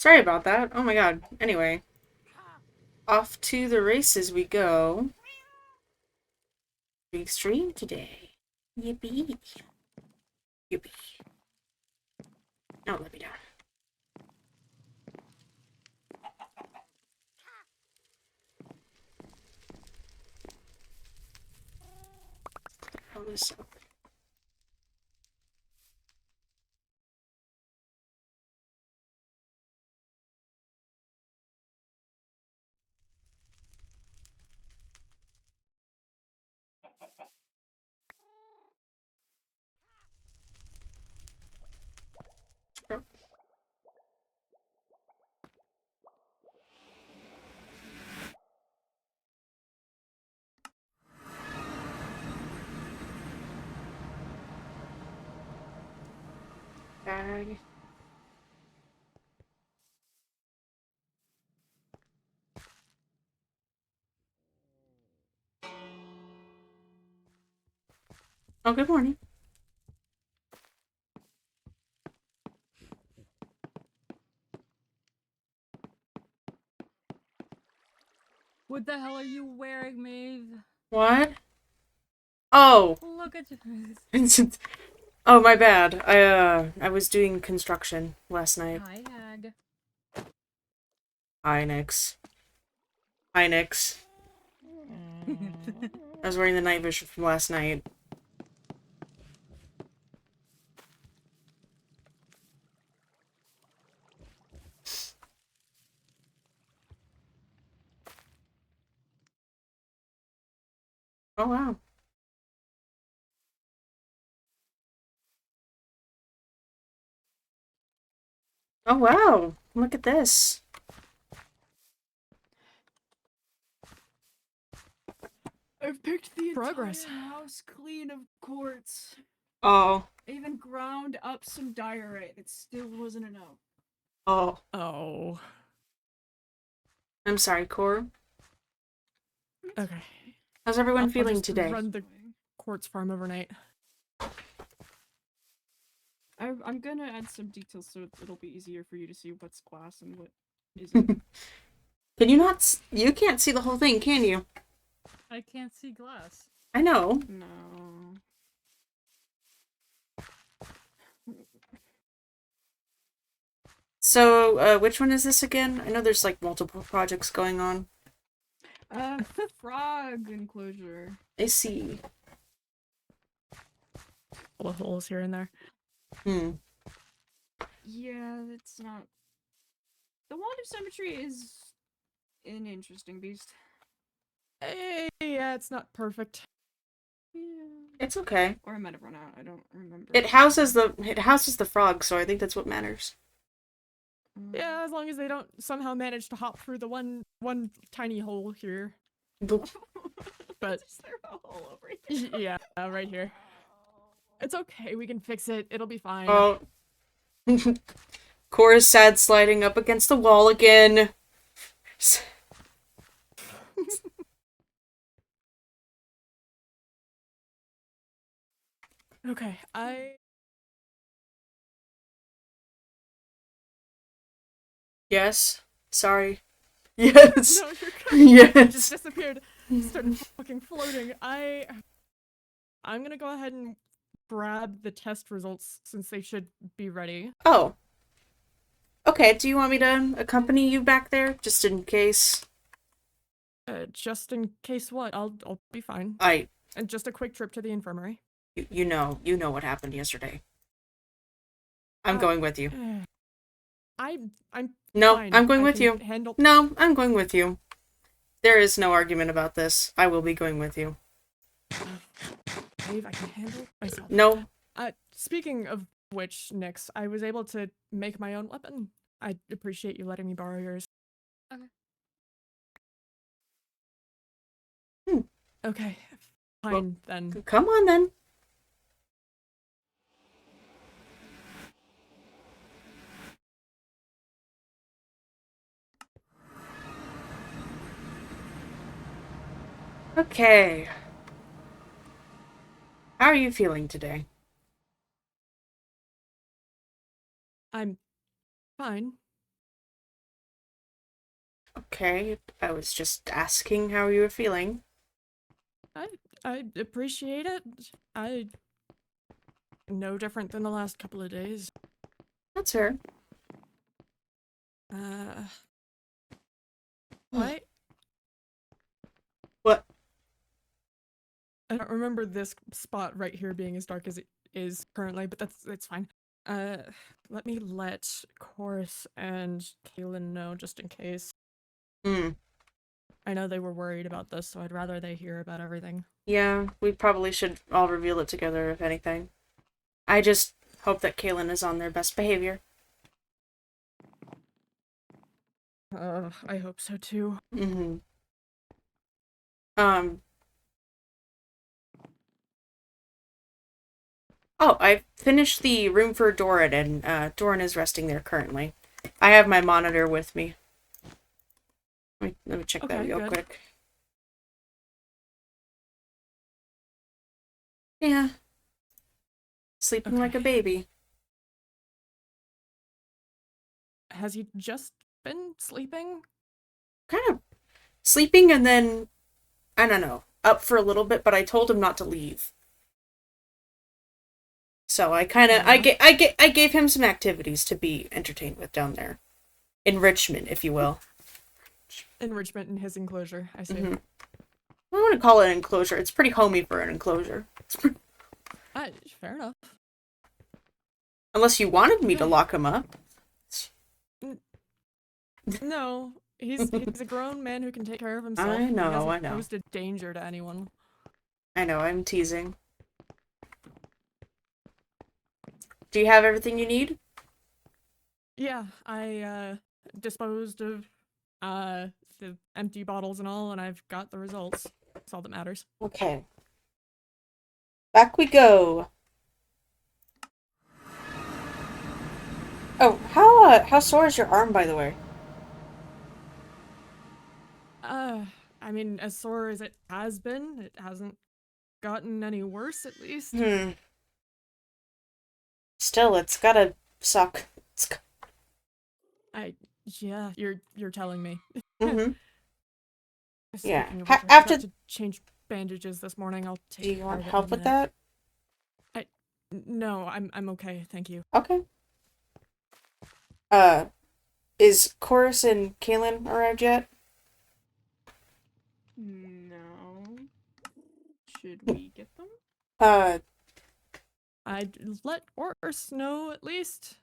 Sorry about that. Oh my god. Anyway, off to the races we go. Big stream today. Yippee. Yippee. Oh, let me down. Pull this up. Bag. Oh, good morning. What the hell are you wearing, Maeve? What? Oh. Look at you. Oh, my bad. I was doing construction last night. Hi, Hag. Hi, Nix. Hi, Nix. I was wearing the night vision from last night. Oh, wow. Oh, wow. Look at this. I've picked the Progress. entire house clean of quartz. Oh. I even ground up some diorite. It still wasn't enough. Oh. Oh. I'm sorry, Core. Okay. How's everyone I'll feeling just today? run the quartz farm overnight. I'm gonna add some details so it'll be easier for you to see what's glass and what isn't. Can you not? You can't see the whole thing, can you? I can't see glass. I know. No. So, which one is this again? I know there's like multiple projects going on. Frog enclosure. I see. All the holes here and there. Yeah, it's not. The wand of symmetry is an interesting beast. Hey, yeah, it's not perfect. Yeah. It's okay. Or I might have run out. I don't remember. It houses the frog, so I think that's what matters. Yeah, as long as they don't somehow manage to hop through the one tiny hole here. But is there a hole over here? yeah, right here. It's okay. We can fix it. It'll be fine. Oh. Cora's sad sliding up against the wall again. Okay, Yes. Sorry. Yes. No, you're good. Yes. It just disappeared. Started fucking floating. I'm gonna go ahead and grab the test results since they should be ready. Oh. Okay, do you want me to accompany you back there? Just in case? Just in case what? I'll be fine. I... And just a quick trip to the infirmary. You know what happened yesterday. I'm going with you. I'm No, fine. I'm going I with can you. Handle. No, I'm going with you. There is no argument about this. I will be going with you. Dave, I can handle myself. No. Speaking of which, Nyx, I was able to make my own weapon. I appreciate you letting me borrow yours. Okay. Okay. Fine, Well, then. Come on, then. Okay. How are you feeling today? I'm fine. Okay, I was just asking how you were feeling. I appreciate it. I no different than the last couple of days. That's fair. Uh, what? What? I don't remember this spot right here being as dark as it is currently, but that's fine. Uh, let me let Chorus and Kaylin know just in case. Hmm. I know they were worried about this, so I'd rather they hear about everything. Yeah, we probably should all reveal it together, if anything. I just hope that Kaylin is on their best behavior. I hope so too. Mm-hmm. Um. Oh, I finished the room for Doran, and Doran is resting there currently. I have my monitor with me. Let me check that Okay, real good. quick. Yeah. Sleeping like a Okay. baby. Has he just been sleeping? Kind of sleeping and then, I don't know, up for a little bit, but I told him not to leave. So I kind of, Fair enough. I gave him some activities to be entertained with down there. Enrichment, if you will. Enrichment in his enclosure, I see. Mm-hmm. I don't want to call it an enclosure. It's pretty homey for an enclosure. Fair enough. Unless you wanted me to lock him up. No, he's a grown man who can take care of himself. I know, He hasn't I know. posed a danger to anyone. I know, I'm teasing. Do you have everything you need? Yeah, I disposed of the empty bottles and all, and I've got the results. That's all that matters. Okay. Back we go. Oh, how sore is your arm, by the way? Uh, I mean, as sore as it has been, it hasn't gotten any worse, at least. Hmm. Still, it's gotta suck. Yeah, you're telling me. Mm-hmm. Yeah. Speaking of which, I After, forgot to change bandages this morning. I'll do take you care want of it in a help with minute. that? No, I'm okay, thank you. Okay. Uh, is Chorus and Kaylin arrived yet? No. Should we get them? Uh, I'd let Oris know at least.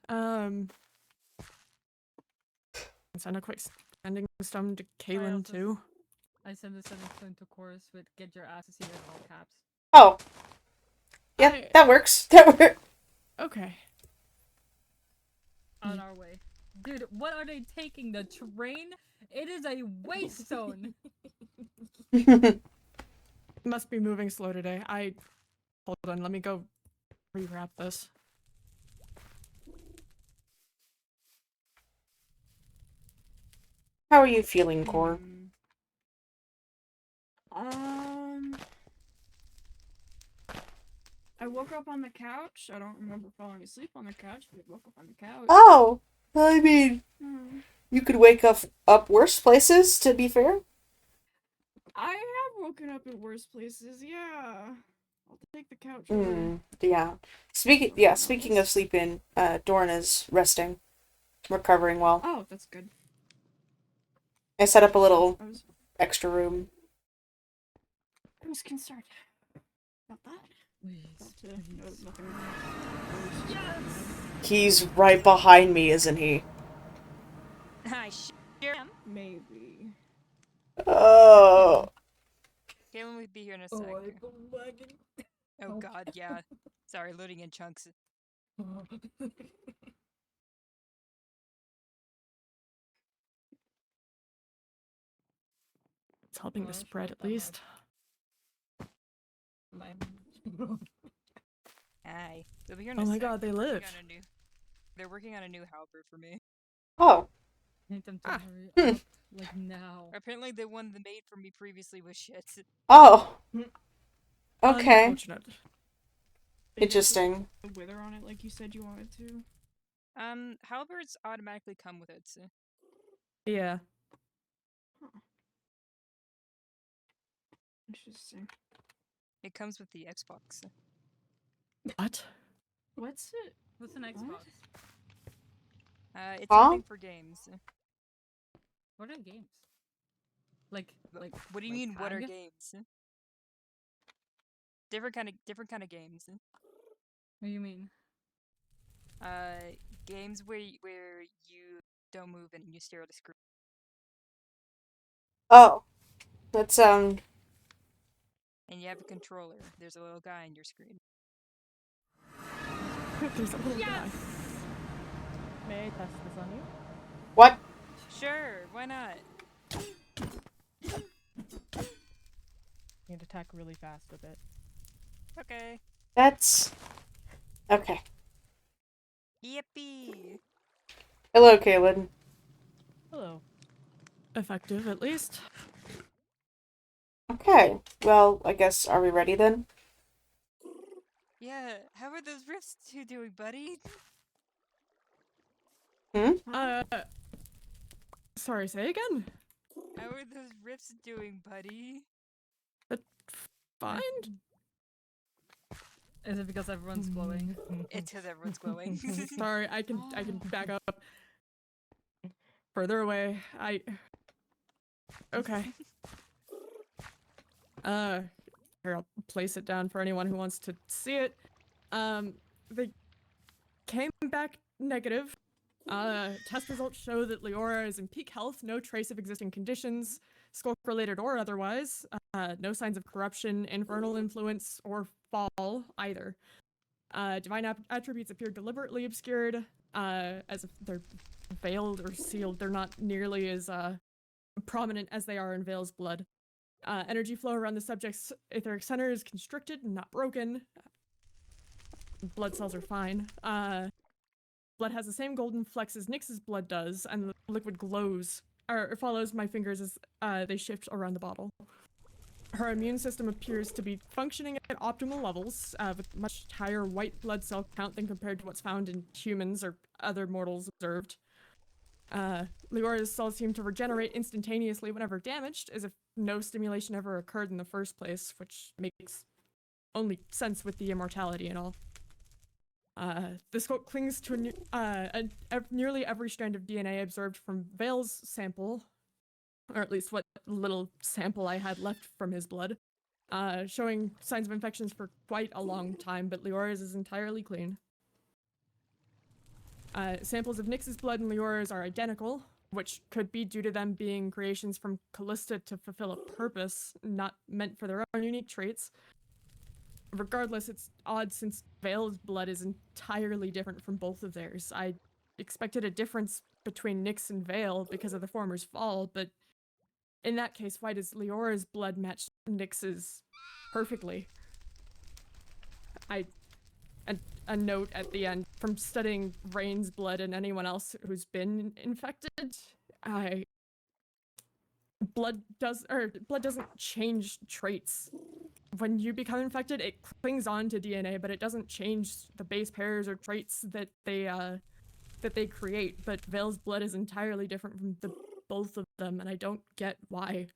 Send a quick sending some to Kaylin also- too. I send the 7 to chorus with get your asses here in all caps. oh. Yeah, that works. That works. Okay. On our way. Dude, what are they taking? The train? It is a waste zone. Must be moving slow today. Hold on, let me go rewrap this. How are you feeling, Core? I woke up on the couch. I don't remember falling asleep on the couch, but I woke up on the couch. Oh, I mean, Hmm. you could wake up worse places, to be fair. I have woken up in worse places, yeah. I'll take the couch over. Yeah. Speaking of sleeping, Dorn is resting. Recovering well. Oh, that's good. I set up a little I was extra room. concerned about that. No, nothing. Yes! He's right behind me, isn't he? I sure am. Maybe. Oh. Galen will be here in a sec. Oh god, yeah. Sorry, loading in chunks. It's helping to spread at least. Hi. They'll be here in a Oh my sec. god, they live. They're working on a new halberd for me. Oh. Need them to Ah. hurry up, like now. Apparently the one they made for me previously was shit. Oh. Okay. Unfortunate. Interesting. Wither on it like you said you wanted to. Halberds automatically come with it. So. Yeah. Interesting. It comes with the Xbox. What? What's it? What's an Xbox? It's Huh? something for games. What are games? Like What do you like mean? What are tag? games? Different kind of games. What do you mean? Games where you don't move and you stare at a screen. Oh, that's And you have a controller. There's a little guy on your screen. There's a little guy. May I test this on you? what? Sure, why not? You can attack really fast with it. Okay. That's okay. Yippee! Hello, Kaylin. Hello. Effective, at least. Okay, well, I guess are we ready then? Yeah, how are those wrists two doing, buddy? Sorry, say again? How are those riffs doing, buddy? Fine. Is it because everyone's glowing? It's because everyone's glowing. Sorry, I can back up. Further away. Okay. Here, I'll place it down for anyone who wants to see it. They came back negative. Test results show that Leora is in peak health, no trace of existing conditions, skulk-related or otherwise. No signs of corruption, infernal influence, or fall either. Divine attributes appear deliberately obscured, as if they're veiled or sealed. They're not nearly as prominent as they are in Vale's blood. Energy flow around the subject's etheric center is constricted, not broken. Blood cells are fine. Blood has the same golden flecks as Nyx's blood does, and the liquid glows, or follows my fingers as they shift around the bottle. Her immune system appears to be functioning at optimal levels, with much higher white blood cell count than compared to what's found in humans or other mortals observed. Leora's cells seem to regenerate instantaneously whenever damaged, as if no stimulation ever occurred in the first place, which makes only sense with the immortality and all. The scope clings to nearly every strand of DNA observed from Vale's sample, or at least what little sample I had left from his blood, showing signs of infections for quite a long time, but Leora's is entirely clean. Samples of Nyx's blood and Leora's are identical, which could be due to them being creations from Callista to fulfill a purpose, not meant for their own unique traits. Regardless, it's odd since Vale's blood is entirely different from both of theirs. I expected a difference between Nyx and Vale because of the former's fall, but in that case, why does Leora's blood match Nyx's perfectly? A note at the end, from studying Rain's blood and anyone else who's been infected, blood doesn't change traits. When you become infected, it clings on to DNA, but it doesn't change the base pairs or traits that they create. But Vale's blood is entirely different from the both of them, and I don't get why.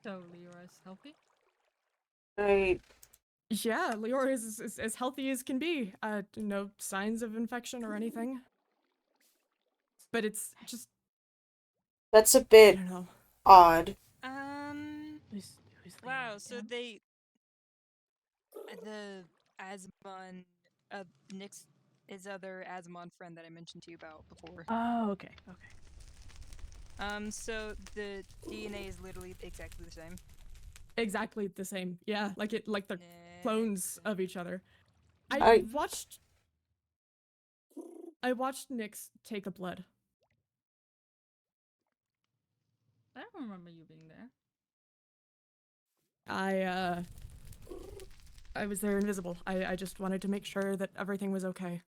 So Leora's healthy? Right. Yeah, Leora is as healthy as can be. No signs of infection or anything. But it's just, That's a I bit don't know. odd. Who's Wow, Leora so again? the Asmon, Nyx, is other Asmon friend that I mentioned to you about before. Oh, okay. So the DNA is literally exactly the same. Exactly the same. Yeah, like they're clones of each other. I- I watched Nyx take a blood. I don't remember you being there. I was there invisible. I just wanted to make sure that everything was okay.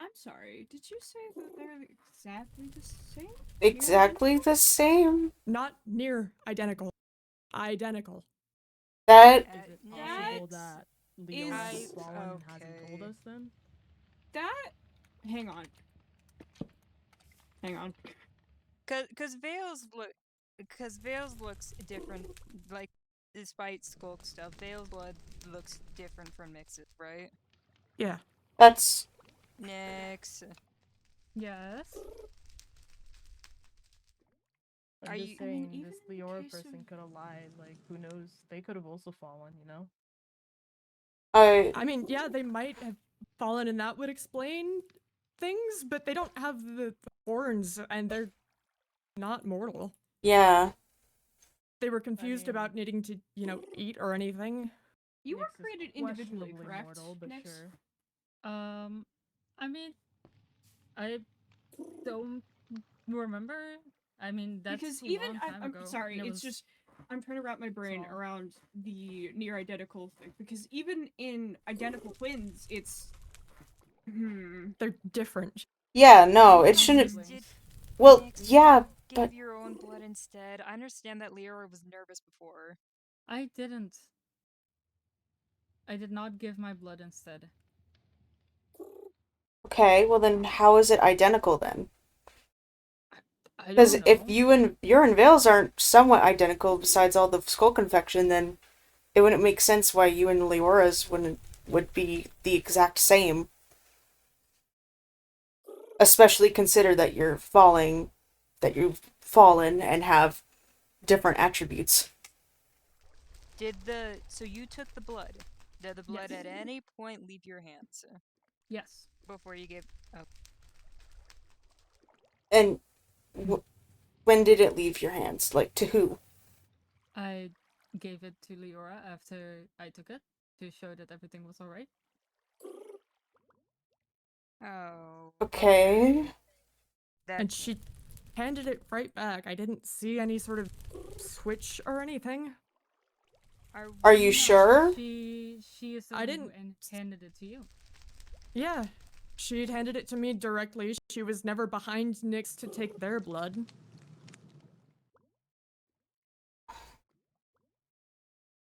I'm sorry. Did you say that they're exactly the same? Exactly the same. Not near identical. Identical. That Is it That possible that Leora is- the Fallen hasn't told okay. us then? That. Hang on. Cause Vale's looks different. Like, despite Skulk stuff, Vale's blood looks different from Nyx's, right? Yeah. That's Nyx, Yes. I'm Are just you- I mean, saying even this in the Leora case of- person could have lied. Like, who knows? They could have also fallen, you know? I mean, yeah, they might have fallen, and that would explain things, but they don't have the horns, and they're not mortal. yeah. They were confused mean- about needing to, you know, eat or anything. You were Nyx is created individually, questionably correct? mortal, but Nyx? sure. I mean, I don't remember. I mean, that's Because a even long time I'm ago. sorry, and it it's was just I'm trying to wrap my brain small. around the near identical thing. Because even in identical twins, it's They're different. Yeah, no, it Yeah, shouldn't. Siblings. did Well, Nyx, yeah, you gave but your own blood instead. I understand that Leora was nervous before. I didn't. I did not give my blood instead. okay, well then how is it identical then? I Because don't if know. you and urine veils aren't somewhat identical besides all the skull confection, then it wouldn't make sense why you and Leora's would be the exact same. Especially consider that you've fallen and have different attributes. So you took the blood? Did the blood Yes. at any point leave your hands Yes. before you gave? Oh, And when did it leave your hands? Like, to who? I gave it to Leora after I took it to show that everything was alright. oh. Okay. And she handed it right back. I didn't see any sort of switch or anything. Are you No, sure? She is the I one didn't- who handed it to you. Yeah. She'd handed it to me directly. She was never behind Nyx to take their blood.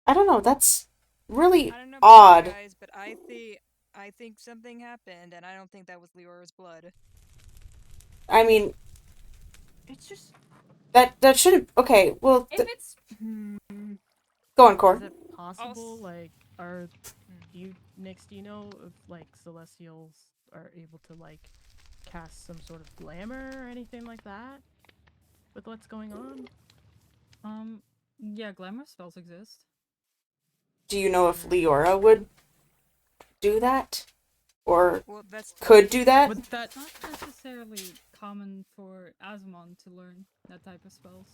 I don't know, that's really I don't know about odd. you guys, but I think something happened, and I don't think that was Leora's blood. I mean, it's just that shouldn't. Okay, well, if it's go on, Is Core. it possible, like, Nyx, do you know if, like, Celestials are able to, like, cast some sort of glamour or anything like that? With what's going on? Yeah, glamour spells exist. Do you know if Leora would do that? Or Well, that's could do that? Would that It's not necessarily common for Asmon to learn that type of spells.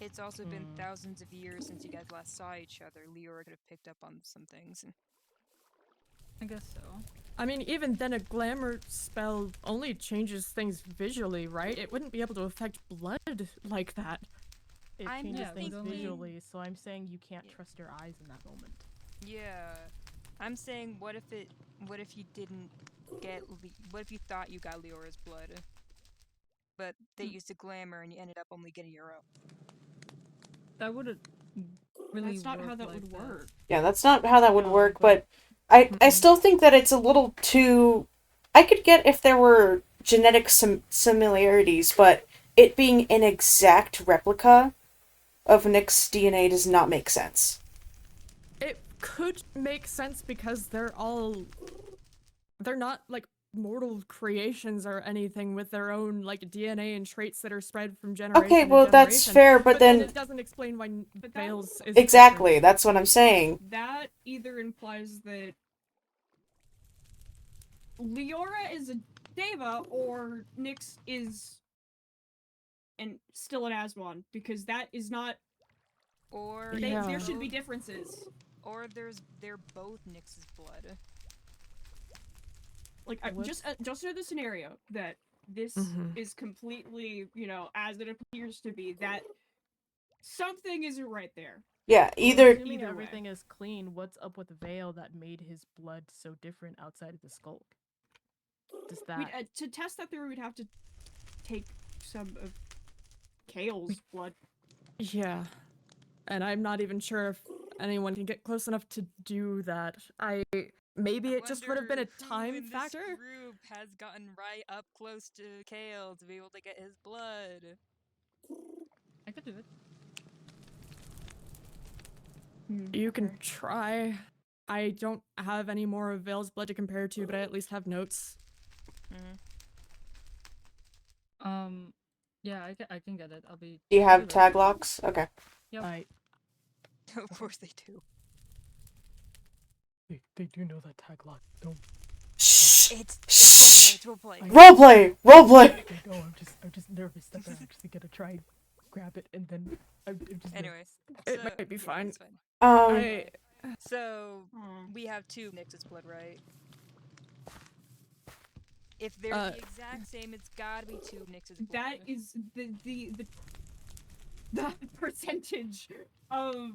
It's also been thousands of years since you guys last saw each other. Leora could have picked up on some things. I guess so. I mean, even then, a glamour spell only changes things visually, right? It wouldn't be able to affect blood like that. It I'm changes just things thinking- visually, so I'm saying you can't Yeah. trust your eyes in that moment. Yeah, I'm saying, what if you didn't what if you thought you got Leora's blood, but they used a glamour and you ended up only getting your own? That wouldn't really that's not work how that like would work. Yeah, that's not how that would No, work, but- but I still think that it's a little too. I could get if there were genetic similarities, but it being an exact replica of Nyx's DNA does not make sense. It could make sense because they're not like mortal creations or anything with their own like DNA and traits that are spread from generation Okay, to well, that's generation. fair, but then then. it doesn't explain why But that- Veils is Exactly, different. that's what I'm saying. That either implies that Leora is a Deva or Nyx is still an Asmon, because that is not Or Yeah. there should be both- differences. Or they're both Nyx's blood. Like What's- just under the scenario that this Mhm. is completely, as it appears to be, that something isn't right there. Yeah, Well, either. assuming Either way. everything is clean, what's up with Vale that made his blood so different outside of the skulk? Does that... To test that theory, we'd have to take some of Kale's blood. Yeah. And I'm not even sure if anyone can get close enough to do that. Maybe it just would have been a time factor. This group has gotten right up close to Kale to be able to get his blood. I could do it. You can try. I don't have any more of Vale's blood to compare to, but I at least have notes. Yeah, I can get it. I'll be. Do you I'll have be tag ready. locks? Okay. Yep. Of course they do. They do know that tag lock. Don't. Shh. It's Shh. roleplay. Roleplay. Roleplay. I know. I'm just nervous that they're actually gonna try and grab it, and then I'm just. Anyway, It so- might be yeah, fine. it's fine. I So we have 2 Nix's blood, right? If they're the exact same, it's gotta be 2 Nix's blood. That is the percentage of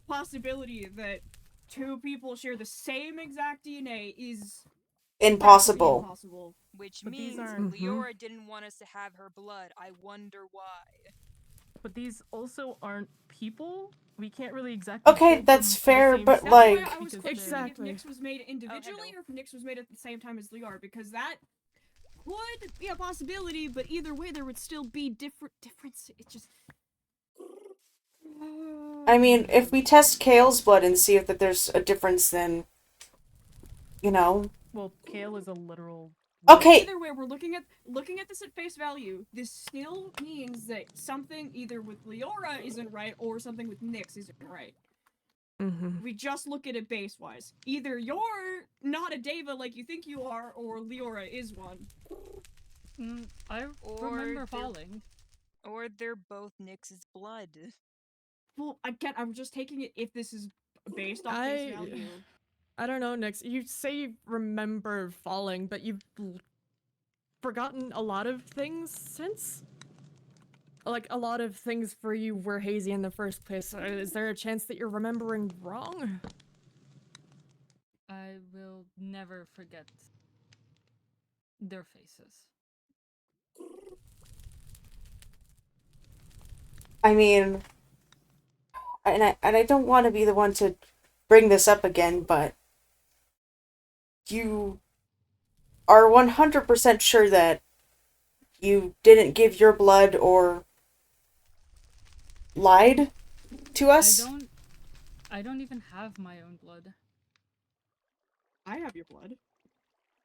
possibility that 2 people share the same exact DNA is Impossible. impossible. Which But these means aren't- Leora didn't want us to have her blood. I wonder why. But these also aren't people. We can't really exactly. Okay, pull that's them to the fair, same but, source That's like- why I was because questioning Exactly. if Nyx was made individually hello. or if Nyx was made at the same time as Liar, because that would be a possibility, but either way there would still be difference. It just I mean, if we test Kale's blood and see if that there's a difference, then, you know. Well, Kale is a literal. Okay. Either way, we're looking at this at face value. This still means that something either with Leora isn't right or something with Nyx isn't right. We just look at it base wise. Either you're not a Deva like you think you are, or Leora is one. I Or remember they're- falling. Or they're both Nix's blood. Well, again, I'm just taking it if this is based on face value. I don't know, Nix. You say you remember falling, but you've forgotten a lot of things since? Like, a lot of things for you were hazy in the first place. Is there a chance that you're remembering wrong? I will never forget their faces. I mean, and I don't want to be the one to bring this up again, but you are 100% sure that you didn't give your blood or lied to us? I don't even have my own blood. I have your blood.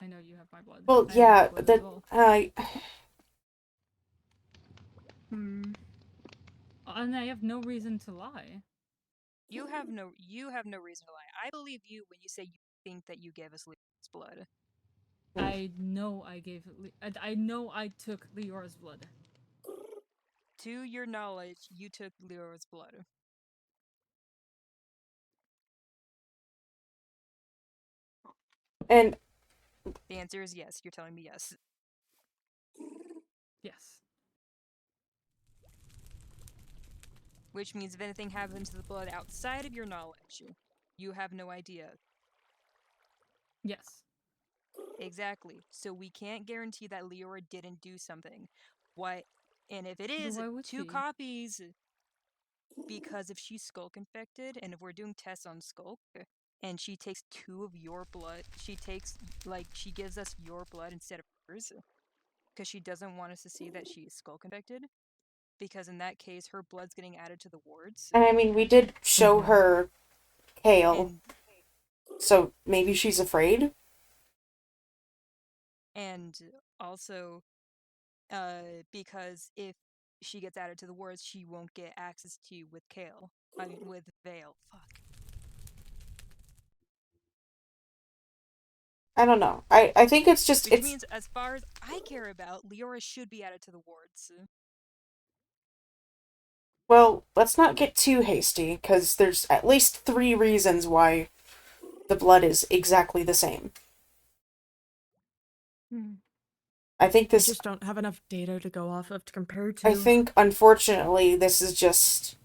I know you have my blood. Well, I have yeah, your blood as that well. And I have no reason to lie. You have no reason to lie. I believe you when you say you think that you gave us Leora's blood. I know I gave. I know I took Leora's blood. To your knowledge, you took Leora's blood. and The answer is yes. You're telling me yes. Yes. Which means if anything happens to the blood outside of your knowledge, you have no idea. Yes. Exactly. So we can't guarantee that Leora didn't do something. What? And if it is why would 2 she? copies, because if she's skulk infected, and if we're doing tests on skulk, and she takes 2 of your blood, she gives us your blood instead of hers, because she doesn't want us to see that she is skulk infected. Because in that case, her blood's getting added to the wards. I mean, we did show her Kale, And so maybe she's afraid? And also, because if she gets added to the wards, she won't get access to you with Kale. I mean, with Vale. Fuck. I don't know. I think it's just, Which it's... means, as far as I care about, Leora should be added to the wards. Well, let's not get too hasty, because there's at least 3 reasons why the blood is exactly the same. I think I this... just don't have enough data to go off of to compare to. I think, unfortunately, this is just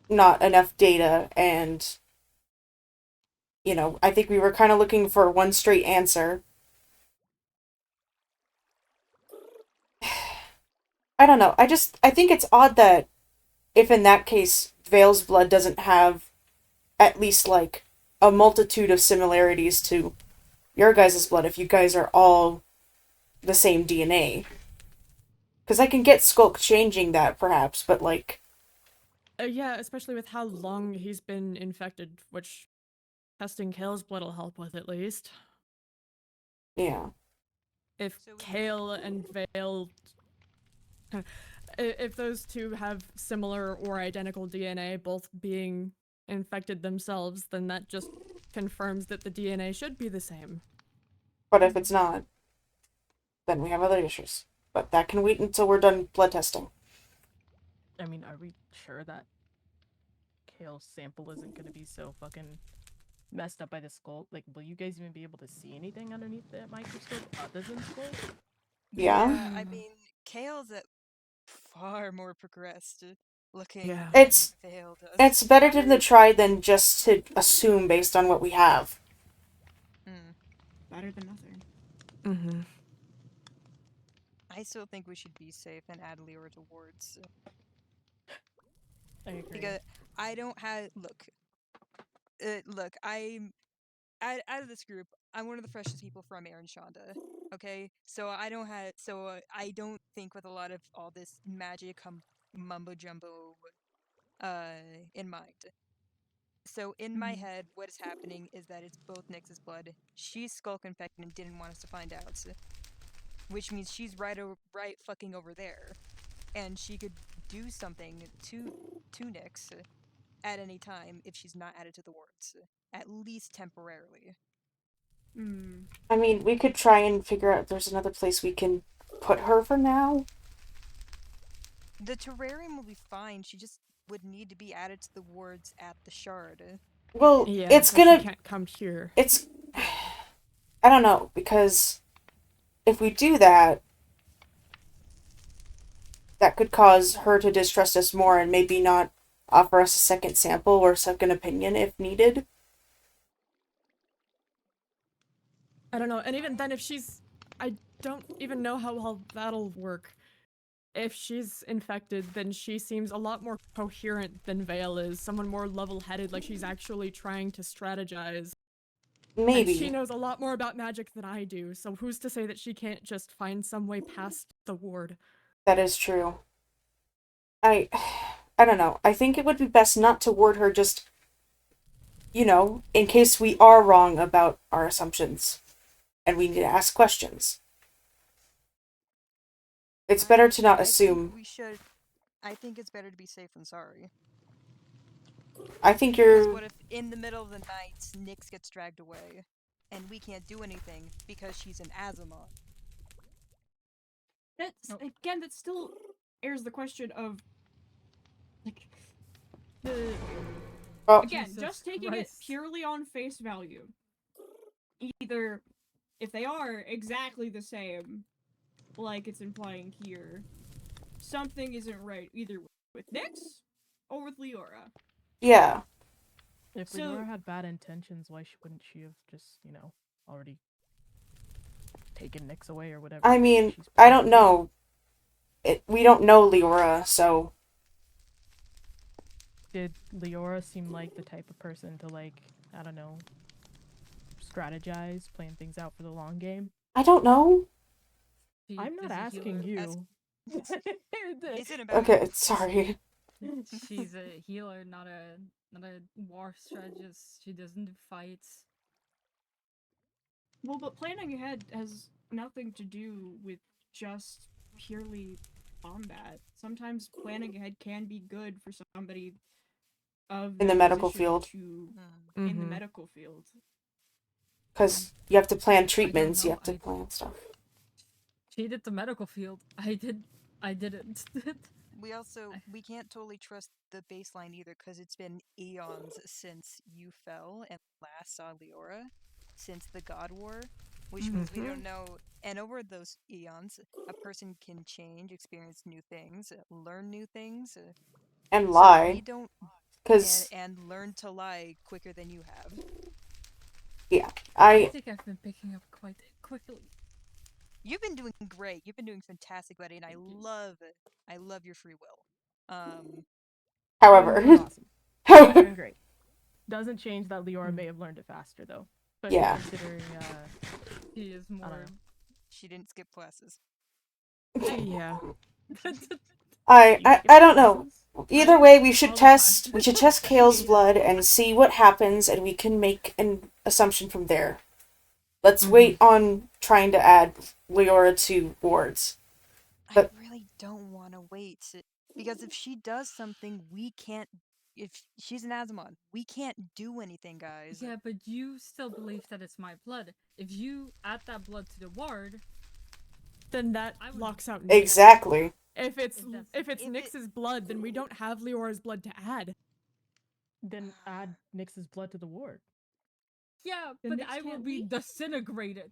not enough data, and, you know, I think we were kind of looking for one straight answer. I don't know. I think it's odd that if in that case Vale's blood doesn't have at least, like, a multitude of similarities to your guys' blood if you guys are all the same DNA. Because I can get Skulk changing that, perhaps, but, like... Yeah, especially with how long he's been infected, which testing Kale's blood will help with at least. Yeah. If So Kale and Vale, if those two have similar or identical DNA, both being infected themselves, then that just confirms that the DNA should be the same. But if it's not, then we have other issues. But that can wait until we're done blood testing. I mean, are we sure that Kale's sample isn't gonna be so fucking messed up by the skull? Like, will you guys even be able to see anything underneath that microscope other than skull? Yeah? I mean, Kale's at far more progressed looking Yeah. than It's Vale does. it's better to try than just to assume based on what we have. Better than nothing. Mm-hmm. I still think we should be safe and add Leora to wards. I agree. Because I don't have look, I'm out of this group. I'm one of the freshest people from Aaron Shonda. Okay, so I don't think with a lot of all this magic mumbo jumbo in mind. So in my head, what is happening is that it's both Nyx's blood. She's skulk infected and didn't want us to find out, which means she's right fucking over there, and she could do something to Nyx at any time if she's not added to the wards, at least temporarily. I mean, we could try and figure out if there's another place we can put her for now. The terrarium will be fine. She just would need to be added to the wards at the shard. Well, Yeah, it's so gonna... she can't come here. It's... I don't know, because if we do that, that could cause her to distrust us more and maybe not offer us a second sample or a second opinion if needed. I don't know, and even then, if she's... I don't even know how well that'll work. If she's infected, then she seems a lot more coherent than Vale is. Someone more level-headed, like she's actually trying to strategize. Maybe. And she knows a lot more about magic than I do, so who's to say that she can't just find some way past the ward? That is true. I don't know. I think it would be best not to ward her just, in case we are wrong about our assumptions and we need to ask questions. It's better to not assume. I think it's better to be safe than sorry. I think Because you're... what if in the middle of the night, Nyx gets dragged away, and we can't do anything because she's an Asimov? That's again, that still airs the question of like again, Jesus just taking Christ. it purely on face value. Either if they are exactly the same, like it's implying here, something isn't right either with Nyx or with Leora. Yeah. If Leora had bad intentions, why wouldn't she have just, already taken Nyx away or whatever? I mean, I don't know. We don't know Leora, so... Did Leora seem like the type of person to, I don't know, strategize, plan things out for the long game? I don't know. I'm not asking you. Okay, sorry. She's a healer, not a war strategist. She doesn't do fights. Well, but planning ahead has nothing to do with just purely combat. Sometimes planning ahead can be good for somebody of In the medical field. In the medical field. Because you have to plan treatments, you have to plan stuff. She did the medical field. I didn't. We can't totally trust the baseline either, because it's been eons since you fell and last saw Leora, since the God War, which means we don't know. And over those eons, a person can change, experience new things, learn new things, and lie. So we don't. And learn to lie quicker than you have. Yeah, I think I've been picking up quite quickly. You've been doing great. You've been doing fantastic, buddy, and I love it. I love your free will. However, awesome. Doing great. Doesn't change that Leora may have learned it faster though. But yeah. Considering she is more. She didn't skip classes. Yeah. I don't know. Either way, we should Qualify. test Kale's blood and see what happens, and we can make an assumption from there. Let's wait on trying to add Leora to wards. But I really don't want to wait because if she does something, we can't. If she's an Azamon, we can't do anything, guys. Yeah, but you still believe that it's my blood. If you add that blood to the ward, Then that I would- locks out Nyx. exactly. If it's If If Nyx's blood, then we don't have Leora's blood to add. Then add Nyx's blood to the ward. yeah, Then but Nyx I will can't be leave. disintegrated.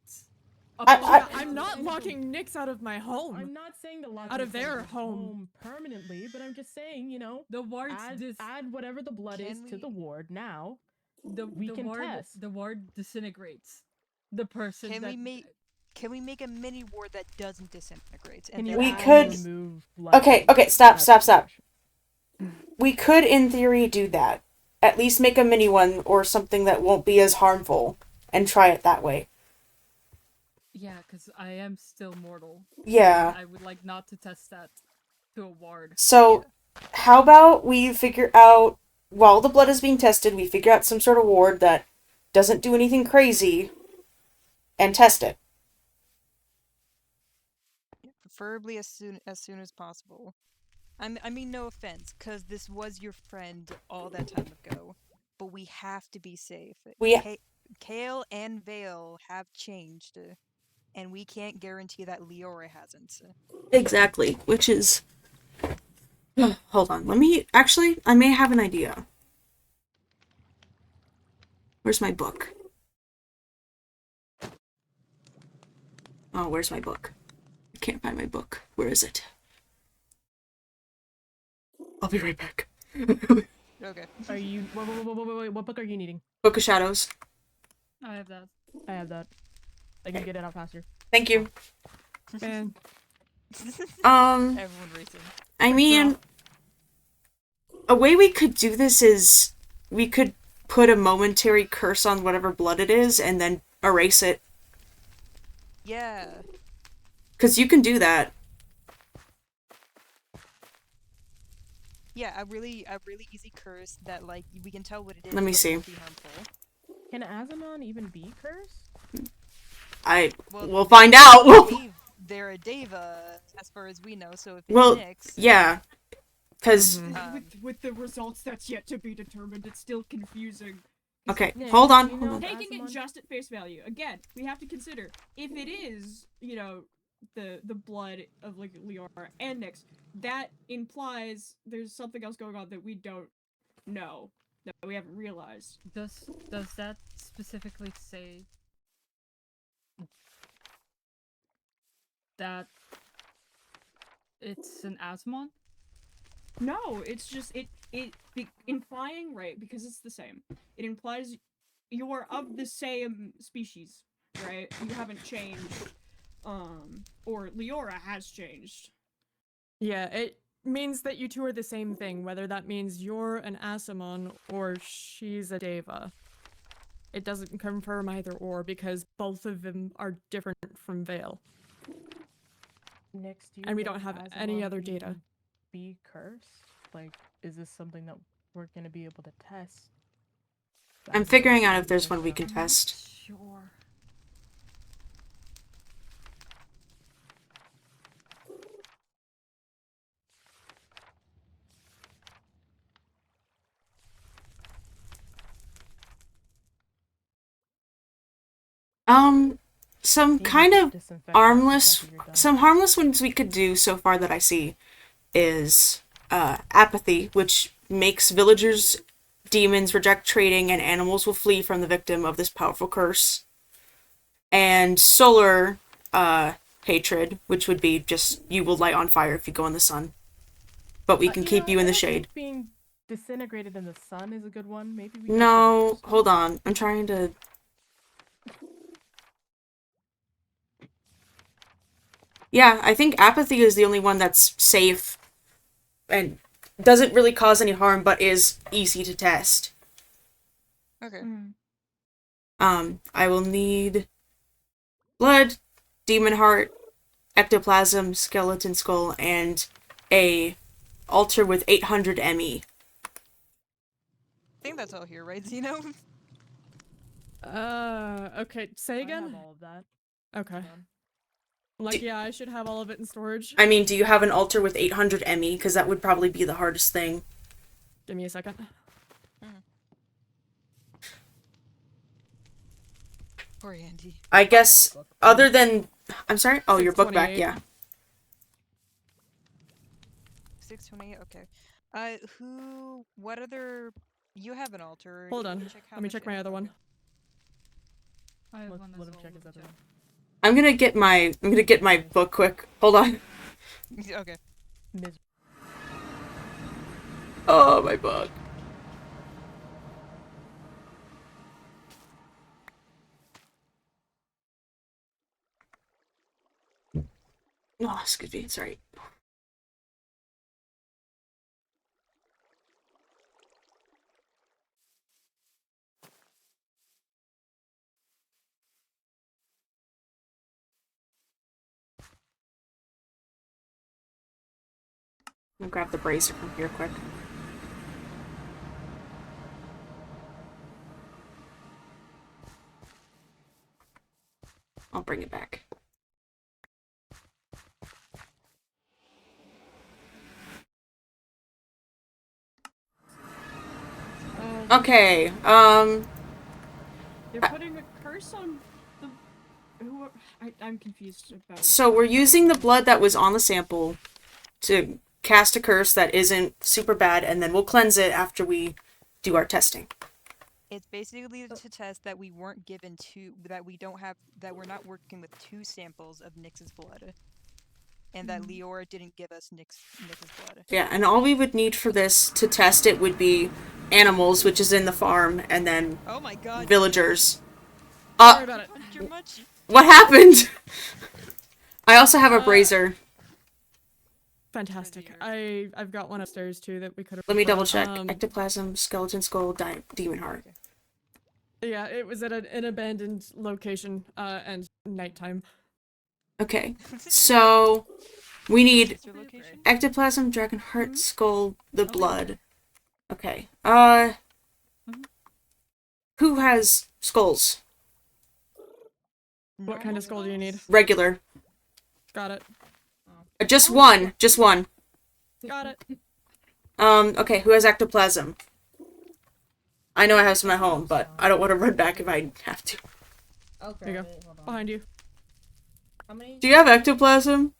I'm not locking Nyx out of my home. I'm not saying to lock Out of Nyx their his home. permanently, but I'm just saying, you know, The ward's add whatever the blood is Can to the we- ward now. the we can ward test. the ward disintegrates the person Can that we make a mini ward that doesn't disintegrate? Can And you We then add could- and remove blood Okay, from okay, stop, that stop, stop. situation? We could, in theory, do that. At least make a mini one or something that won't be as harmful, and try it that way. yeah, because I am still mortal. Yeah. I would like not to test that to a ward. So, how about we figure out, while the blood is being tested, we figure out some sort of ward that doesn't do anything crazy, and test it. preferably as soon as possible. I mean, no offense, because this was your friend all that time ago, but we have to be safe. Kale and Vale have changed, and we can't guarantee that Leora hasn't. Exactly, which is... Hold on, actually, I may have an idea. Where's my book? Oh, where's my book? I can't find my book. Where is it? I'll be right back. Okay. Are you wait, what book are you needing? Book of Shadows. I have that. I have that. I can get it out faster. Thank you. Man, Everyone racing. I mean, a way we could do this is we could put a momentary curse on whatever blood it is and then erase it. Yeah. Because you can do that. Yeah, a really easy curse that like we can tell what it is. Let me but see. won't be harmful. Can Azamon even be cursed? We'll find out. They're a Deva, as far as we know. So if it's Well, Nyx, yeah. Because... With the results that's yet to be determined, it's still confusing. Okay, Nick, hold on. you Hold know on. Taking it Azamon- just at face value. Again, we have to consider if it is, you know, the blood of like Leora and Nyx, that implies there's something else going on that we don't know, that we haven't realized. Does that specifically say that it's an Asmon? No, it's just implying, right, because it's the same. It implies you are of the same species, right? You haven't changed, or Leora has changed. yeah, it means that you two are the same thing, whether that means you're an Asimon or she's a Deva. It doesn't confirm either or because both of them are different from Vale. Next, do you And we know don't if have any Azamon other can data. Be cursed? Like, is this something that we're gonna be able to test? I'm figuring out if there's one we can I'm test. not sure. Some You kind can of disinfect that harmless... after you're done. Some harmless ones we could do so far that I see is apathy, which makes villagers, demons reject trading, and animals will flee from the victim of this powerful curse. And solar hatred, which would be just you will light on fire if you go in the sun. But we can keep you in the I don't shade. think being disintegrated in the sun is a good one. Maybe we. No, hold on. I'm trying to... Yeah, I think apathy is the only one that's safe and doesn't really cause any harm, but is easy to test. okay. I will need blood, demon heart, ectoplasm, skeleton skull, and a altar with 800 ME. I think that's all here, right, Zeno? Okay, say I again? have all of that. Okay. Done. Like, yeah, I should have all of it in storage. I mean, do you have an altar with 800 ME? Because that would probably be the hardest thing. Give me a second. Poor Andy. I guess, other than... I'm sorry? Oh, your book back, 628. yeah. 628, okay. What other... You have an altar. Hold Can on. you check how Let me much check my it- other one. I have Let one him as well. check his other one. I'm gonna get my book quick. Hold on. Okay. Miserable. Oh, my book. Oh, excuse me, sorry. I'm gonna grab the bracer from here quick. I'll bring it back. Okay, They're putting a curse on the. Who? I'm confused about. so we're using the blood that was on the sample to cast a curse that isn't super bad, and then we'll cleanse it after we do our testing. It's basically to test that we weren't given that we're not working with 2 samples of Nyx's blood. And that Leora didn't give us Nyx's blood. Yeah, and all we would need for this to test it would be animals, which is in the farm, and then Oh my god. villagers. Don't worry about it. You're much. What happened? I also have a brazier. Fantastic. I've got one upstairs too that we could have. Let me double check. Ectoplasm, skeleton skull, demon heart. Yeah, it was at an abandoned location, and nighttime. Okay, so we need Is your location? ectoplasm, dragon heart, skull, the blood. Okay. Who has skulls? What kind of skull do you need? Regular. Got it. Just one. Just one. Got it. Okay, who has ectoplasm? I know I have some at home, but I don't want to run back if I have to. Okay. There you go. Hold on. Behind you. How many? Do you have ectoplasm?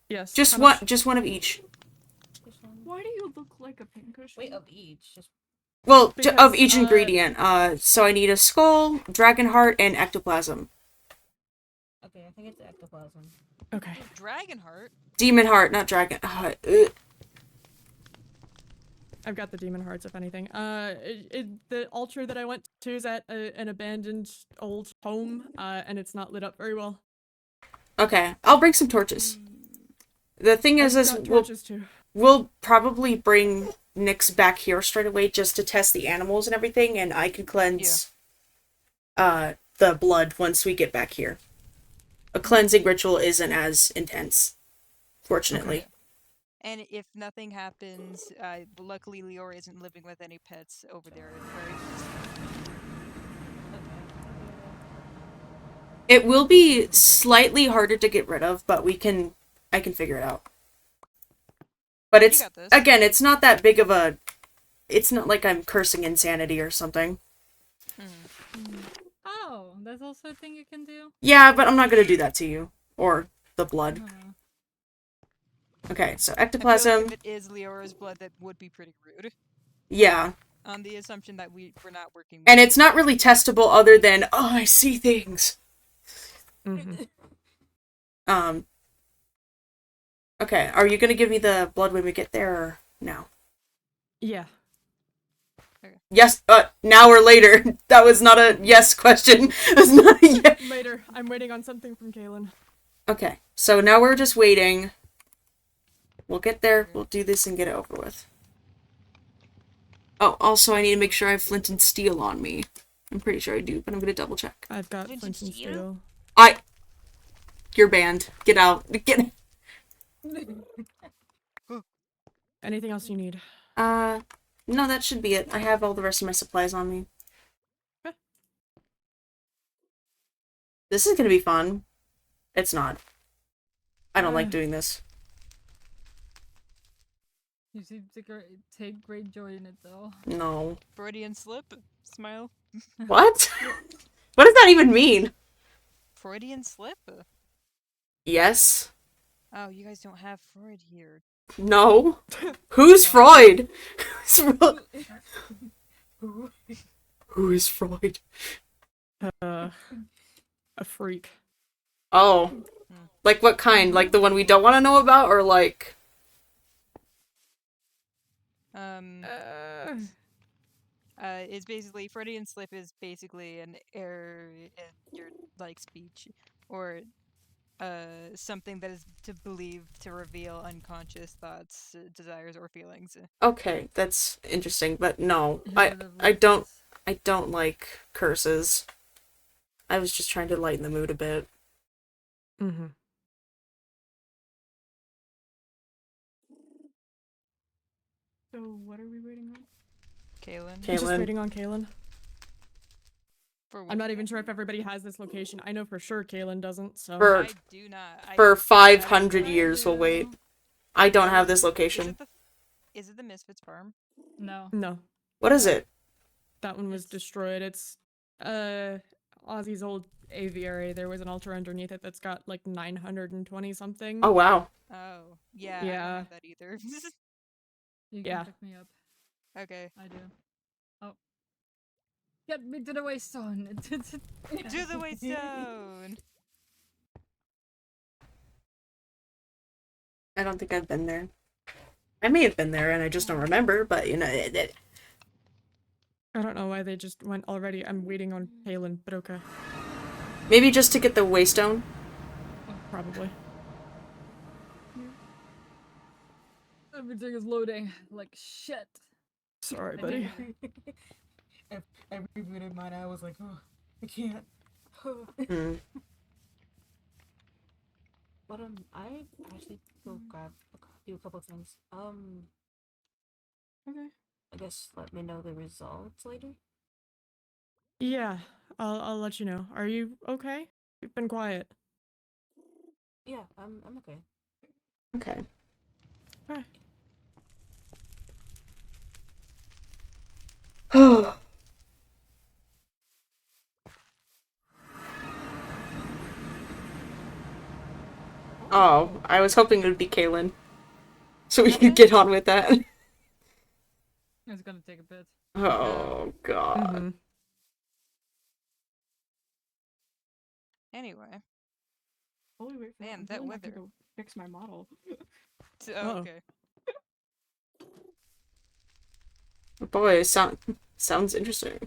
Yes. Just how one. much? Just one of each. Just one? Why do you look like a pincushion? Wait, of each. Just Well, Because, of each ingredient. So I need a skull, dragon heart, and ectoplasm. okay. I think it's ectoplasm. Okay. Dragonheart? Demon heart, not dragon. I've got the demon hearts, if anything. The altar that I went to is at an abandoned old home, and it's not lit up very well. Okay, I'll bring some torches. The thing is, I've got torches too. we'll probably bring Nyx back here straight away just to test the animals and everything, and I can cleanse the blood once we get back here. A cleansing ritual isn't as intense, fortunately. Okay. And if nothing happens, luckily Leora isn't living with any pets over there, right? It will be slightly harder to get rid of, but I can figure it out. But You it's, got this. again, it's not that big of a, it's not like I'm cursing insanity or something. Oh, that's also a thing you can do? Yeah, but I'm not gonna do that to you. Or the blood. Uh-huh. Okay, so I feel like ectoplasm, if it is Leora's blood, that would be pretty rude. yeah. On the assumption that we're not working with And it's not really testable other than, oh, I see things. Mm-hmm. Okay, are you gonna give me the blood when we get there, or no? Yeah. Yes, now or later. That was not a yes question. It was not a yes. Later. I'm waiting on something from Kaylin. Okay, so now we're just waiting. We'll get there, we'll do this and get it over with. Oh, also I need to make sure I have flint and steel on me. I'm pretty sure I do, but I'm gonna double check. I've got Flint flint and and steel? steel. You're banned. Get out. Get. Anything else you need? No, that should be it. I have all the rest of my supplies on me. Okay. This is gonna be fun. It's not. I don't like doing this. You seem to take great joy in it, though. No. Freudian slip? Smile. What? What does that even mean? Freudian slip? Yes. Oh, you guys don't have Freud here. No. Who's Freud? Who is Freud? A freak. Oh. Like what kind? Like the one we don't want to know about, or like... It's basically Freudian slip is basically an error in your like speech, or something that is to believe to reveal unconscious thoughts, desires, or feelings. Okay, that's interesting, but no. You I would've I liked don't this. I don't like curses. I was just trying to lighten the mood a bit. Mm-hmm. So what are we waiting on? Kaylin? Kaylin. Just waiting on Kaylin. For what? I'm not even sure if everybody has this location. I know for sure Kaylin doesn't, so... For I do not. for 500 I years we'll wait. do. I don't have this Is location. it the Misfits farm? No. No. What is it? That one was destroyed. It's, Ozzy's old aviary. There was an altar underneath it that's got, like, 920 something. Oh wow. Oh, yeah, I Yeah. don't have that either. You can Yeah. pick me up. Okay. I do. Oh. Get me to the waystone. To the Waystone! I don't think I've been there. I may have been there and I just don't remember, but you know. I don't know why they just went already. I'm waiting on Kaylin, but okay. Maybe just to get the waystone. Probably. Everything is loading like shit. Sorry, buddy. I rebooted mine. I was like, oh, I can't. Mm. But I actually go do a couple things. Okay. I guess let me know the results later. Yeah, I'll let you know. Are you okay? You've been quiet. Yeah, I'm okay. Okay. Okay. Oh, I was hoping it would be Kaylin. So we could get on with that. It's gonna take a bit. Oh god. Mm-hmm. Anyway. While we wait for Man, I'm that feeling I can weather. go fix my model. Uh-oh. Okay. Boy, sounds interesting.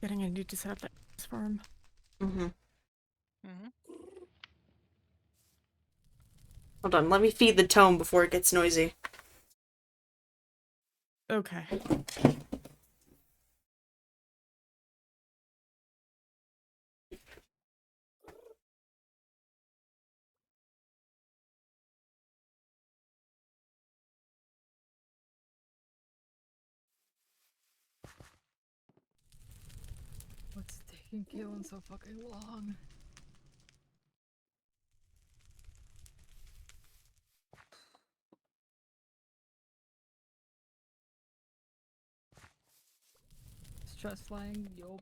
Getting a need to set up that farm. Mm-hmm. Mm-hmm. Hold on, let me feed the tome before it gets noisy. Okay. What's taking Kaylin so fucking long? Stress flying? Yup.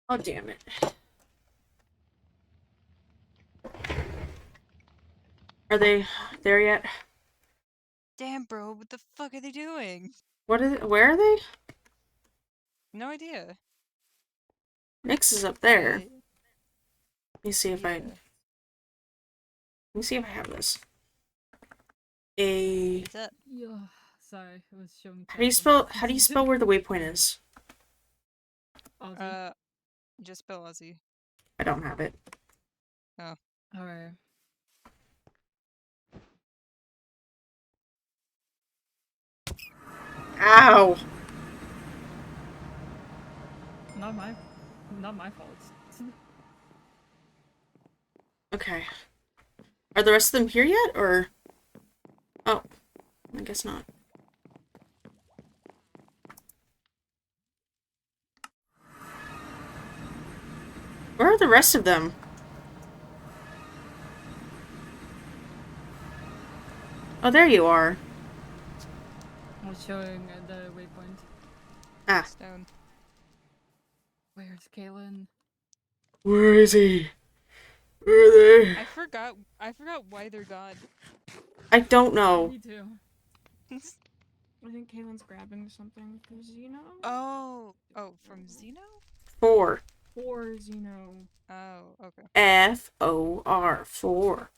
Oh, damn it. Are they there yet? Damn, bro, what the fuck are they doing? Where are they? No idea. Nyx is up there. Uh, Let me see if yeah. let me see if I have this. A. What's up? Yeah. Sorry, it was showing. How do you spell where the waypoint is? Aussie. Just spell Aussie. I don't have it. Oh. Alright. Ow! Not my fault. Okay. Are the rest of them here yet, or? Oh, I guess not. Where are the rest of them? Oh, there you are. I was showing the waypoint. Ah. Stone. Where's Kaylin? Where is he? Where are they? I forgot why they're gone. I don't know. Me too. I think Kaylin's grabbing something for Xeno. Oh, from Xeno? 4. For Xeno. Oh, okay. FOR. 4.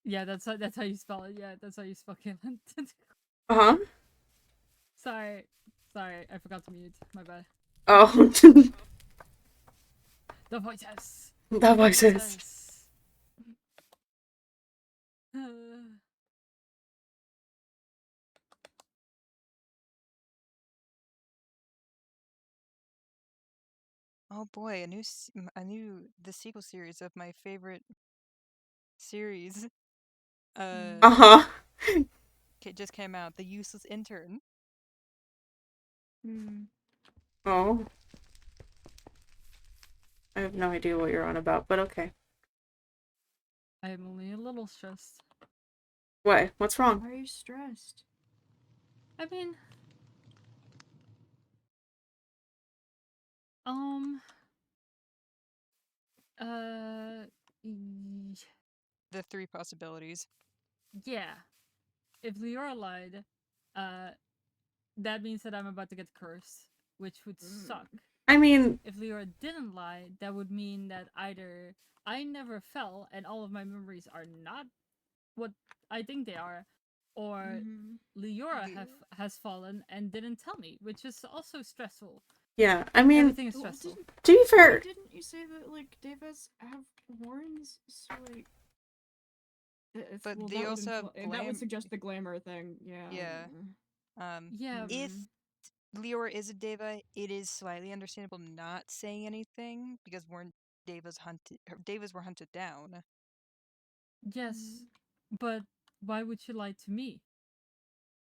Yeah, that's how you spell it. Yeah, that's how you spell Kaylin. Uh-huh. Sorry, I forgot to mute. My bad. Oh. The voices. The voices. Oh boy, the sequel series of my favorite series. Uh-huh. Just came out. The Useless Intern. Oh. I have no idea what you're on about, but okay. I am only a little stressed. What? What's wrong? Why are you stressed? I mean, um, uh, The three possibilities. yeah. If Leora lied, uh, that means that I'm about to get cursed, which would suck. I mean, If Leora didn't lie, that would mean that either I never fell and all of my memories are not what I think they are, or Leora has fallen and didn't tell me, which is also stressful. yeah, I mean, Everything is stressful. to be fair, Didn't you say that like Devas have horns? So like, But well, they also have that would suggest the glamour thing. Yeah. Yeah. Yeah. If Leora is a Deva, it is slightly understandable not saying anything because Devas were hunted down. Yes, but why would she lie to me?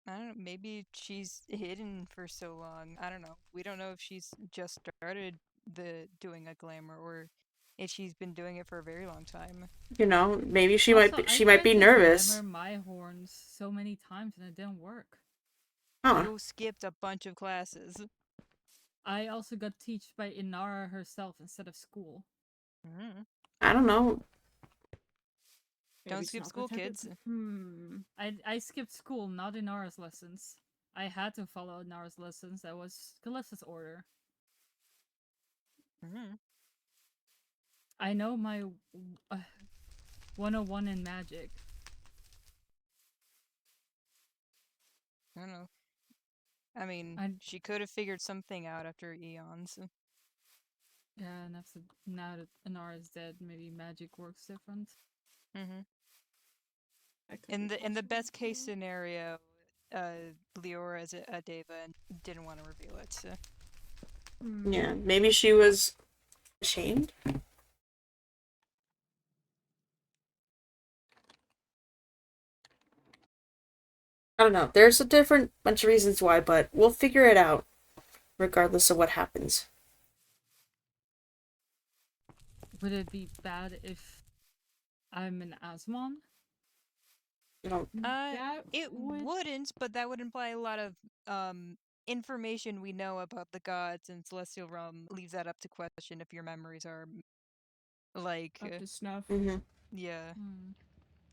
I don't know, maybe she's hidden for so long. I don't know. We don't know if she's just started doing a glamour or if she's been doing it for a very long time. you know, maybe she Also, might be nervous. I tried to glamour my horns so many times and it didn't work. Huh. You skipped a bunch of classes. I also got taught by Inara herself instead of school. I don't know. Don't skip school, kids. I skipped school, not Inara's lessons. I had to follow Inara's lessons. That was Callista's order. I know my 101 in magic. I don't know. I mean, she could have figured something out after eons. Yeah, and now that Inara is dead, maybe magic works different. That could In be the best possible. case scenario, Leora is a Deva and didn't want to reveal it. So. Yeah, maybe she was ashamed. I don't know. There's a different bunch of reasons why, but we'll figure it out, regardless of what happens. Would it be bad if I'm an Asmon? You know, That It wouldn't, but that would imply a lot of information we know about the gods and celestial realm leaves that up to question if your memories are like up to snuff. yeah.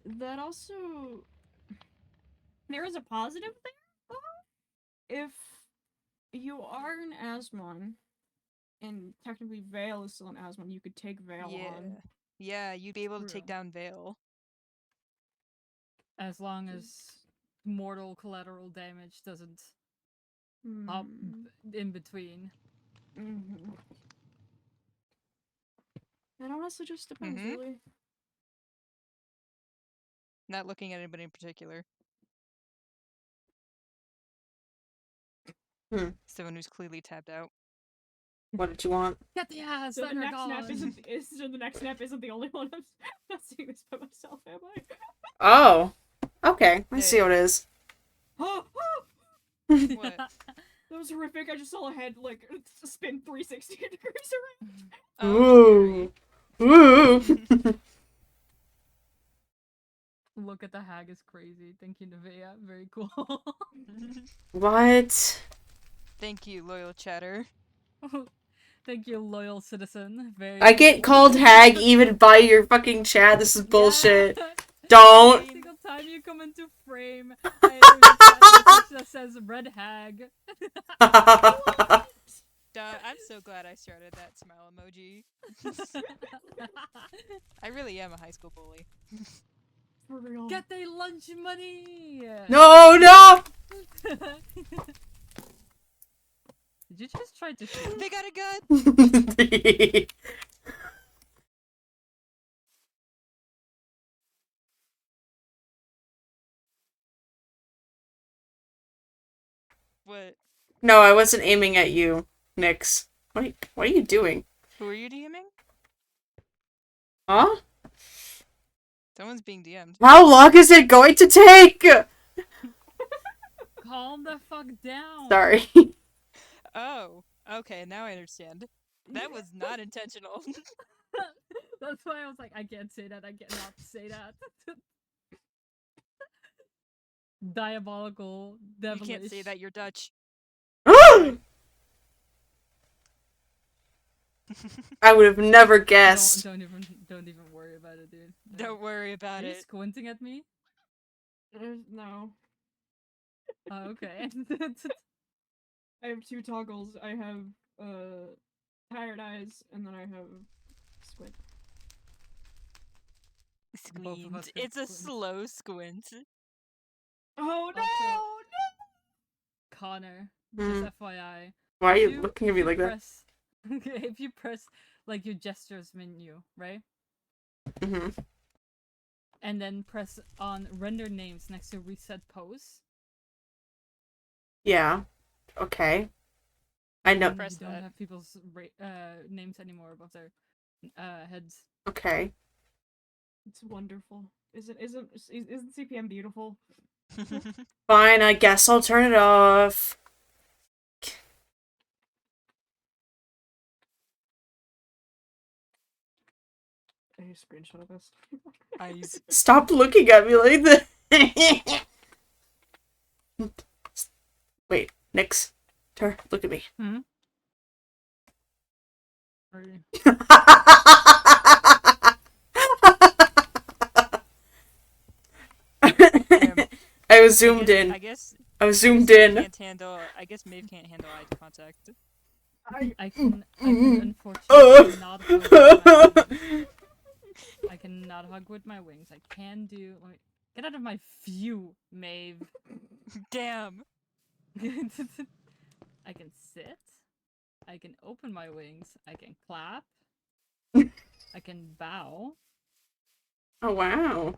That also there is a positive there though. If you are an Asmon, and technically Vale is still an Asmon, you could take Vale on. Yeah, you'd be able to True. take down Vale. As long as mortal collateral damage doesn't pop in between. It honestly just depends, really. Not looking at anybody in particular. Someone who's clearly tapped out. What did you want? Get the ass! So the next snap isn't the only one. I'm not seeing this by myself, am I? Oh, okay. I see what it is. What? That was horrific. I just saw a head like spin 360 degrees around. Ooh. Ooh. Look at the hag is crazy. Thank you, Nevaeh. Very cool. What? Thank you, loyal chatter. Thank you, loyal citizen. Very I get called hag even by your fucking chat. This is bullshit. Yeah. Don't. Every single time you come into frame, there's a chat that says red hag. I'm so glad I started that smile emoji. I really am a high school bully. For real. Get their lunch money! No! Did you just try to shoot? They got a gun! What? No, I wasn't aiming at you, Nyx. What are you doing? Who are you DMing? Huh? Someone's being DM'd. How long is it going to take? Calm the fuck down. Sorry. Oh, okay, now I understand. That was not intentional. That's why I was like, I can't say that. I cannot say that. Diabolical, devilish. You can't say that, you're Dutch. I would have never guessed. Don't even worry about it, dude. Don't worry about Are it. you squinting at me? No. Oh, okay. I have two toggles. I have tired eyes, and then I have squint. Squint. It's a slow squint. Oh no! Also, Connor, just FYI. Why are you looking at me like that? If you press like your gestures menu, right? And then press on render names next to reset pose. Yeah. Okay. I know. You don't have people's names anymore above their heads. Okay. It's wonderful. Isn't CPM beautiful? Fine, I guess I'll turn it off. I need a screenshot of this. Stop looking at me like that. Wait, Nyx. Look at me. I was zoomed in. I guess I was zoomed in. I guess Maeve can't handle eye contact. I can unfortunately not hug with my wings. I cannot hug with my wings. I can do. Get out of my view, Maeve. Damn. I can sit. I can open my wings. I can clap. I can bow. Oh wow.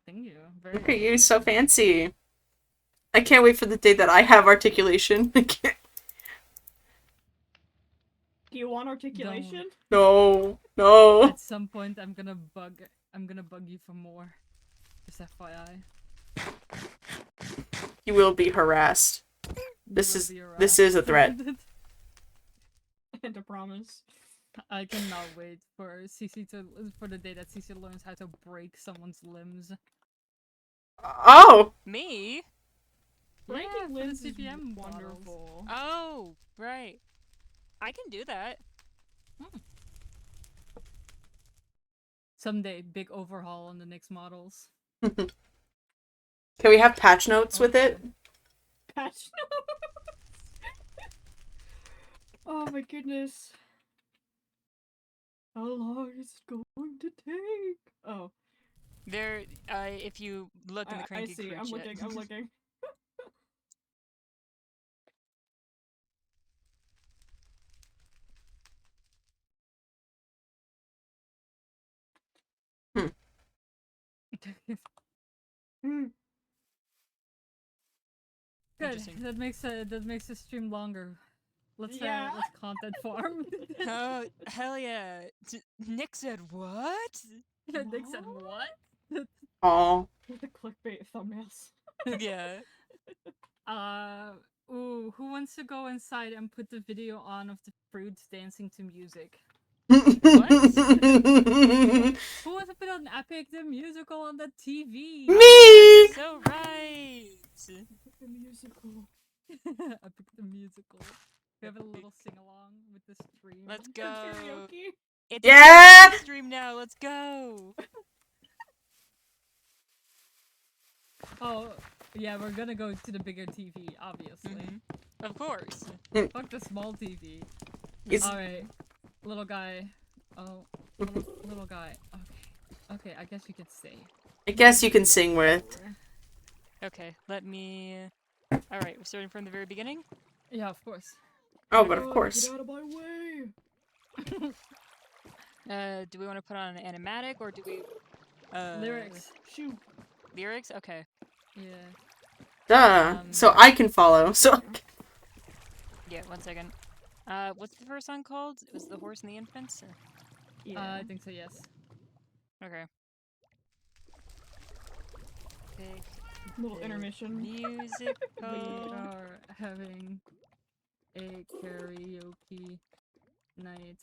Thank you. Very Look at you, nice. so fancy. I can't wait for the day that I have articulation. I can't. Do you want articulation? No, no. At some point, I'm gonna bug you for more. Just FYI. You will be harassed. This is a threat. And a promise. I cannot wait for the day that Cece learns how to break someone's limbs. Oh! Me? Breaking Yeah, for the limbs is CPM wonderful. Oh, right. I can do that. Someday, big overhaul on the Nyx models. Can we have patch notes with it? Patch notes. Oh my goodness. How long is it going to take? Oh. There, if you look in the I cranky see. crew I'm chat. looking. I'm looking. Good. Interesting. That makes the stream longer. Let's content farm. Oh, hell yeah. Nick said what? Nick said what? Oh. The clickbait thumbnails. Yeah. Ooh, who wants to go inside and put the video on of the fruits dancing to music? What? Who wants to put on Epic the musical on the TV? Me! So right. The musical. Epic the musical. We have a little sing along with the stream. Let's For go. karaoke. It's Yeah! a stream now. Let's go. Oh, yeah, we're gonna go to the bigger TV, obviously. Of course. Fuck the small TV. Is- Alright, little guy. Oh, little guy. Okay, I guess you could stay. I guess you can sing with. Okay, let me... Alright, we're starting from the very beginning? Yeah, of course. Oh, but of course. Get out of my way. Do we want to put on an animatic or do we... Lyrics. Shoot. Lyrics? Okay. Yeah. Duh. So I can follow. So. Yeah, 1 second. What's the first song called? It was The Horse and the Infants? I think so, yes. Okay. Pick Little intermission. music We are having a karaoke night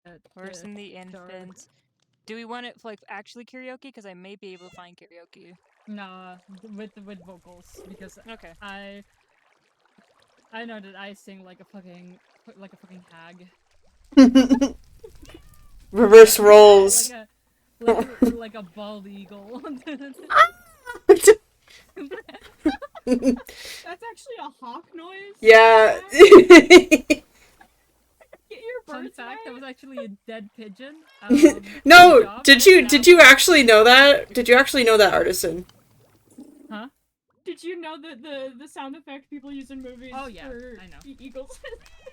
at Horse and the Infants. Do we want it like actually karaoke? Because I may be able to find karaoke. Nah, with vocals because Okay. I know that I sing like a fucking hag. Reverse roles. like a bald eagle. That's actually a hawk noise. Yeah. Get your Fun birds fact, that away. was actually a dead pigeon. No, good job. did you actually know that? Did you actually know that, Artisan? Huh? Did you know that the sound effect people use in movies Oh, yeah, for I know. eagles?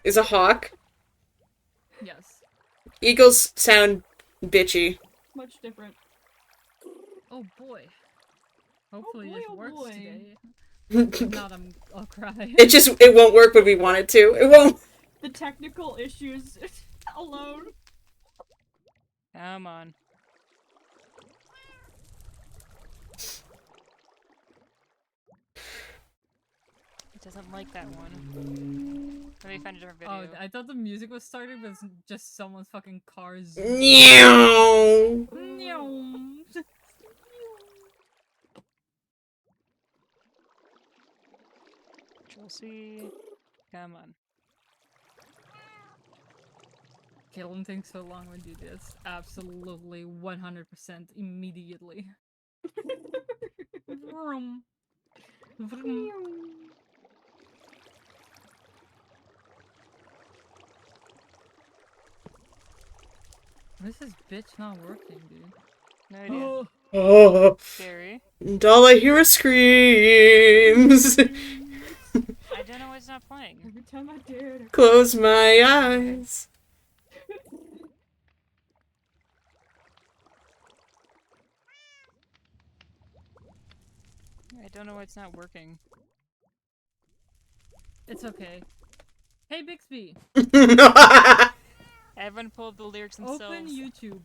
Is a hawk? Yes. Eagles sound bitchy. Much different. Oh boy. Hopefully boy, this oh works boy. today. If not, I'll cry. It won't work when we want it to. It won't. The technical issues alone. Come on. It doesn't like that one. Let me find a different video. Oh, I thought the music was started with just someone's fucking car Meow. Control C. Come on. Killing takes so long when you do this. Absolutely 100% immediately. Vroom. Vroom. Why is this bitch not working, dude? No idea. Oh, Scary. and all I hear is screams. I don't know why it's not playing. Every time I dare to Close my eyes. I don't know why it's not working. It's okay. Hey Bixby, Everyone pull up the lyrics themselves. open YouTube.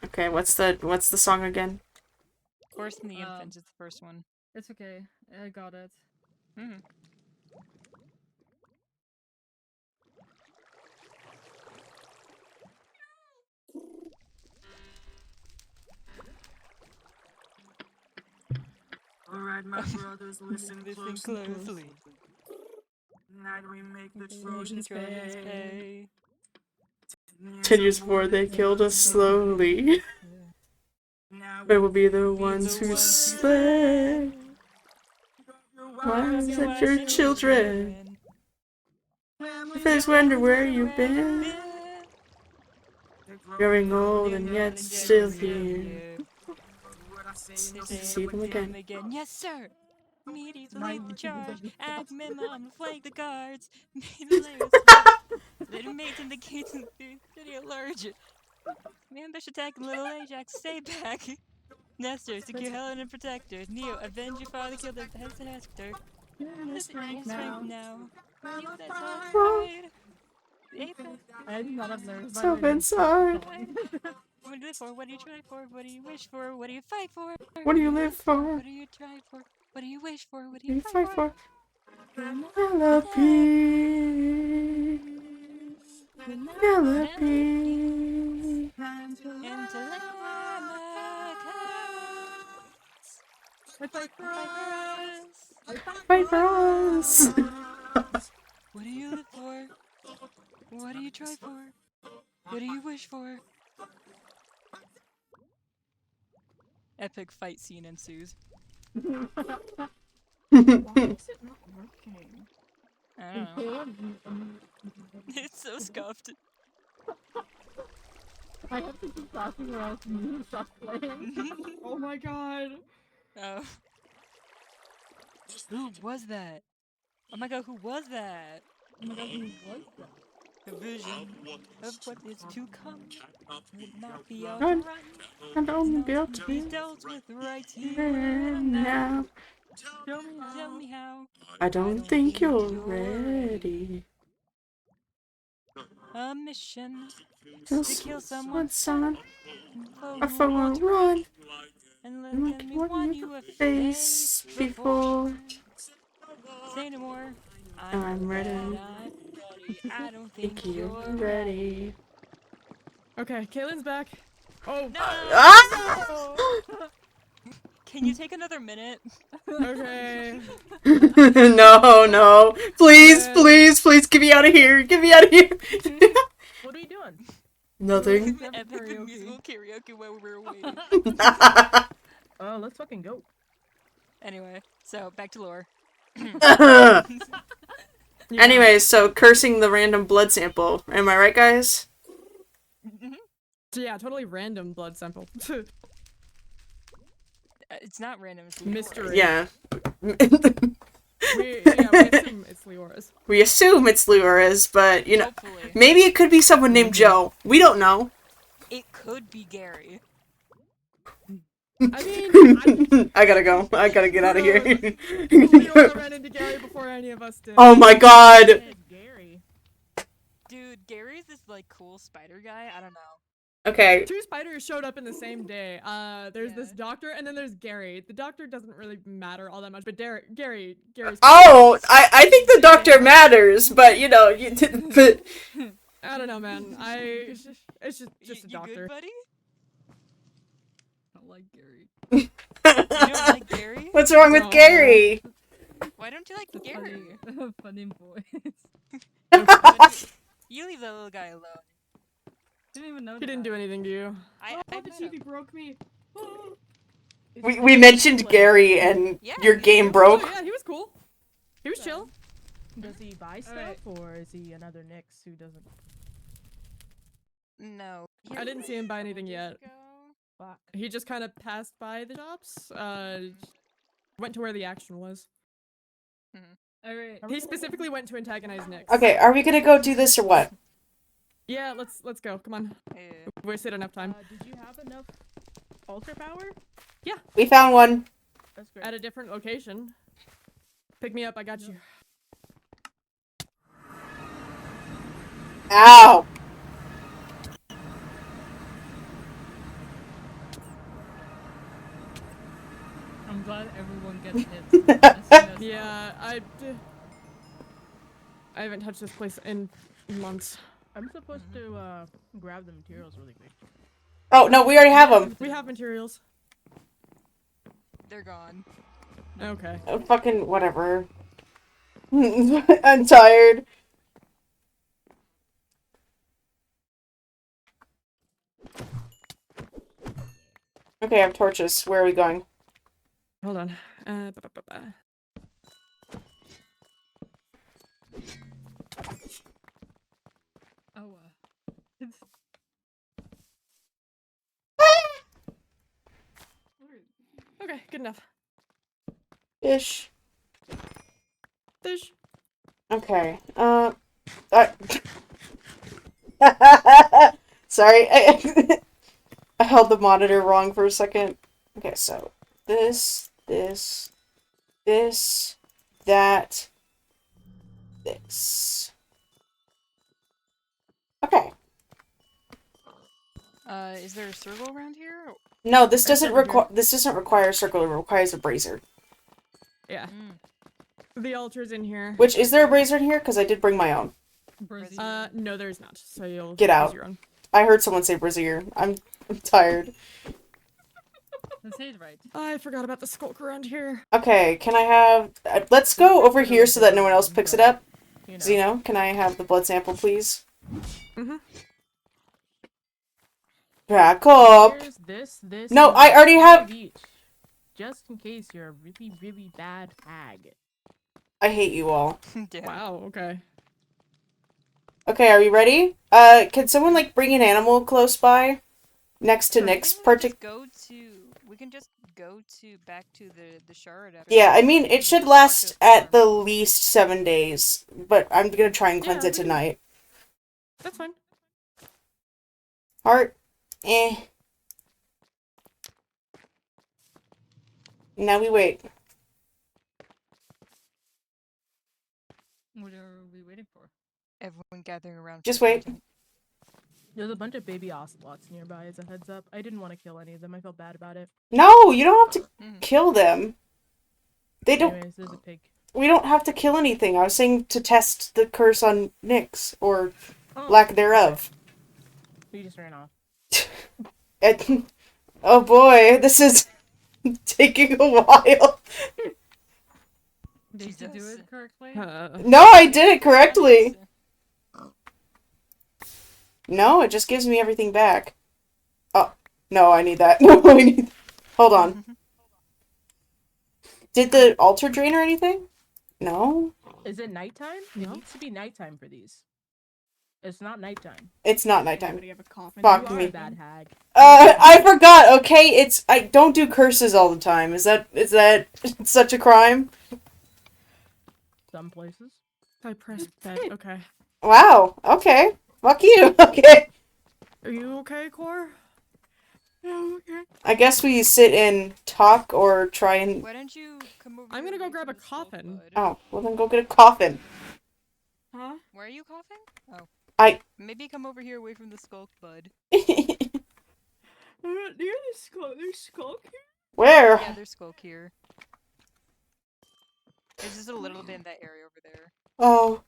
Okay, what's the song again? Course in the Infants is the first one. It's okay. I got it. Mm. Alright, my brothers, listen closely. Tonight we make the Trojans pay. 10 years before they killed us slowly. We will be the ones who slay. Wives and your children. If they wonder where you've been. Growing old and yet still here. See them again. Yes, sir. Meaties will lead the charge. Agamemnon will flank the guards. Maybe little mates in the gates and the city at large. Ambush attack and little Ajax, stay back. Nestor, secure Helen and protect her. Neo, avenge your father killed the head Hector. Yes, strength now. Neo, that's all right. I'm not observed. So inside. What do you live for? What do you try for? What do you wish for? What do you fight for? What do you live for? What do you try for? What do you wish for? What do What do you you fight fight for? for? I love peace. I love peace. Fight for us. What do you live for? What do you try for? What do you wish for? Epic fight scene ensues. Why is it not working? I don't know. It's so scuffed. I have to keep talking or else you stop playing. Oh my god. Oh. Who was that? Oh my god, who was that? Oh my god, who was that? A vision of what is to come would not be all Run. to run. And only be able to Be be dealt with right here here and now. now. Tell me how. I don't think you're ready. A mission To to kill someone, son. foe A who foe wants will to run. and And let me want you a face before. Say no more. I'm ready. I'm ready. I don't think Think you're you're ready. Okay, Kaylin's back. Oh, No! Ah! Can you take another minute? okay. No, no. Please, please, please get me out of here. Get me out of here. What are you doing? Nothing. Epic musical karaoke while we were waiting. Oh, let's fucking go. Anyway, so back to lore. Anyway, so cursing the random blood sample. Am I right, guys? So yeah, totally random blood sample. It's not random. It's Mystery. Yeah. we assume it's Leora's. We assume it's Leora's, but, you know, Hopefully. maybe it could be someone named Joe. We don't know. It could be Gary. I mean, I gotta go. I gotta get out of here. Leora ran into Gary before any of us did. Oh my god. Gary. Dude, Gary's this, like, cool spider guy. I don't know. Okay. Two spiders showed up in the same day. There's this doctor, and then there's Gary. The doctor doesn't really matter all that much, but Gary's. Oh, I think the doctor matters, but you know, but I don't know, man. It's just a You doctor. good, buddy? I don't like Gary. You don't like Gary? What's wrong with No. Gary? Why don't you like Gary? Funny voice. You leave that little guy alone. Didn't even know. He didn't do anything to you. I The met him. TV broke me. We mentioned Gary and Yeah, your game Oh broke. yeah, he was cool. He was chill. Does he buy stuff, Alright. or is he another Nyx who doesn't? No. I didn't see him buy anything yet. Fuck. He just kind of passed by the shops. Went to where the action was. Alright. He specifically went to antagonize Nick. Okay, are we gonna go do this or what? Yeah, let's go. Come on. We wasted enough time. Did you have enough altar power? We found one. That's great. at a different location. Pick me up, I got you. Ow! I'm glad everyone gets hit as soon as Yeah, I haven't touched this place in months. I'm supposed to grab the materials really quick. Oh, no, we already have them. We have materials. They're gone. Okay. Fucking whatever. I'm tired. Okay, I have torches. Where are we going? Hold on. Ba-ba-ba-ba. Oh, Okay, good enough. Ish. Fish. Okay. Sorry, I held the monitor wrong for a second. Okay, so this, that, this. Okay. Is there a circle around here? No, this doesn't over here. require. This doesn't require a circle. It requires a brazier. Yeah. Mm. The altar's in here. Which is there a brazier in here? Because I did bring my own. Brazil. No, there's not. So you'll Get out. use your own. I heard someone say brazier. I'm tired. Let's say it right. I forgot about the skulk around here. Okay, can I have? Let's go over here so that no one else picks it up. You know. Zeno, can I have the blood sample, please? Mm-hmm. Back up. Here's this. No, and I already this have- of each, just in case you're a really, really bad hag. I hate you all. Yeah. Wow, okay. Okay, are we ready? Can someone like bring an animal close by, next to Sure. Nick's We partic? can just go to back to the shard. After Yeah, I this. mean We it can should just walk to last the at the farm. least 7 days, but I'm gonna try and cleanse Yeah, it we can- tonight. That's fine. Heart, eh. Now we wait. What are we waiting for? Everyone gathering around. Just for wait. content. There's a bunch of baby ocelots nearby as a heads up. I didn't want to kill any of them. I felt bad about it. No, you don't have to Mhm. kill them. They don't. Anyways, there's a pig. We don't have to kill anything. I was saying to test the curse on Nyx or Oh, lack thereof. we just ran off. Oh boy, this is taking a while. Did you do Jesus. it correctly? No, I did it correctly. No, it just gives me everything back. Oh, no, I need that. No, I need... Hold on. Did the altar drain or anything? No, Is it nighttime? No. It needs to be nighttime for these. It's not nighttime. it's not nighttime. Anybody have a coffin? Fuck You are me. a bad hag. I forgot. Okay, I don't do curses all the time. Is that such a crime? Some places. I pressed bed. Okay. Wow. Okay. Fuck you. Okay. Are you okay, Core? Yeah, okay. I guess we sit and talk or try and. Why don't you come over? I'm here gonna go away grab from a the skull coffin. bud? Oh, well then go get a coffin. Huh? Why are you coughing? Oh. I- Maybe come over here away from the skulk, bud. Near the skull. There's skull here. Where? Yeah, there's skulk here. There's just a little bit in that area over there. Oh.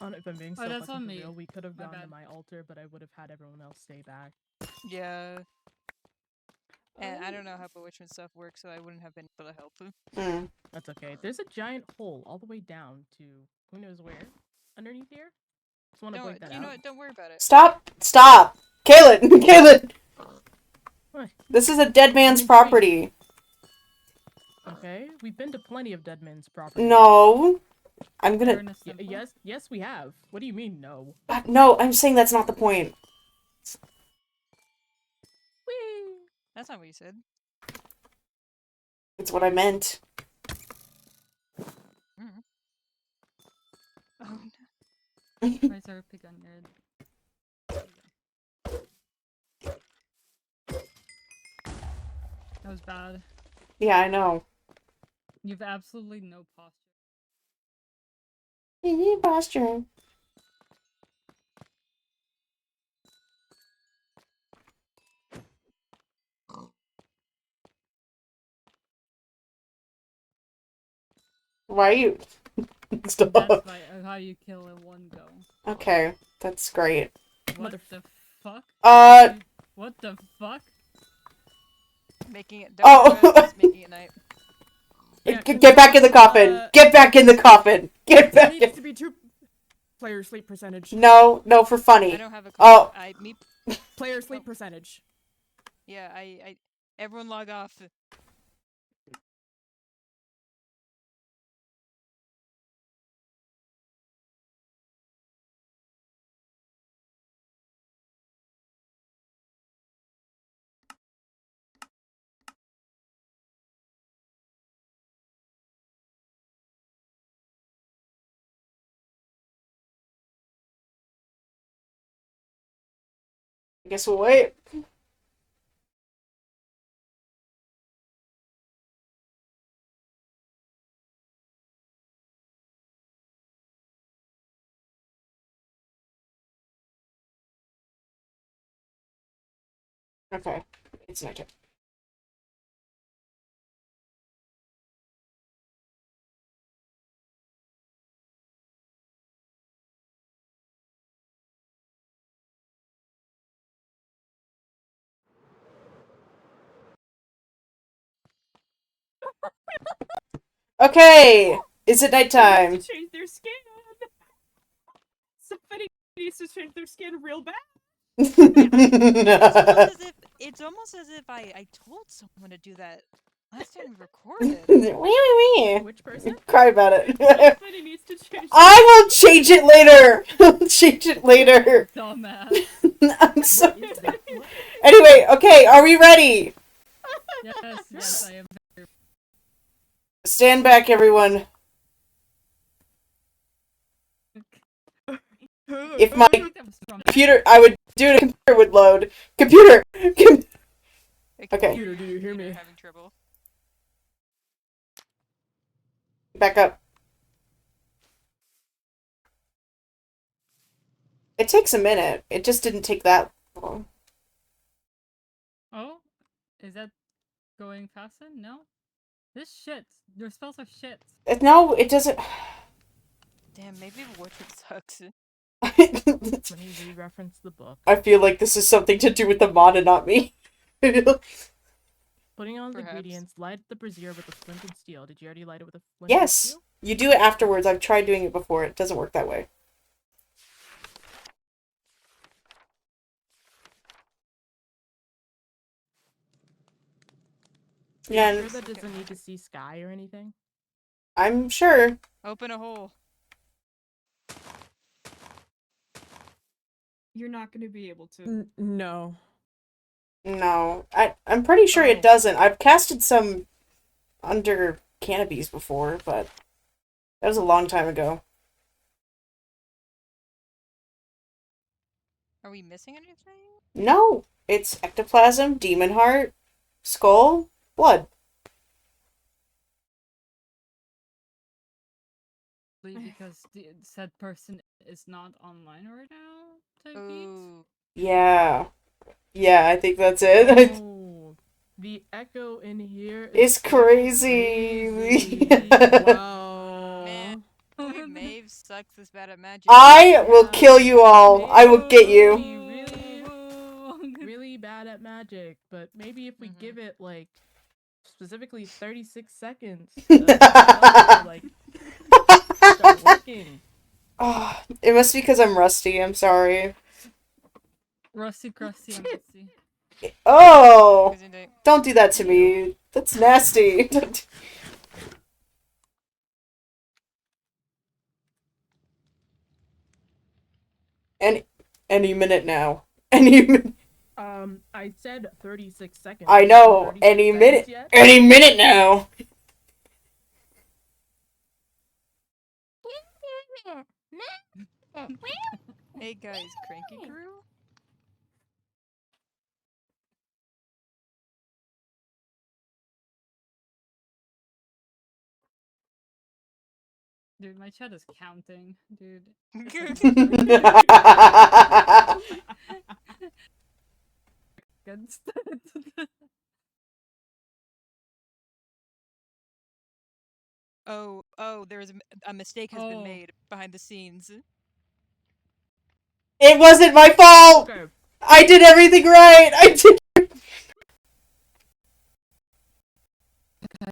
If I'm being so Oh, that's fucking on for me. real, we could have My gone to bad. my altar, but I would have had everyone else stay back. Yeah. And I don't know how bewitchment stuff works, so I wouldn't have been able to help him. Hmm. That's okay. There's a giant hole all the way down to who knows where underneath here. Just want to point that You know out. what? Don't worry about it. Stop! Kaylin! Kaylin! What? This is a dead man's I'm intrigued. property. Okay, we've been to plenty of dead men's property. No. I'm gonna. Burn a symbol? Yes, we have. What do you mean, no? No, I'm saying that's not the point. Whee! That's not what you said. It's what I meant. Mm. Oh no. Where's our pig on your... That was bad. Yeah, I know. You've absolutely no posture. Posture. Why are you? Stop. That's how you kill in one go. Okay, that's great. What the fuck? What the fuck? Making it. Oh. Just making it night. Yeah, Get back in the coffin. Get back in the coffin. Get There back. needs to be 2 player sleep percentage. No, for funny. I don't have a. Oh. Player sleep percentage. Yeah, everyone log off. I guess we'll wait. Okay, it's my turn. Okay, is it nighttime? To change their skin. Somebody needs to change their skin real bad. It's almost as if I told someone to do that last time we recorded. Which person? Cry about it. Somebody needs to change. I will change it later. I'll change it later. Dumbass. I'm sorry. Anyway, okay, are we ready? Yes, I am. Stand back, everyone. If my computer, I would do it. Computer would load. Computer. Okay. Computer, do you hear me? Having trouble. Back up. It takes a minute. It just didn't take that long. Oh, is that going faster? No. This shit. Your spells are shit. No, it doesn't. Damn, maybe Warford sucks. When he re-referenced the book. I feel like this is something to do with the mod and not me. Putting on the ingredients, light the brazier with a flint and steel. Did you already light it with a flint yes, and steel? You do it afterwards. I've tried doing it before. It doesn't work that way. Yeah, sure that doesn't need to see sky or anything? I'm sure. Open a hole. You're not going to be able to. No. No. I'm pretty sure it doesn't. I've casted some under canopies before, but that was a long time ago. Are we missing anything? No. It's ectoplasm, demon heart, skull, blood. Because the said person is not online right now. Ooh. Yeah. Yeah, I think that's it. Oh, the echo in here is crazy. Wow. Man, Maeve sucks this bad at magic. I will kill you all. I will get you. Really bad at magic, but maybe if we give it like specifically 36 seconds to like start working. Oh, it must be because I'm rusty. I'm sorry. Rusty, crusty, and rusty. Oh, don't do that to me. That's nasty. Any minute now. Any minute. I said 36 seconds. I know. Any minute. Yet? Any minute now. Hey guys, Cranky Crew? Dude, my chat is counting, dude. Against it. Oh, there's a mistake has been made behind the scenes. It wasn't my fault! Okay. I did everything right! I did.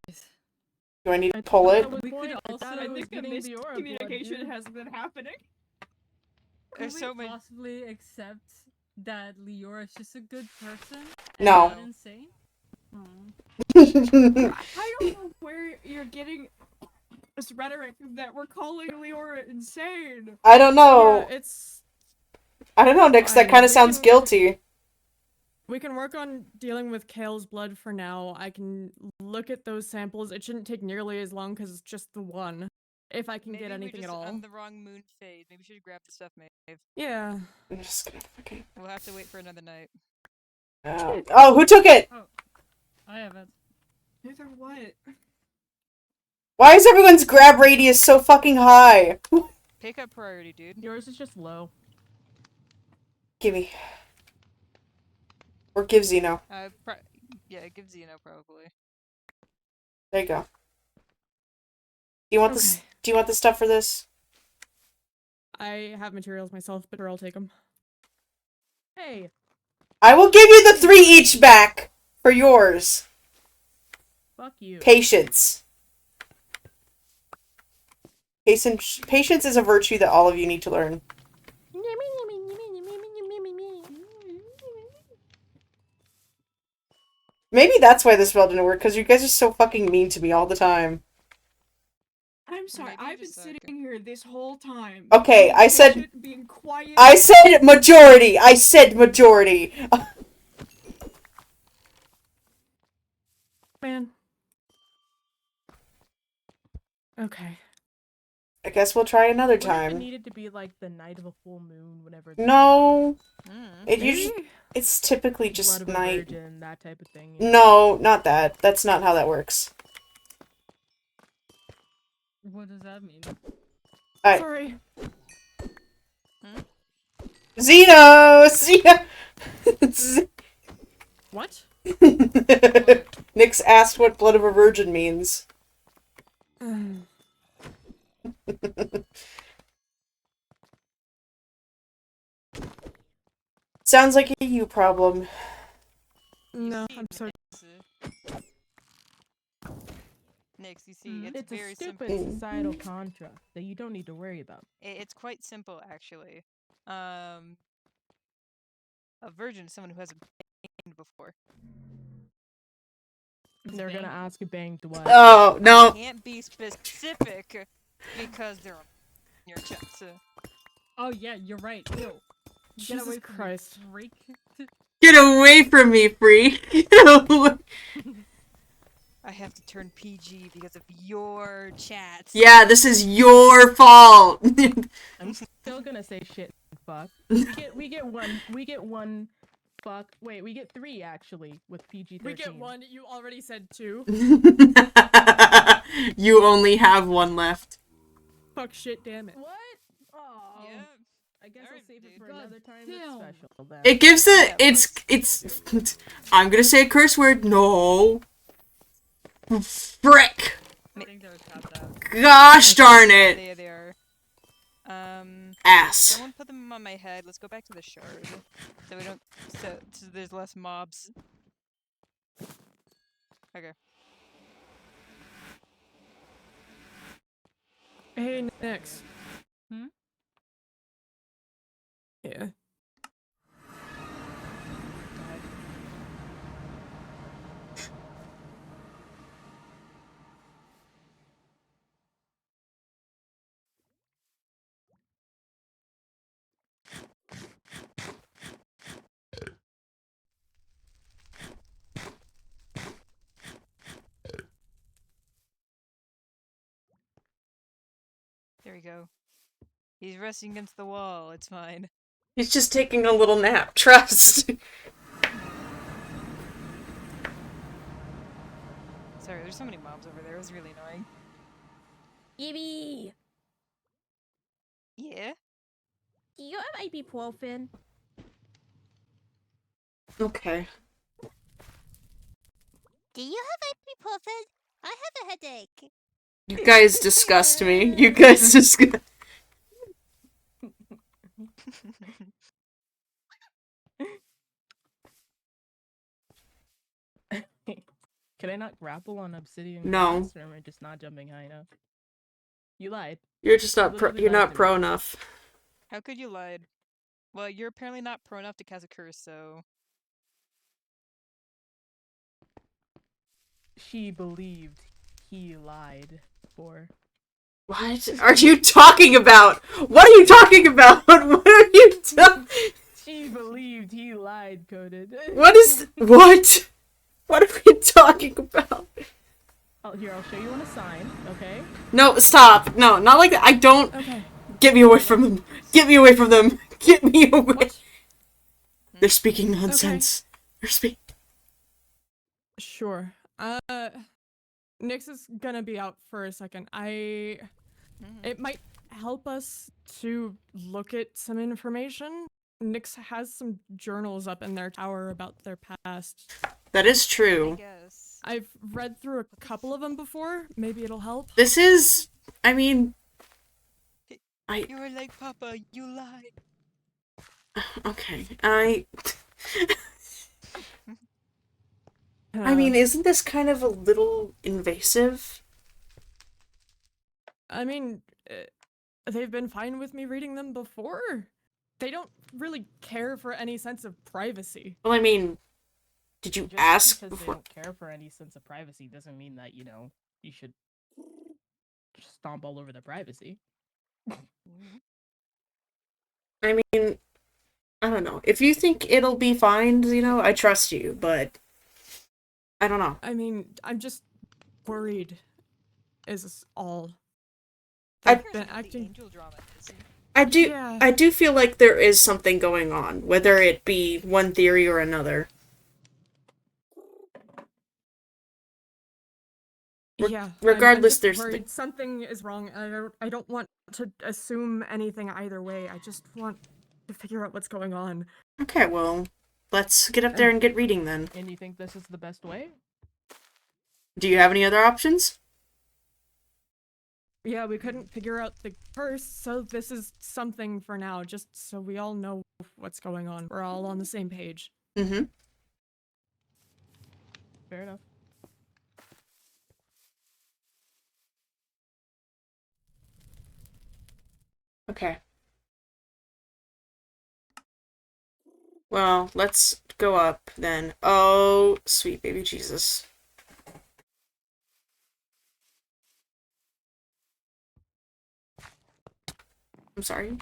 Guys. Do I need to pull it? We could also. I think a miscommunication has been happening. Could There's we so many. possibly accept that Leora is just a good person? And No. not insane? Hmm. I don't know where you're getting this rhetoric that we're calling Leora insane. I don't know. Yeah, it's. I don't know, Nix. That Fine, kind of we sounds can- guilty. We can work on dealing with Kale's blood for now. I can look at those samples. It shouldn't take nearly as long because it's just the one. If I can Maybe get anything we're at just all. on the wrong moon phase. Maybe we should grab the stuff, Maeve. Yeah. I'm just gonna fucking. We'll have to wait for another night. Oh, who took it? I have it. Neither what? Why is everyone's grab radius so fucking high? Pick up priority, dude. Yours is just low. Gimme. Or give Zeno. Yeah, give Zeno probably. There you go. Do you want this? Do you want the stuff for this? I have materials myself, but I'll take them. Hey. I will give you the 3 each back for yours. Fuck you. Patience. Patience is a virtue that all of you need to learn. Maybe that's why this spell didn't work, because you guys are so fucking mean to me all the time. I'm sorry, Maybe you I've been just sitting here this whole time. Okay, being I said- patient, being quiet. I said majority! I said majority! Man. Okay. I guess we'll try another What if it time. needed to be like the night of a full moon, whenever. No. Mm. It usually... It's typically Blood just of a night. virgin, that type of thing. No, not that. That's not how that works. What does that mean? Sorry. Zeno! Zeno! What? Nix asked what blood of a virgin means. Sounds like a you problem. No, I'm sorry. Nix, you see, it's It's a very stupid simple. societal construct that you don't need to worry about. It's quite simple, actually. A virgin is someone who hasn't banged before. They're gonna ask you banged what? Oh, no. Can't be specific because they're on your chest. Oh yeah, you're right. Ew. Get Jesus away from me, Christ. freak. Get away from me, freak! Get away. I have to turn PG because of your chats. Yeah, this is your fault! I'm still gonna say shit and fuck. We get one fuck. Wait, we get 3 actually with PG-13. We get 1. You already said 2. You only have 1 left. Fuck shit, damn it. What? Oh. Yeah. I guess I'll Alright, save it dude. for God another time. damn. It's special then. It gives the- Yeah, it's- I'm gonna say a curse word. No. Frick! I think there was cats out. Gosh darn it! Yeah, they are. Ass. Someone put them on my head. Let's go back to the shard. So we don't. So there's less mobs. Okay. Hey, Nix. Hmm? Yeah. There we go. He's resting against the wall. It's fine. He's just taking a little nap. Trust. Sorry, there's so many mobs over there. It was really annoying. Yippee! ibuprofen. Okay. Do you have ibuprofen? I have a headache. You guys disgust me. You guys disgust. Can I not grapple on obsidian No. glass, or am I just not jumping high enough? You lied. You're just not Literally you're lied not to me. pro enough. How could you lie? Well, you're apparently not pro enough to cast a curse, so... She believed he lied for. What are you talking about? What are you talking about? What are you talking? She believed he lied, Coded. What is what? What are we talking about? Oh, here, I'll show you on a sign, okay? No, stop. No, not like that. I don't. Okay. Get me away from them. Get me away from them. Get me away. What? They're speaking nonsense. They're speaking. Sure. Nyx is gonna be out for a second. It might help us to look at some information. Nyx has some journals up in their tower about their past. That is I true. guess. I've read through a couple of them before. Maybe it'll help. This is. I mean. You were like, Papa, you lied. Okay. I mean, isn't this kind of a little invasive? I mean, they've been fine with me reading them before. They don't really care for any sense of privacy. Well, I mean, did you Just ask because before? they don't care for any sense of privacy doesn't mean that, you know, you should just stomp all over their privacy. I mean, I don't know. If you think it'll be fine, you know, I trust you, but I don't know. I mean, I'm just worried. Is all. I've They've been acting. Angel drama is. Yeah. I do feel like there is something going on, whether it be one theory or another. Yeah. Regardless, I'm there's just worried something is wrong. I don't want to assume anything either way. I just want to figure out what's going on. Okay, well, let's get up there and get reading then. And you think this is the best way? Do you have any other options? Yeah, we couldn't figure out the curse, so this is something for now, just so we all know what's going on. We're all on the same page. Mm-hmm. Fair enough. Okay. Well, let's go up then. Oh, sweet baby Jesus. I'm sorry.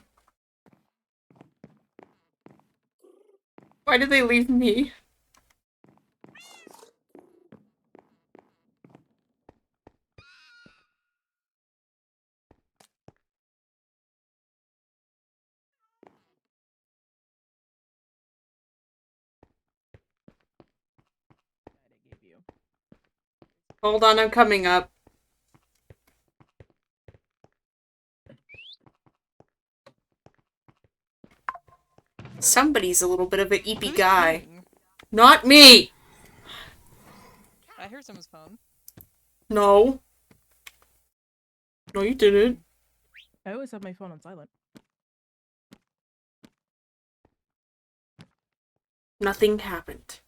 Why did they leave me? I gave you. Hold on, I'm coming up. Somebody's a little bit of an eepy Who's guy. pinging? Not me! I heard someone's phone. No. No, you didn't. I always have my phone on silent. Nothing happened.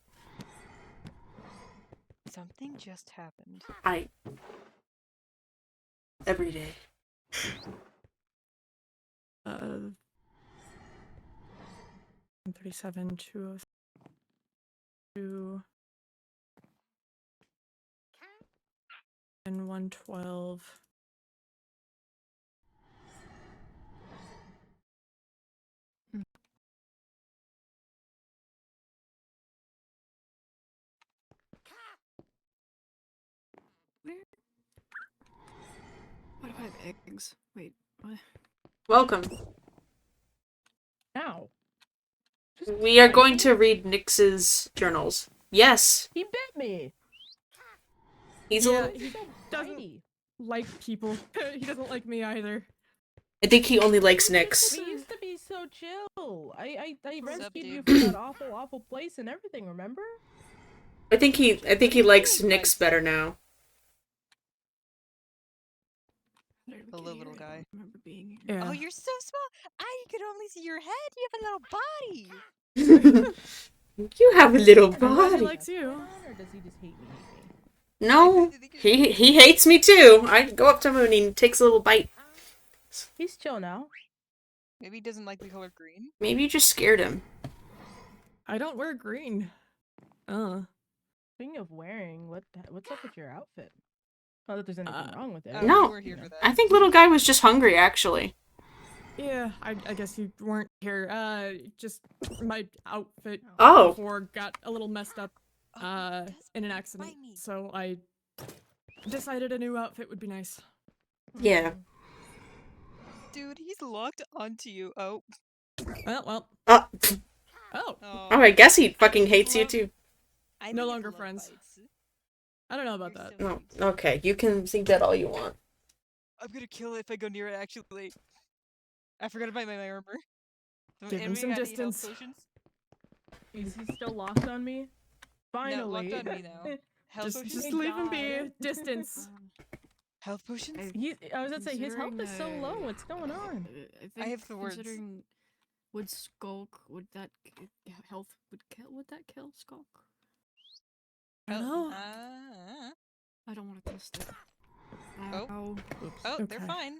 Something just happened. Every day. 137, 202, and 112. Why do I have eggs? Wait, what? Welcome. Ow. We are going to read Nyx's journals. Yes. He bit me! He's Yeah, a he doesn't Tiny. like people. He doesn't like me either. I think he only likes Nyx. We used to be so chill. I rescued you dude? from that awful place and everything, remember? I think he likes Nyx better now. The little guy. Remember being here. Yeah. Oh, you're so small. I could only see your head. You have a little body. You have a little I'm glad he body. likes you. Or does he just hate me? No, he hates me too. I go up to him and he takes a little bite. He's chill now. Maybe he doesn't like the color green. Maybe you just scared him. I don't wear green. Speaking of wearing, what's up with your outfit? Not that there's anything wrong with it. Oh, No. you were here for that. I think little guy was just hungry, actually. Yeah, I guess you weren't here. Just my outfit Oh. before got a little messed up in an accident. So I decided a new outfit would be nice. Yeah. Dude, he's locked onto you. Oh. Well. Oh, Oh. I guess he fucking hates you too. No longer friends. I don't know about that. No. Okay, you can think that all you want. I'm gonna kill it if I go near it, actually. I forgot about my armor. Give him some distance. Is he still locked on me? Finally. No, locked on me now. Health potions? Just leave him be. Distance. Health potions? I was gonna say, his health is so low. What's going on? I have the words. Considering would Skulk, would that health, would that kill Skulk? No. I don't want to test it. Oh. Oops. Oh, Okay. they're fine.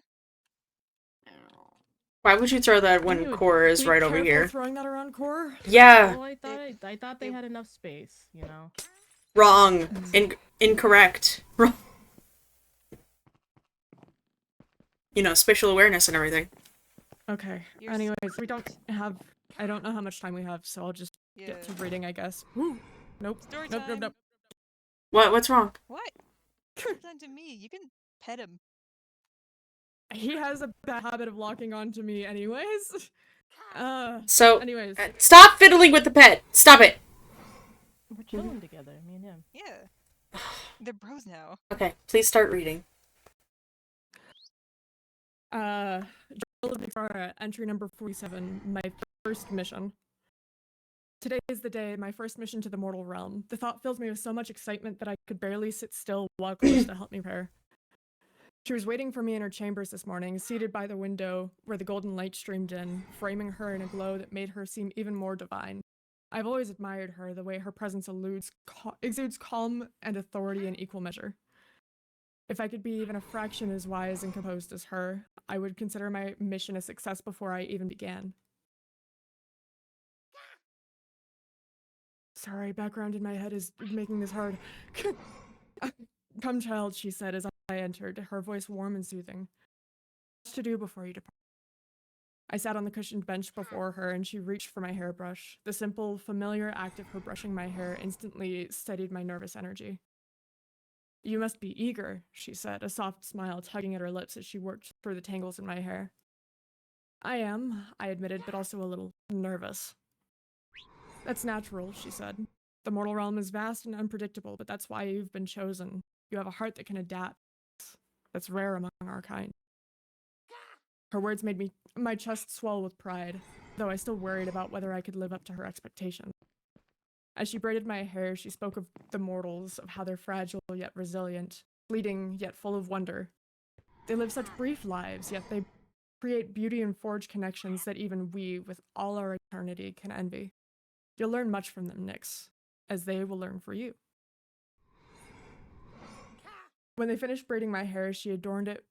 Why would you throw that when Dude, Core is Be right over careful here? Throwing that around Core. Yeah. Well, I thought they had enough space, you know. Wrong. Incorrect. Wrong. You know, spatial awareness and everything. Okay. Anyways, I don't know how much time we have, so I'll just get to reading, I guess. Woo. Nope. Story Nope. time. What's wrong? What? It's on to me. You can pet him. He has a bad habit of locking onto me anyways. So, anyways. Stop fiddling with the pet! Stop it! We're chilling together, me and him. Yeah. They're bros now. Okay, please start reading. Entry number 47, my first mission. Today is the day, my first mission to the mortal realm. The thought fills me with so much excitement that I could barely sit still while Calista helped me prepare. She was waiting for me in her chambers this morning, seated by the window where the golden light streamed in, framing her in a glow that made her seem even more divine. I've always admired her, the way her presence exudes calm and authority in equal measure. If I could be even a fraction as wise and composed as her, I would consider my mission a success before I even began. Sorry, background in my head is making this hard. Come, child, she said as I entered, her voice warm and soothing. What's to do before you depart? I sat on the cushioned bench before her, and she reached for my hairbrush. The simple, familiar act of her brushing my hair instantly steadied my nervous energy. You must be eager, she said, a soft smile tugging at her lips as she worked through the tangles in my hair. I am, I admitted, but also a little nervous. That's natural, she said. The mortal realm is vast and unpredictable, but that's why you've been chosen. You have a heart that can adapt. That's rare among our kind. Her words made my chest swell with pride, though I still worried about whether I could live up to her expectation. As she braided my hair, she spoke of the mortals, of how they're fragile yet resilient, fleeting yet full of wonder. They live such brief lives, yet they create beauty and forge connections that even we, with all our eternity, can envy. You'll learn much from them, Nyx, as they will learn for you. When they finished braiding my hair, she adorned it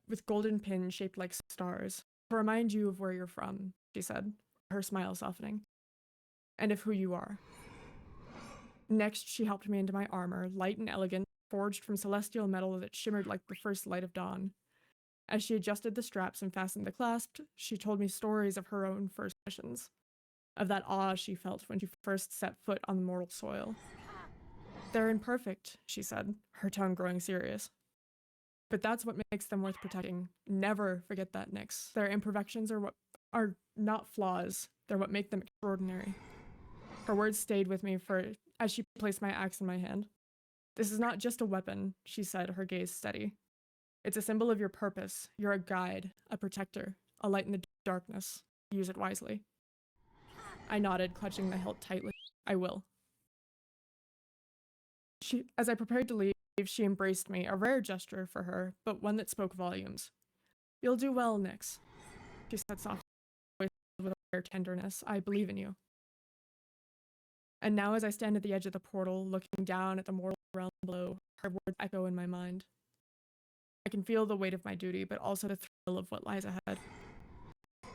with golden pins shaped like stars, to remind you of where you're from, she said, her smile softening, and of who you are. Next, she helped me into my armor, light and elegant, forged from celestial metal that shimmered like the first light of dawn. As she adjusted the straps and fastened the clasp, she told me stories of her own first missions, of that awe she felt when she first set foot on the mortal soil. They're imperfect, she said, her tone growing serious. But that's what makes them worth protecting. Never forget that, Nyx. Their imperfections are not flaws. They're what make them extraordinary. Her words stayed with me as she placed my axe in my hand. This is not just a weapon, she said, her gaze steady. It's a symbol of your purpose. You're a guide, a protector, a light in the darkness. Use it wisely. I nodded, clutching the hilt tightly. I will. As I prepared to leave, she embraced me, a rare gesture for her, but one that spoke volumes. You'll do well, Nyx, she said softly with a rare tenderness. I believe in you. And now as I stand at the edge of the portal, looking down at the mortal realm below, her words echo in my mind. I can feel the weight of my duty, but also the thrill of what lies ahead.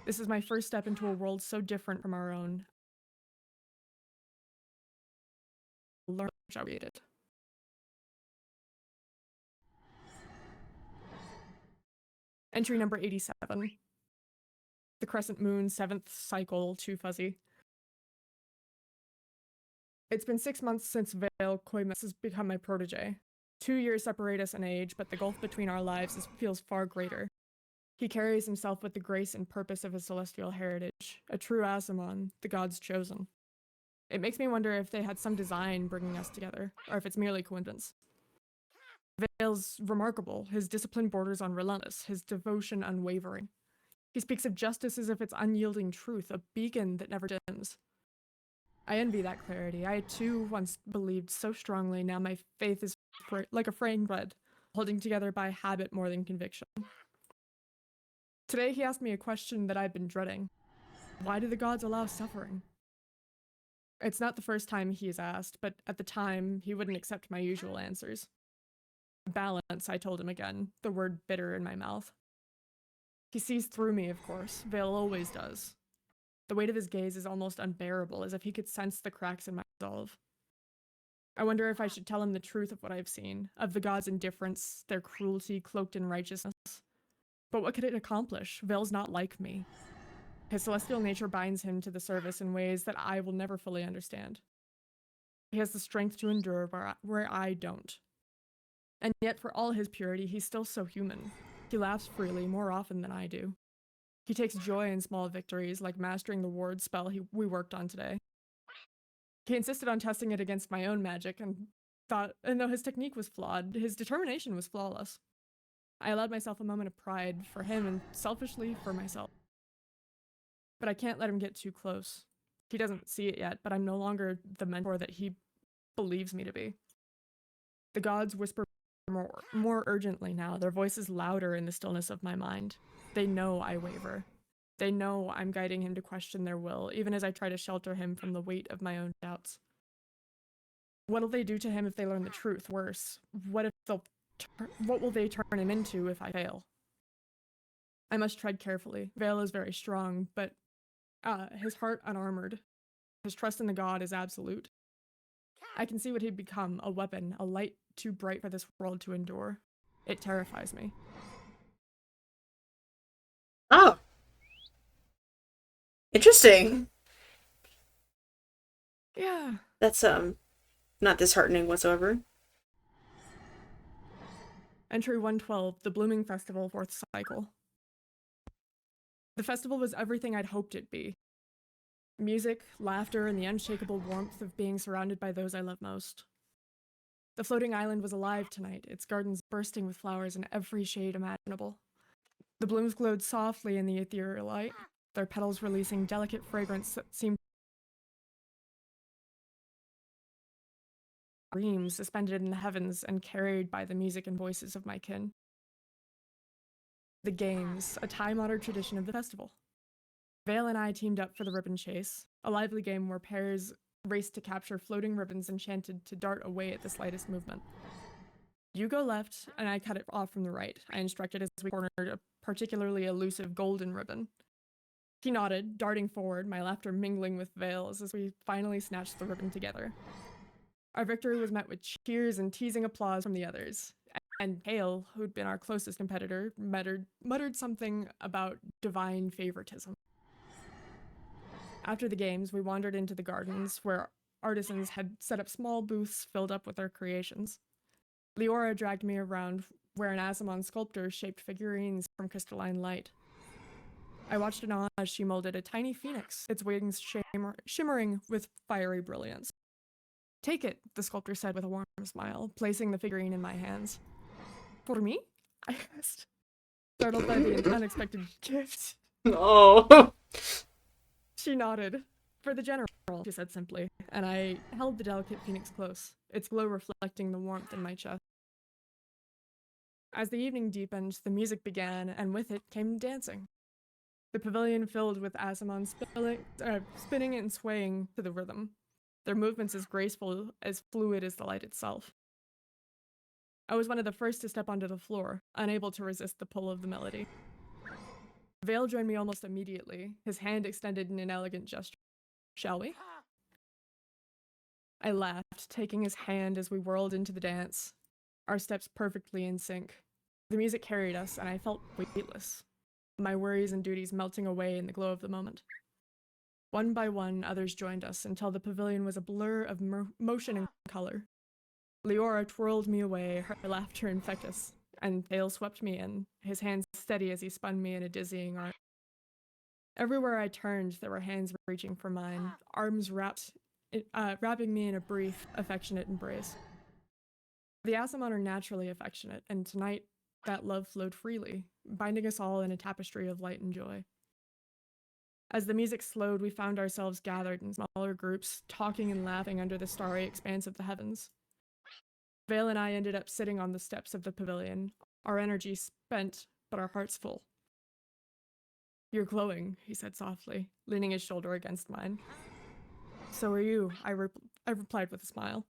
This is my first step into a world so different from our own. Learn how to read it. Entry number 87. The crescent moon, 7th cycle, too fuzzy. It's been 6 months since Vale Koimes has become my protege. 2 years separate us in age, but the gulf between our lives feels far greater. He carries himself with the grace and purpose of his celestial heritage, a true Asimon, the gods' chosen. It makes me wonder if they had some design bringing us together, or if it's merely coincidence. Vale's remarkable, his discipline borders on relentless, his devotion unwavering. He speaks of justice as if it's unyielding truth, a beacon that never dims. I envy that clarity. I too once believed so strongly, now my faith is like a fraying thread, holding together by habit more than conviction. Today he asked me a question that I've been dreading. Why do the gods allow suffering? It's not the first time he has asked, but at the time, he wouldn't accept my usual answers. Balance, I told him again, the word bitter in my mouth. He sees through me, of course. Vale always does. The weight of his gaze is almost unbearable, as if he could sense the cracks in my resolve. I wonder if I should tell him the truth of what I've seen, of the gods' indifference, their cruelty cloaked in righteousness. But what could it accomplish? Vale's not like me. His celestial nature binds him to the service in ways that I will never fully understand. He has the strength to endure where I don't. And yet, for all his purity, he's still so human. He laughs freely, more often than I do. He takes joy in small victories, like mastering the ward spell we worked on today. He insisted on testing it against my own magic, and though his technique was flawed, his determination was flawless. I allowed myself a moment of pride for him and selfishly for myself. But I can't let him get too close. He doesn't see it yet, but I'm no longer the mentor that he believes me to be. The gods whisper more urgently now, their voices louder in the stillness of my mind. They know I waver. They know I'm guiding him to question their will, even as I try to shelter him from the weight of my own doubts. What'll they do to him if they learn the truth? Worse, what will they turn him into if I fail? I must tread carefully. Vale is very strong, but his heart unarmored. His trust in the god is absolute. I can see what he'd become, a weapon, a light too bright for this world to endure. It terrifies me. Oh. Interesting. Yeah. That's, not disheartening whatsoever. Entry 112, the Blooming Festival, 4th cycle. The festival was everything I'd hoped it'd be. Music, laughter, and the unshakable warmth of being surrounded by those I love most. The floating island was alive tonight, its gardens bursting with flowers in every shade imaginable. The blooms glowed softly in the ethereal light, their petals releasing delicate fragrance that seemed dreams suspended in the heavens and carried by the music and voices of my kin. The games, a time-honored tradition of the festival. Vale and I teamed up for the ribbon chase, a lively game where pairs raced to capture floating ribbons enchanted to dart away at the slightest movement. You go left, and I cut it off from the right, I instructed as we cornered a particularly elusive golden ribbon. He nodded, darting forward, my laughter mingling with Vale's as we finally snatched the ribbon together. Our victory was met with cheers and teasing applause from the others, and Hale, who'd been our closest competitor, muttered something about divine favoritism. After the games, we wandered into the gardens, where artisans had set up small booths filled up with their creations. Leora dragged me around where an Asimon sculptor shaped figurines from crystalline light. I watched in awe as she molded a tiny phoenix, its wings shimmering with fiery brilliance. "Take it," the sculptor said with a warm smile, placing the figurine in my hands. "For me?" I asked, startled by the unexpected gift. Oh. She nodded. For the general, she said simply, and I held the delicate phoenix close, its glow reflecting the warmth in my chest. As the evening deepened, the music began, and with it came dancing. The pavilion filled with Asimon spinning and swaying to the rhythm, their movements as graceful, as fluid as the light itself. I was one of the first to step onto the floor, unable to resist the pull of the melody. Vale joined me almost immediately, his hand extended in an elegant gesture. Shall we? I laughed, taking his hand as we whirled into the dance, our steps perfectly in sync. The music carried us, and I felt weightless, my worries and duties melting away in the glow of the moment. One by one, others joined us until the pavilion was a blur of motion and color. Leora twirled me away, her laughter infectious, and Vale swept me in, his hands steady as he spun me in a dizzying arc. Everywhere I turned, there were hands reaching for mine, arms wrapping me in a brief, affectionate embrace. The Asimon are naturally affectionate, and tonight that love flowed freely, binding us all in a tapestry of light and joy. As the music slowed, we found ourselves gathered in smaller groups, talking and laughing under the starry expanse of the heavens. Vale and I ended up sitting on the steps of the pavilion, our energy spent, but our hearts full. You're glowing, he said softly, leaning his shoulder against mine. So are you, I replied with a smile.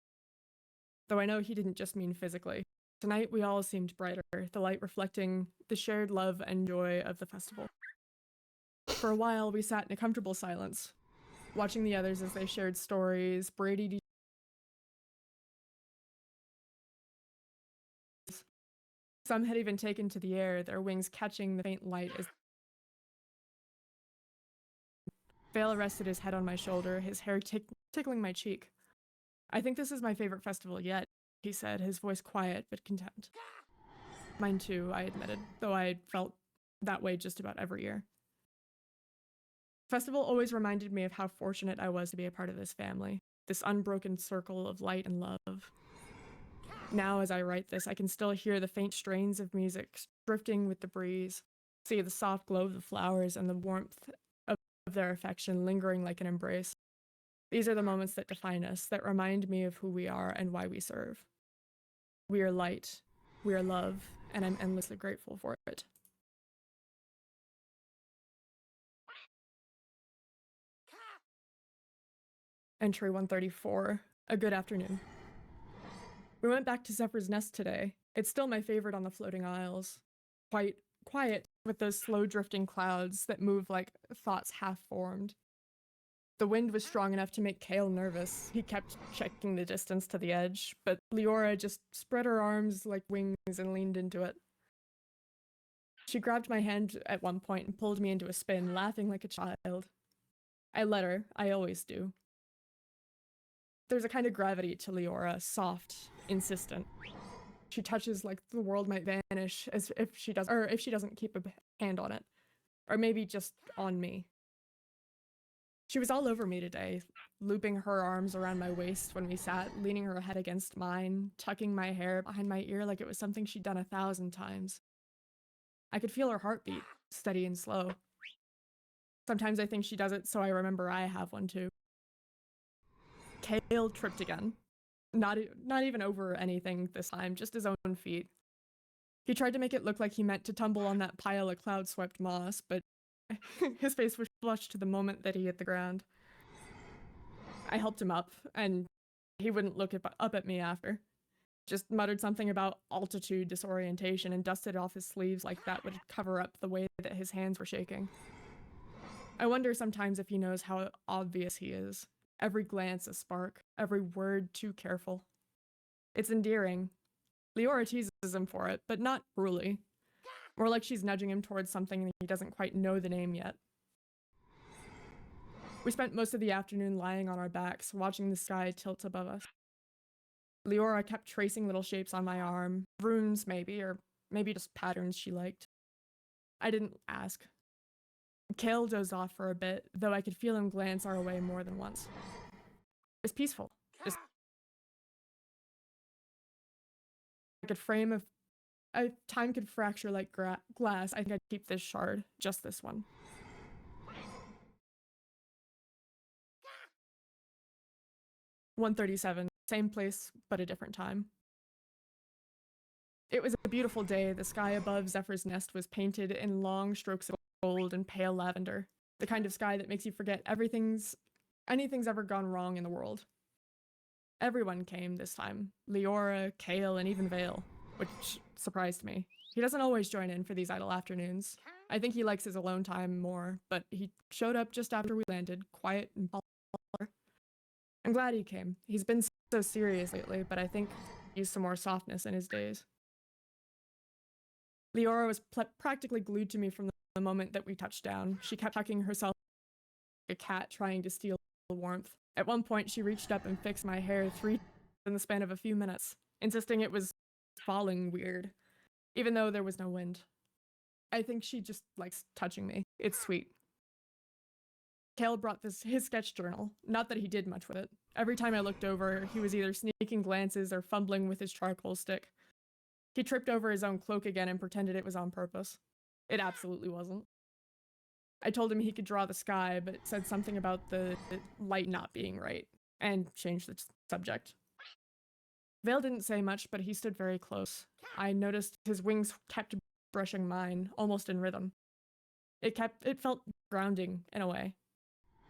Though I know he didn't just mean physically. Tonight we all seemed brighter, the light reflecting the shared love and joy of the festival. For a while, we sat in a comfortable silence, watching the others as they shared stories, braided. Some had even taken to the air, their wings catching the faint light as Vale rested his head on my shoulder, his hair tickling my cheek. I think this is my favorite festival yet, he said, his voice quiet but content. Mine too, I admitted, though I felt that way just about every year. Festival always reminded me of how fortunate I was to be a part of this family, this unbroken circle of light and love. Now, as I write this, I can still hear the faint strains of music drifting with the breeze, see the soft glow of the flowers and the warmth of their affection lingering like an embrace. These are the moments that define us, that remind me of who we are and why we serve. We are light, we are love, and I'm endlessly grateful for it. Entry 134. A good afternoon. We went back to Zephyr's Nest today. It's still my favorite on the floating isles. Quite quiet, with those slow drifting clouds that move like thoughts half-formed. The wind was strong enough to make Kale nervous. He kept checking the distance to the edge, but Leora just spread her arms like wings and leaned into it. She grabbed my hand at one point and pulled me into a spin, laughing like a child. I let her, I always do. There's a kind of gravity to Leora, soft, insistent. She touches like the world might vanish, as if she doesn't keep a hand on it. Or maybe just on me. She was all over me today, looping her arms around my waist when we sat, leaning her head against mine, tucking my hair behind my ear like it was something she'd done 1,000 times. I could feel her heartbeat, steady and slow. Sometimes I think she does it so I remember I have one too. Kale tripped again. Not even over anything this time, just his own feet. He tried to make it look like he meant to tumble on that pile of cloud-swept moss, but his face was flushed to the moment that he hit the ground. I helped him up, and he wouldn't look up at me after. Just muttered something about altitude disorientation and dusted off his sleeves like that would cover up the way that his hands were shaking. I wonder sometimes if he knows how obvious he is. Every glance a spark, every word too careful. It's endearing. Leora teases him for it, but not cruelly. More like she's nudging him towards something and he doesn't quite know the name yet. We spent most of the afternoon lying on our backs, watching the sky tilt above us. Leora kept tracing little shapes on my arm, runes maybe, or maybe just patterns she liked. I didn't ask. Kale dozed off for a bit, though I could feel him glance our way more than once. It was peaceful. Just like a frame of Time could fracture like glass, I think I'd keep this shard, just this one. "137, same place, but a different time. It was a beautiful day. The sky above Zephyr's nest was painted in long strokes of gold and pale lavender, the kind of sky that makes you forget anything's ever gone wrong in the world. Everyone came this time, Leora, Kale, and even Vale, which surprised me. He doesn't always join in for these idle afternoons. I think he likes his alone time more, but he showed up just after we landed, quiet and baller. I'm glad he came. He's been so serious lately, but I think he used some more softness in his days. Leora was practically glued to me from the moment that we touched down. She kept tucking herself like a cat trying to steal warmth. At one point, she reached up and fixed my hair 3 times in the span of a few minutes, insisting it was falling weird, even though there was no wind. I think she just likes touching me. It's sweet. Kale brought his sketch journal. Not that he did much with it. Every time I looked over, he was either sneaking glances or fumbling with his charcoal stick. He tripped over his own cloak again and pretended it was on purpose. It absolutely wasn't. I told him he could draw the sky, but it said something about the light not being right, and changed the subject. Vale didn't say much, but he stood very close. I noticed his wings kept brushing mine, almost in rhythm. It felt grounding, in a way.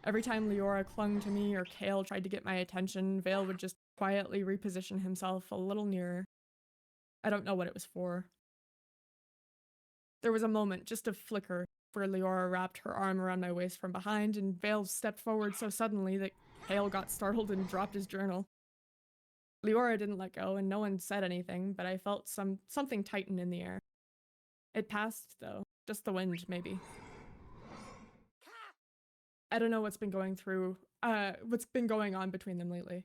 Every time Leora clung to me or Kale tried to get my attention, Vale would just quietly reposition himself a little nearer. I don't know what it was for. There was a moment, just a flicker, where Leora wrapped her arm around my waist from behind, and Vale stepped forward so suddenly that Kale got startled and dropped his journal. Leora didn't let go, and no one said anything, but I felt something tighten in the air. It passed, though. Just the wind, maybe. I don't know what's been going on between them lately.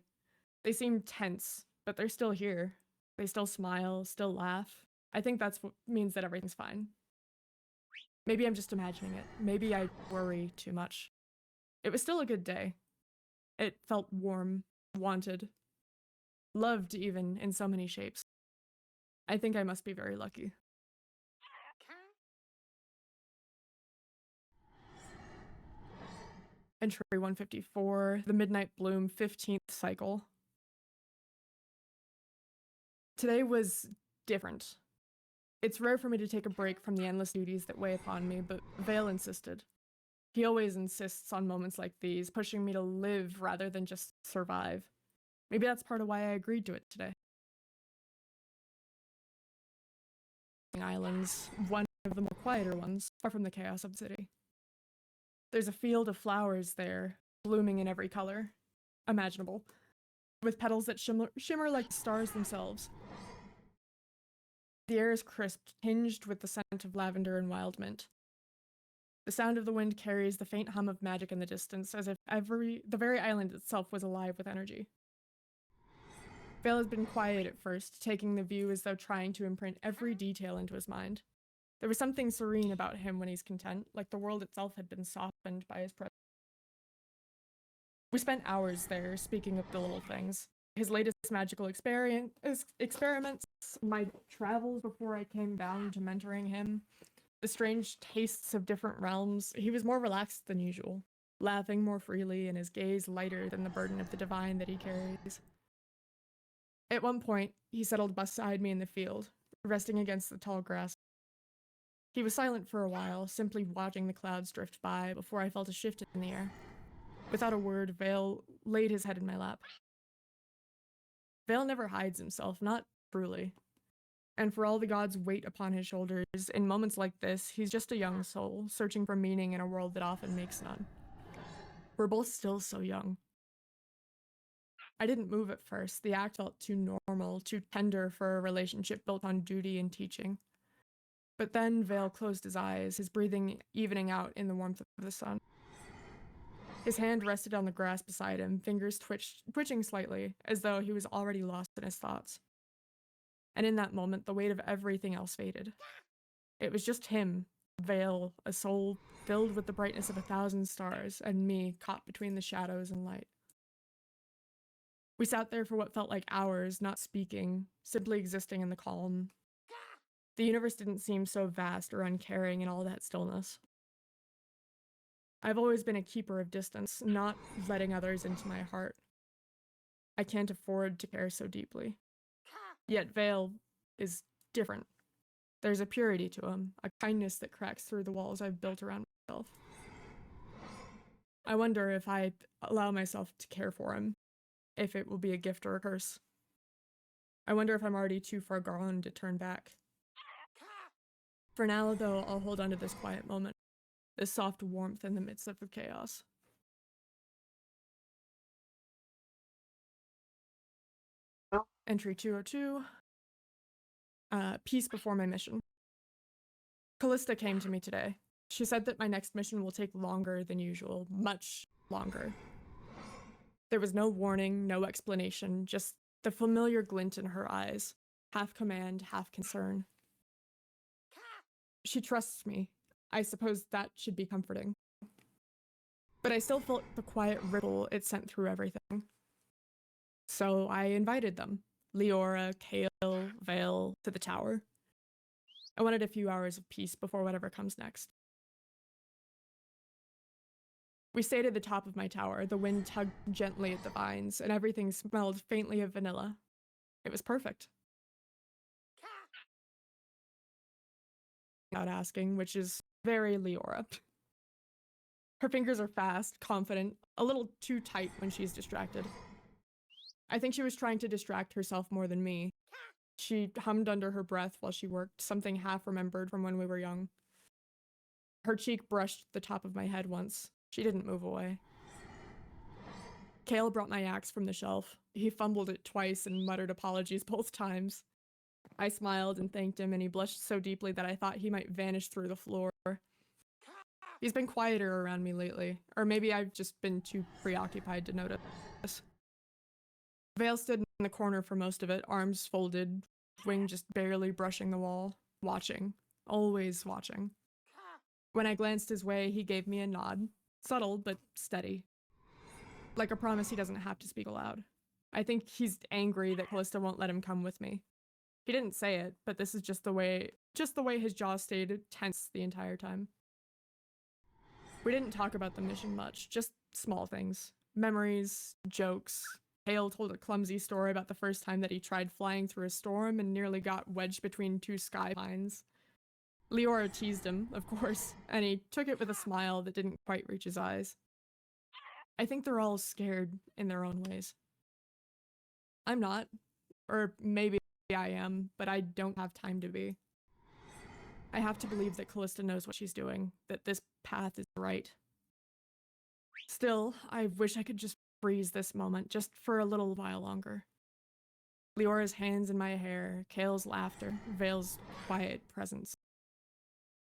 They seem tense, but they're still here. They still smile, still laugh. I think that's what means that everything's fine. Maybe I'm just imagining it. Maybe I worry too much. It was still a good day. It felt warm, wanted, loved even in so many shapes. I think I must be very lucky. Entry 154, the Midnight Bloom 15th cycle. Today was different. It's rare for me to take a break from the endless duties that weigh upon me, but Vale insisted. He always insists on moments like these, pushing me to live rather than just survive. Maybe that's part of why I agreed to it today. Islands, one of the more quieter ones, far from the chaos of the city. There's a field of flowers there, blooming in every color imaginable, with petals that shimmer like stars themselves. The air is crisp, tinged with the scent of lavender and wild mint. The sound of the wind carries the faint hum of magic in the distance, as if the very island itself was alive with energy. Vale has been quiet at first, taking the view as though trying to imprint every detail into his mind. There was something serene about him when he's content, like the world itself had been softened by his presence. We spent hours there, speaking of the little things. His latest magical experiments, my travels before I came down to mentoring him, the strange tastes of different realms. He was more relaxed than usual, laughing more freely and his gaze lighter than the burden of the divine that he carries. At one point, he settled beside me in the field, resting against the tall grass. He was silent for a while, simply watching the clouds drift by before I felt a shift in the air. Without a word, Vale laid his head in my lap. Vale never hides himself, not truly. And for all the gods' weight upon his shoulders, in moments like this, he's just a young soul, searching for meaning in a world that often makes none. We're both still so young. I didn't move at first. The act felt too normal, too tender for a relationship built on duty and teaching. But then Vale closed his eyes, his breathing evening out in the warmth of the sun. His hand rested on the grass beside him, fingers twitching slightly, as though he was already lost in his thoughts. And in that moment, the weight of everything else faded. It was just him, Vale, a soul filled with the brightness of 1,000 stars, and me caught between the shadows and light. We sat there for what felt like hours, not speaking, simply existing in the calm. The universe didn't seem so vast or uncaring in all that stillness. I've always been a keeper of distance, not letting others into my heart. I can't afford to care so deeply. Yet Vale is different. There's a purity to him, a kindness that cracks through the walls I've built around myself. I wonder if I allow myself to care for him, if it will be a gift or a curse. I wonder if I'm already too far gone to turn back. For now, though, I'll hold on to this quiet moment, this soft warmth in the midst of the chaos. Entry 202. Peace before my mission. Callista came to me today. She said that my next mission will take longer than usual, much longer. There was no warning, no explanation, just the familiar glint in her eyes, half command, half concern. She trusts me. I suppose that should be comforting. But I still felt the quiet ripple it sent through everything. So I invited them, Leora, Kale, Vale, to the tower. I wanted a few hours of peace before whatever comes next. We stayed at the top of my tower, the wind tugged gently at the vines, and everything smelled faintly of vanilla. It was perfect. Without asking, which is very Leora. Her fingers are fast, confident, a little too tight when she's distracted. I think she was trying to distract herself more than me. She hummed under her breath while she worked, something half-remembered from when we were young. Her cheek brushed the top of my head once. She didn't move away. Kale brought my axe from the shelf. He fumbled it twice and muttered apologies both times. I smiled and thanked him, and he blushed so deeply that I thought he might vanish through the floor. He's been quieter around me lately, or maybe I've just been too preoccupied to notice. Vale stood in the corner for most of it, arms folded, wing just barely brushing the wall, watching, always watching. When I glanced his way, he gave me a nod, subtle but steady, like a promise he doesn't have to speak aloud. I think he's angry that Callista won't let him come with me. He didn't say it, but this is just the way his jaw stayed tense the entire time. We didn't talk about the mission much, just small things. Memories, jokes. Hale told a clumsy story about the first time that he tried flying through a storm and nearly got wedged between two sky pines. Leora teased him, of course, and he took it with a smile that didn't quite reach his eyes. I think they're all scared in their own ways. I'm not. Or maybe I am, but I don't have time to be. I have to believe that Callista knows what she's doing, that this path is right. Still, I wish I could just freeze this moment, just for a little while longer. Leora's hands in my hair, Kale's laughter, Vale's quiet presence.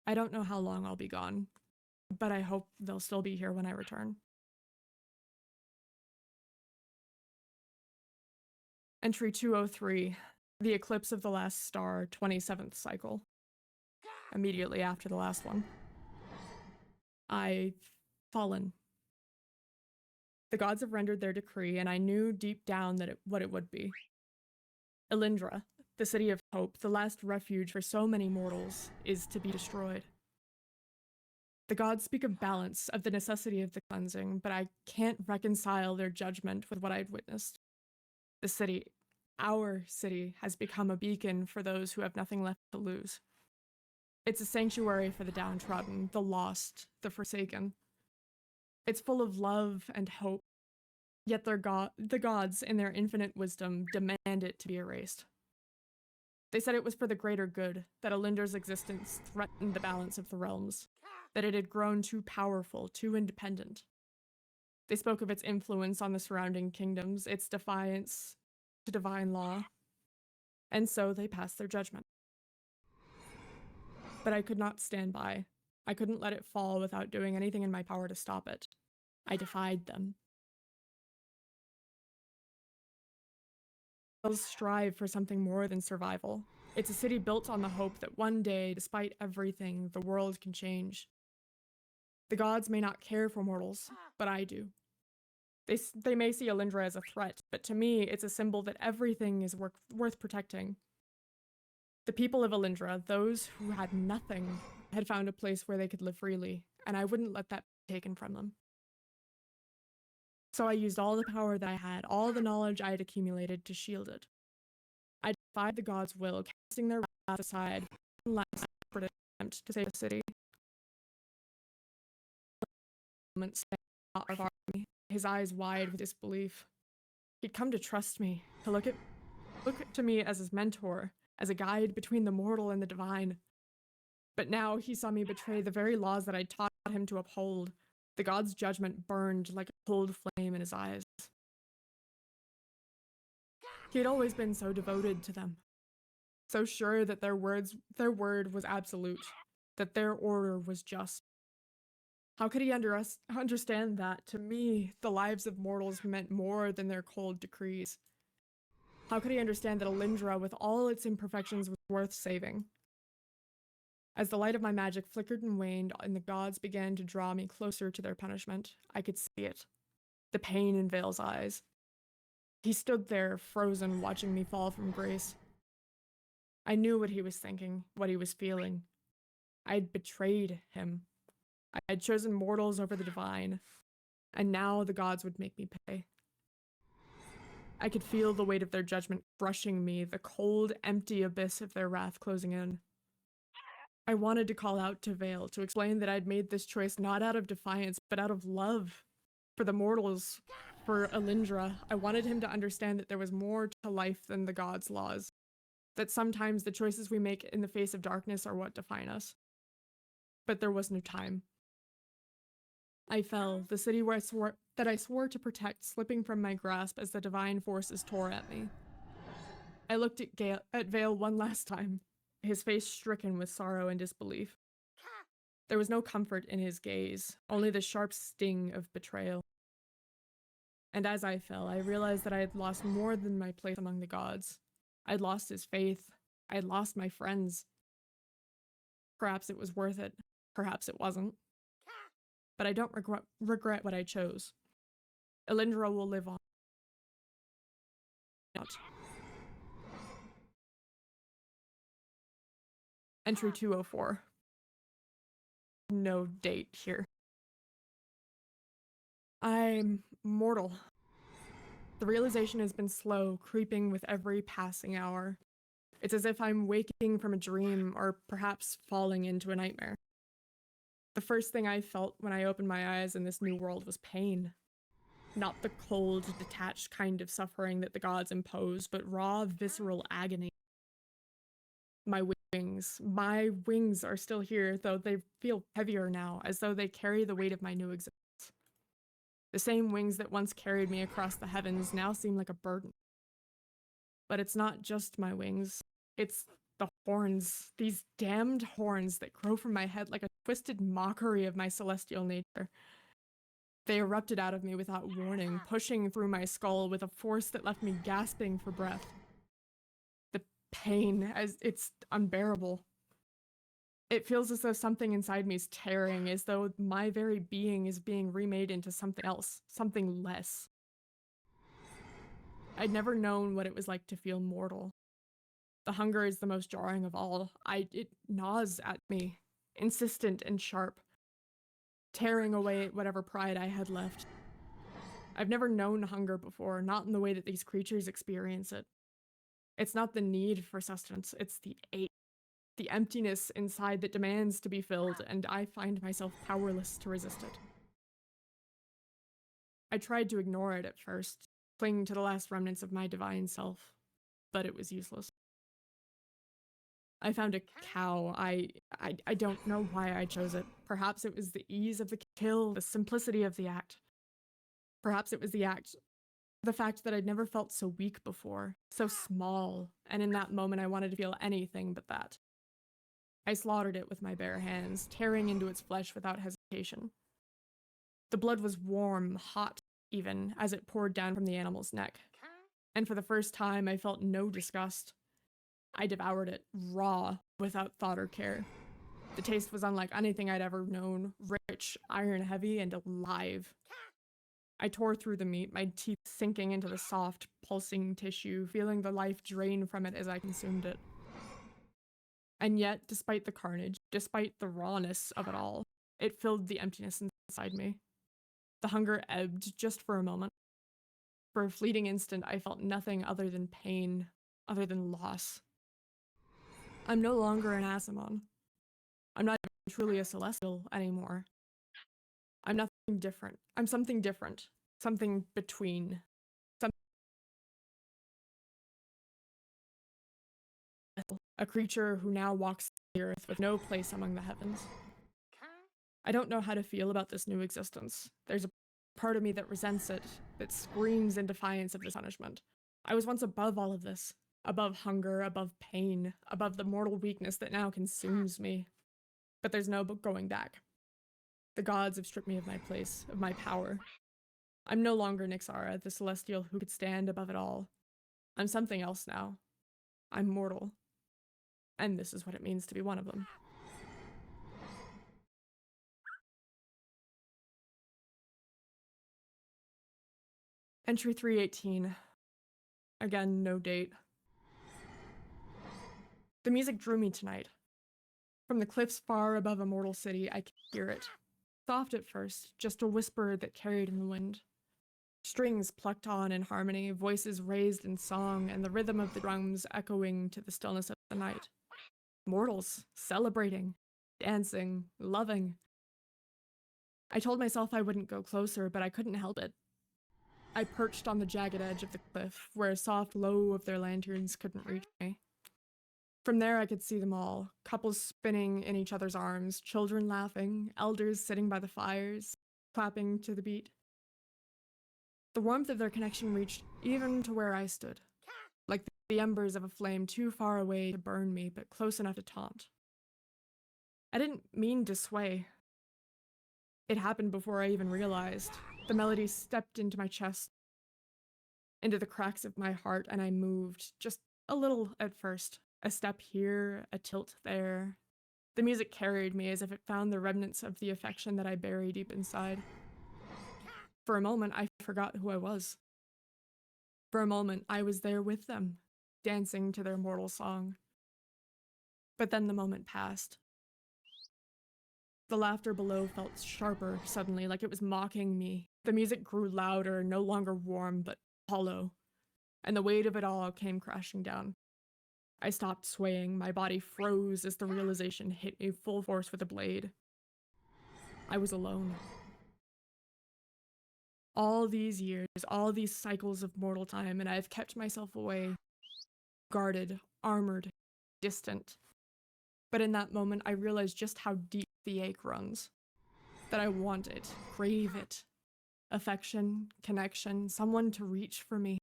I don't know how long I'll be gone, but I hope they'll still be here when I return. Entry 203, the eclipse of the last star, 27th cycle. Immediately after the last one. I've fallen. The gods have rendered their decree, and I knew deep down that what it would be. Elindra, the city of hope, the last refuge for so many mortals, is to be destroyed. The gods speak of balance, of the necessity of the cleansing, but I can't reconcile their judgment with what I've witnessed. The city, our city, has become a beacon for those who have nothing left to lose. It's a sanctuary for the downtrodden, the lost, the forsaken. It's full of love and hope, yet the gods, in their infinite wisdom, demand it to be erased. They said it was for the greater good, that Elinder's existence threatened the balance of the realms, that it had grown too powerful, too independent. They spoke of its influence on the surrounding kingdoms, its defiance to divine law, and so they passed their judgment. But I could not stand by. I couldn't let it fall without doing anything in my power to stop it. I defied them. They'll strive for something more than survival. It's a city built on the hope that one day, despite everything, the world can change. The gods may not care for mortals, but I do. They may see Elindra as a threat, but to me, it's a symbol that everything is worth protecting. The people of Alindra, those who had nothing, had found a place where they could live freely, and I wouldn't let that be taken from them. So I used all the power that I had, all the knowledge I had accumulated to shield it. I defied the gods' will, casting their wrath aside, one last desperate attempt to save the city. Not far from me, his eyes wide with disbelief. He'd come to trust me, to look to me as his mentor, as a guide between the mortal and the divine. But now he saw me betray the very laws that I'd taught him to uphold. The god's judgment burned like a cold flame in his eyes. He had always been so devoted to them, so sure that their word was absolute, that their order was just. How could he understand that, to me, the lives of mortals meant more than their cold decrees? How could he understand that Alindra, with all its imperfections, was worth saving? As the light of my magic flickered and waned, and the gods began to draw me closer to their punishment, I could see it. The pain in Vale's eyes. He stood there, frozen, watching me fall from grace. I knew what he was thinking, what he was feeling. I'd betrayed him. I had chosen mortals over the divine, and now the gods would make me pay. I could feel the weight of their judgment crushing me, the cold, empty abyss of their wrath closing in. I wanted to call out to Vale, to explain that I'd made this choice not out of defiance, but out of love. For the mortals, for Alindra, I wanted him to understand that there was more to life than the gods' laws. That sometimes the choices we make in the face of darkness are what define us. But there was no time. I fell, the city where I swore to protect slipping from my grasp as the divine forces tore at me. I looked at Vale one last time, his face stricken with sorrow and disbelief. There was no comfort in his gaze, only the sharp sting of betrayal. And as I fell, I realized that I had lost more than my place among the gods. I'd lost his faith. I had lost my friends. Perhaps it was worth it. Perhaps it wasn't. But I don't regret what I chose. Alindra will live on. Entry 204. No date here. I'm mortal. The realization has been slow, creeping with every passing hour. It's as if I'm waking from a dream, or perhaps falling into a nightmare. The first thing I felt when I opened my eyes in this new world was pain. Not the cold, detached kind of suffering that the gods impose, but raw, visceral agony. My wings are still here, though they feel heavier now, as though they carry the weight of my new existence. The same wings that once carried me across the heavens now seem like a burden. But it's not just my wings, it's the horns, these damned horns that grow from my head like a twisted mockery of my celestial nature. They erupted out of me without warning, pushing through my skull with a force that left me gasping for breath. The pain, as it's unbearable. It feels as though something inside me is tearing, as though my very being is being remade into something else, something less. I'd never known what it was like to feel mortal. The hunger is the most jarring of all. It gnaws at me, insistent and sharp, tearing away at whatever pride I had left. I've never known hunger before, not in the way that these creatures experience it. It's not the need for sustenance, it's the ache, the emptiness inside that demands to be filled, and I find myself powerless to resist it. I tried to ignore it at first, cling to the last remnants of my divine self, but it was useless. I found a cow. I don't know why I chose it. Perhaps it was the ease of the kill, the simplicity of the act. Perhaps it was the fact that I'd never felt so weak before, so small, and in that moment I wanted to feel anything but that. I slaughtered it with my bare hands, tearing into its flesh without hesitation. The blood was warm, hot even, as it poured down from the animal's neck. And for the first time, I felt no disgust. I devoured it, raw, without thought or care. The taste was unlike anything I'd ever known, rich, iron-heavy, and alive. I tore through the meat, my teeth sinking into the soft, pulsing tissue, feeling the life drain from it as I consumed it. And yet, despite the carnage, despite the rawness of it all, it filled the emptiness inside me. The hunger ebbed just for a moment. For a fleeting instant, I felt nothing other than pain, other than loss. I'm no longer an Asimon. I'm not even truly a Celestial anymore. I'm nothing different. I'm something different. Something between. A creature who now walks the earth with no place among the heavens. I don't know how to feel about this new existence. There's a part of me that resents it, that screams in defiance of this punishment. I was once above all of this, above hunger, above pain, above the mortal weakness that now consumes me. But there's no going back. The gods have stripped me of my place, of my power. I'm no longer Nyxara, the celestial who could stand above it all. I'm something else now. I'm mortal. And this is what it means to be one of them. Entry 318. Again, no date. The music drew me tonight. From the cliffs far above Immortal City, I could hear it. Soft at first, just a whisper that carried in the wind. Strings plucked on in harmony, voices raised in song, and the rhythm of the drums echoing to the stillness of the night. Mortals, celebrating, dancing, loving. I told myself I wouldn't go closer, but I couldn't help it. I perched on the jagged edge of the cliff, where a soft glow of their lanterns couldn't reach me. From there I could see them all, couples spinning in each other's arms, children laughing, elders sitting by the fires, clapping to the beat. The warmth of their connection reached even to where I stood, like the embers of a flame too far away to burn me, but close enough to taunt. I didn't mean to sway. It happened before I even realized. The melody stepped into my chest, into the cracks of my heart, and I moved, just a little at first. A step here, a tilt there. The music carried me as if it found the remnants of the affection that I buried deep inside. For a moment, I forgot who I was. For a moment, I was there with them, dancing to their mortal song. But then the moment passed. The laughter below felt sharper suddenly, like it was mocking me. The music grew louder, no longer warm, but hollow. And the weight of it all came crashing down. I stopped swaying, my body froze as the realization hit me full force with a blade. I was alone. All these years, all these cycles of mortal time, and I have kept myself away, guarded, armored, distant. But in that moment, I realized just how deep the ache runs. That I want it, crave it. Affection, connection, someone to reach for me,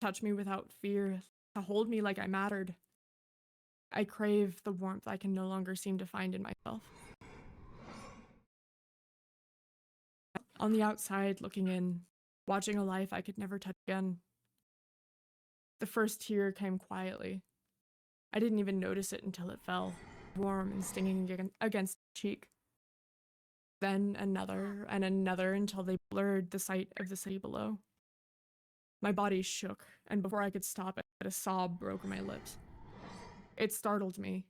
touch me without fear, to hold me like I mattered. I crave the warmth I can no longer seem to find in myself. On the outside, looking in, watching a life I could never touch again. The first tear came quietly. I didn't even notice it until it fell, warm and stinging against the cheek. Then another and another until they blurred the sight of the city below. My body shook, and before I could stop it, a sob broke my lips. It startled me.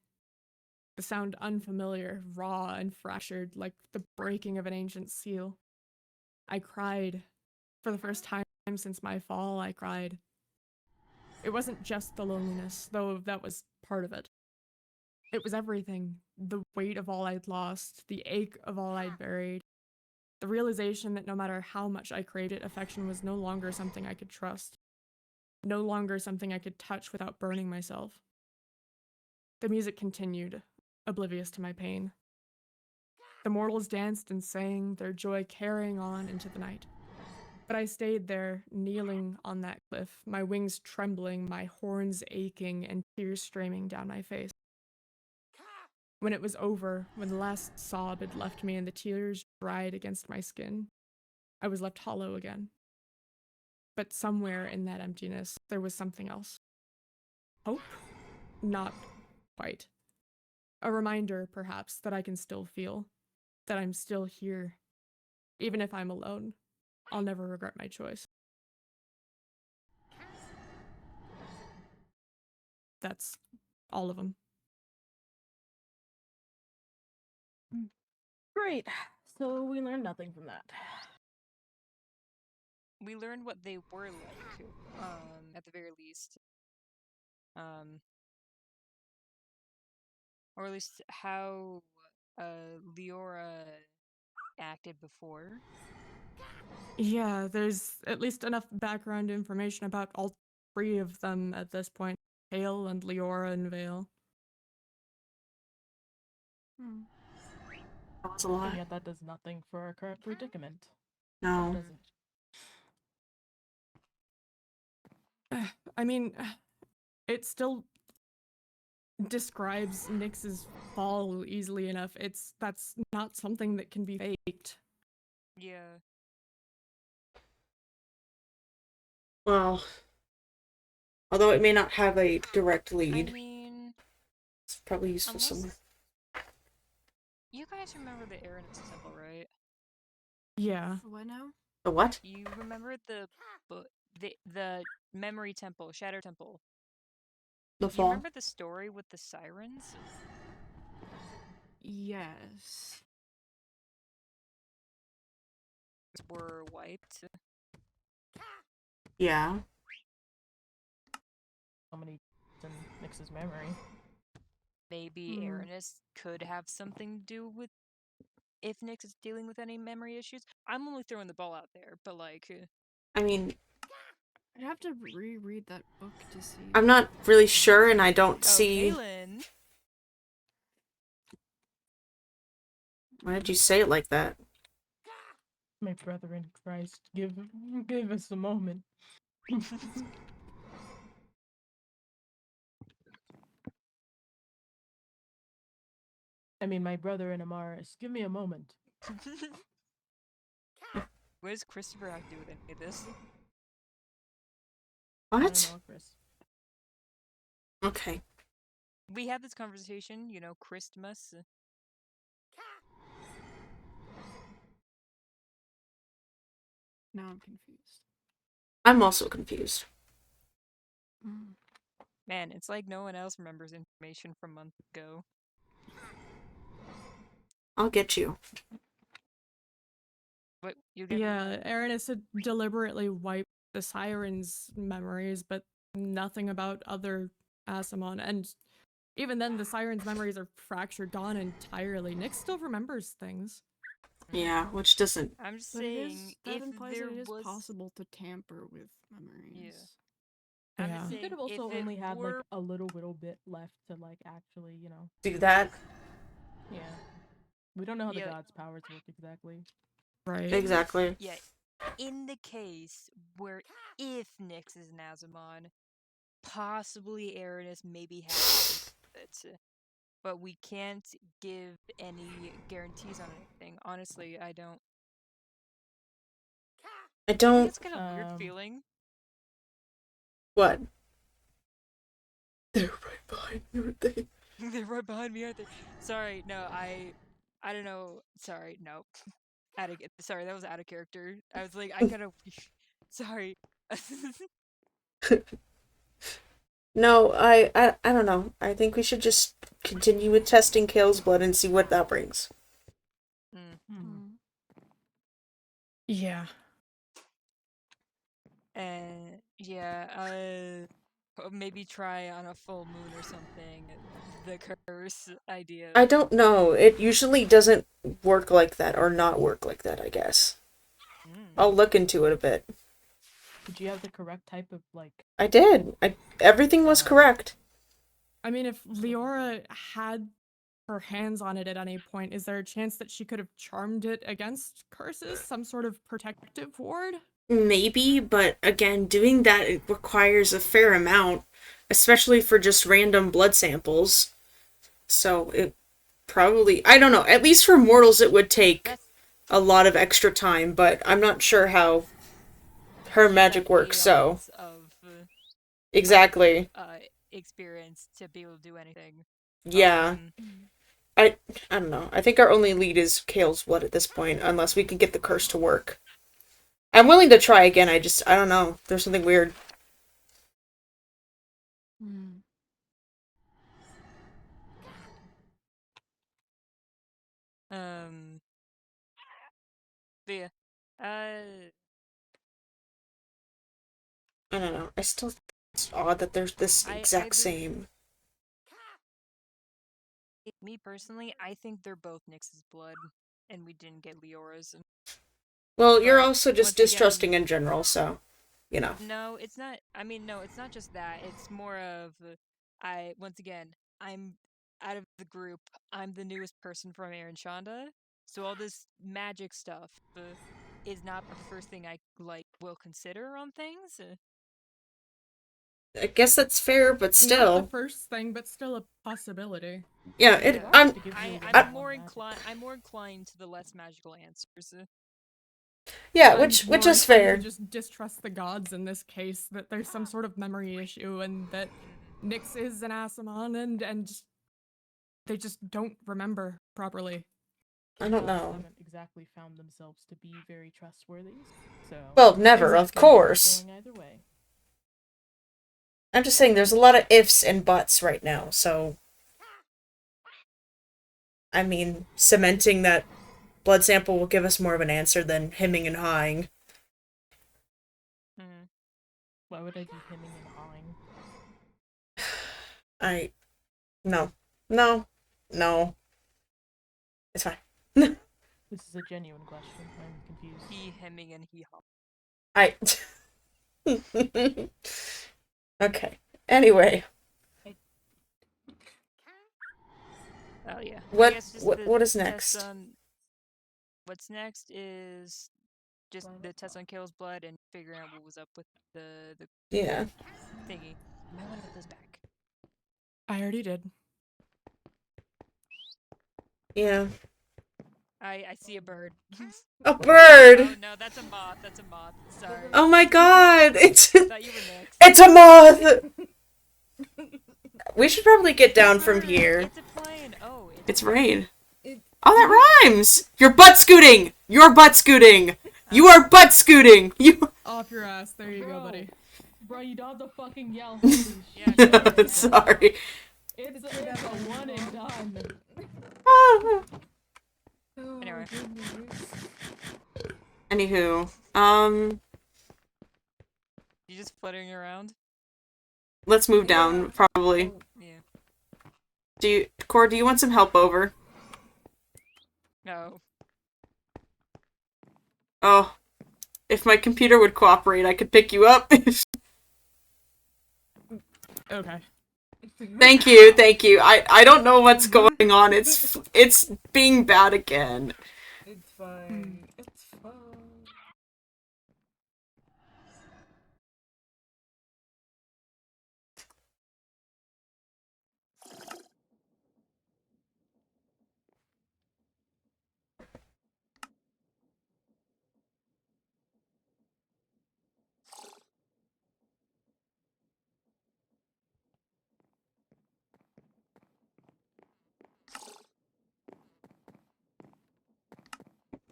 The sound unfamiliar, raw and fractured, like the breaking of an ancient seal. I cried. For the first time since my fall, I cried. It wasn't just the loneliness, though that was part of it. It was everything. The weight of all I'd lost, the ache of all I'd buried, the realization that no matter how much I craved it, affection was no longer something I could trust. No longer something I could touch without burning myself. The music continued, oblivious to my pain. The mortals danced and sang, their joy carrying on into the night. But I stayed there, kneeling on that cliff, my wings trembling, my horns aching, and tears streaming down my face. When it was over, when the last sob had left me and the tears dried against my skin, I was left hollow again. But somewhere in that emptiness, there was something else. Hope? Not quite. A reminder, perhaps, that I can still feel, that I'm still here. Even if I'm alone, I'll never regret my choice. That's all of them. Great. So we learned nothing from that. We learned what they were like, at the very least. Or at least how Leora acted before. Yeah, there's at least enough background information about all three of them at this point. Hale and Leora and Vale. That was a lot. And yet that does nothing for our current predicament. No. Does it? I mean, it still describes Nyx's fall easily enough. That's not something that can be faked. Yeah. Well, although it may not have a direct lead. I mean, it's probably useful somewhere. You guys remember the Erin's temple, right? Yeah. What now? The what? You remember the memory temple, Shadow Temple. The You fall. remember the story with the sirens? Yes. Were wiped. Yeah. So many in Nyx's memory. Maybe Erin's could have something to do with if Nyx is dealing with any memory issues. I'm only throwing the ball out there, but like. I mean, I'd have to reread that book to see. I'm not really sure, and I don't see. Kaylin. Why did you say it like that? My brother in Christ, give us a moment. I mean, my brother in Amaris, give me a moment. What does Christopher have to do with any of this? I What? don't know, Chris. Okay. We had this conversation, you know, Christmas. Now I'm confused. I'm also confused. Man, it's like no one else remembers information from months ago. I'll get you. What you get? Yeah, Erin's had deliberately wiped the sirens' memories, but nothing about other Asimon. And even then, the sirens' memories are fractured, gone entirely. Nyx still remembers things. Yeah, which doesn't. I'm just But saying, that if implies there that it is was possible to tamper with memories. Yeah. I'm Yeah. just You saying, could have also if it only had were... like a little bit left to like actually, you know. Do that. Yeah. We don't know how the Yeah. gods' powers work exactly. Right. Exactly. Yeah. In the case where if Nyx is an Azamon, possibly Erin's maybe has it. But we can't give any guarantees on anything. Honestly, I don't. I don't. It's got a weird feeling. What? They're right behind me, aren't they? They're right behind me, aren't they? Sorry, no, I don't know. Sorry, no. Sorry, that was out of character. I was like, I gotta. Sorry. No, I don't know. I think we should just continue with testing Kale's blood and see what that brings. Yeah. Yeah, maybe try on a full moon or something. The curse idea. I don't know. It usually doesn't work like that, or not work like that, I guess. I'll look into it a bit. Did you have the correct type of like? I did. Everything was correct. I mean, if Leora had her hands on it at any point, is there a chance that she could have charmed it against curses? Some sort of protective ward? Maybe, but again, doing that it requires a fair amount, especially for just random blood samples. So it probably, I don't know, at least for mortals it would take a lot of extra time, but I'm not sure how her magic works, so. Exactly. Experience to be able to do anything. Yeah. I don't know. I think our only lead is Kale's blood at this point, unless we can get the curse to work. I'm willing to try again, I don't know. There's something weird. But yeah, I don't know. I still think it's odd that there's this exact same. Me personally, I think they're both Nyx's blood, and we didn't get Leora's. Well, you're But also just once again, distrusting in general, so you know. no, it's not. I mean, no, it's not just that. It's more of once again, I'm out of the group. I'm the newest person from Aaron Shonda, so all this magic stuff is not the first thing I will consider on things. I guess that's fair, but Not still. the first thing, but still a possibility. Yeah, Yeah, I'm I'm more inclined to the less magical answers. yeah, I'm which more is inclined fair. to just distrust the gods in this case. That there's some sort of memory issue, and that Nyx is an Asimon, and they just don't remember properly. I don't Gods know. haven't exactly found themselves to be very trustworthy, so. Well, never, of course. Going either way. I'm just saying there's a lot of ifs and buts right now, so I mean, cementing that blood sample will give us more of an answer than hemming and hawing. Why would I be hemming and hawing? No. It's fine. This is a genuine question. I'm confused. He hemming and he hawing. Okay. Anyway. Oh yeah. What is next? What's next is just the test on Kale's blood and figuring out what was up with the yeah thingy. You might want to put those back. I already did. Yeah. I see a bird. A bird! Oh no, that's a moth. Sorry. Oh my god! I thought you were next. It's a moth! We should probably get down from here. It's a plane. Oh, it's rain. Oh, that rhymes! You're butt scooting! You are butt scooting! Off your ass. There you go, buddy. Bro, you don't have to fucking yell. Yeah, sorry. It's a one and done. Anyway. Anywho, You just fluttering around? let's move down, probably. Yeah. Cor, do you want some help over? No. Oh. If my computer would cooperate, I could pick you up. Okay. Thank you. I don't know what's going on. It's being bad again. It's fine. It's fine.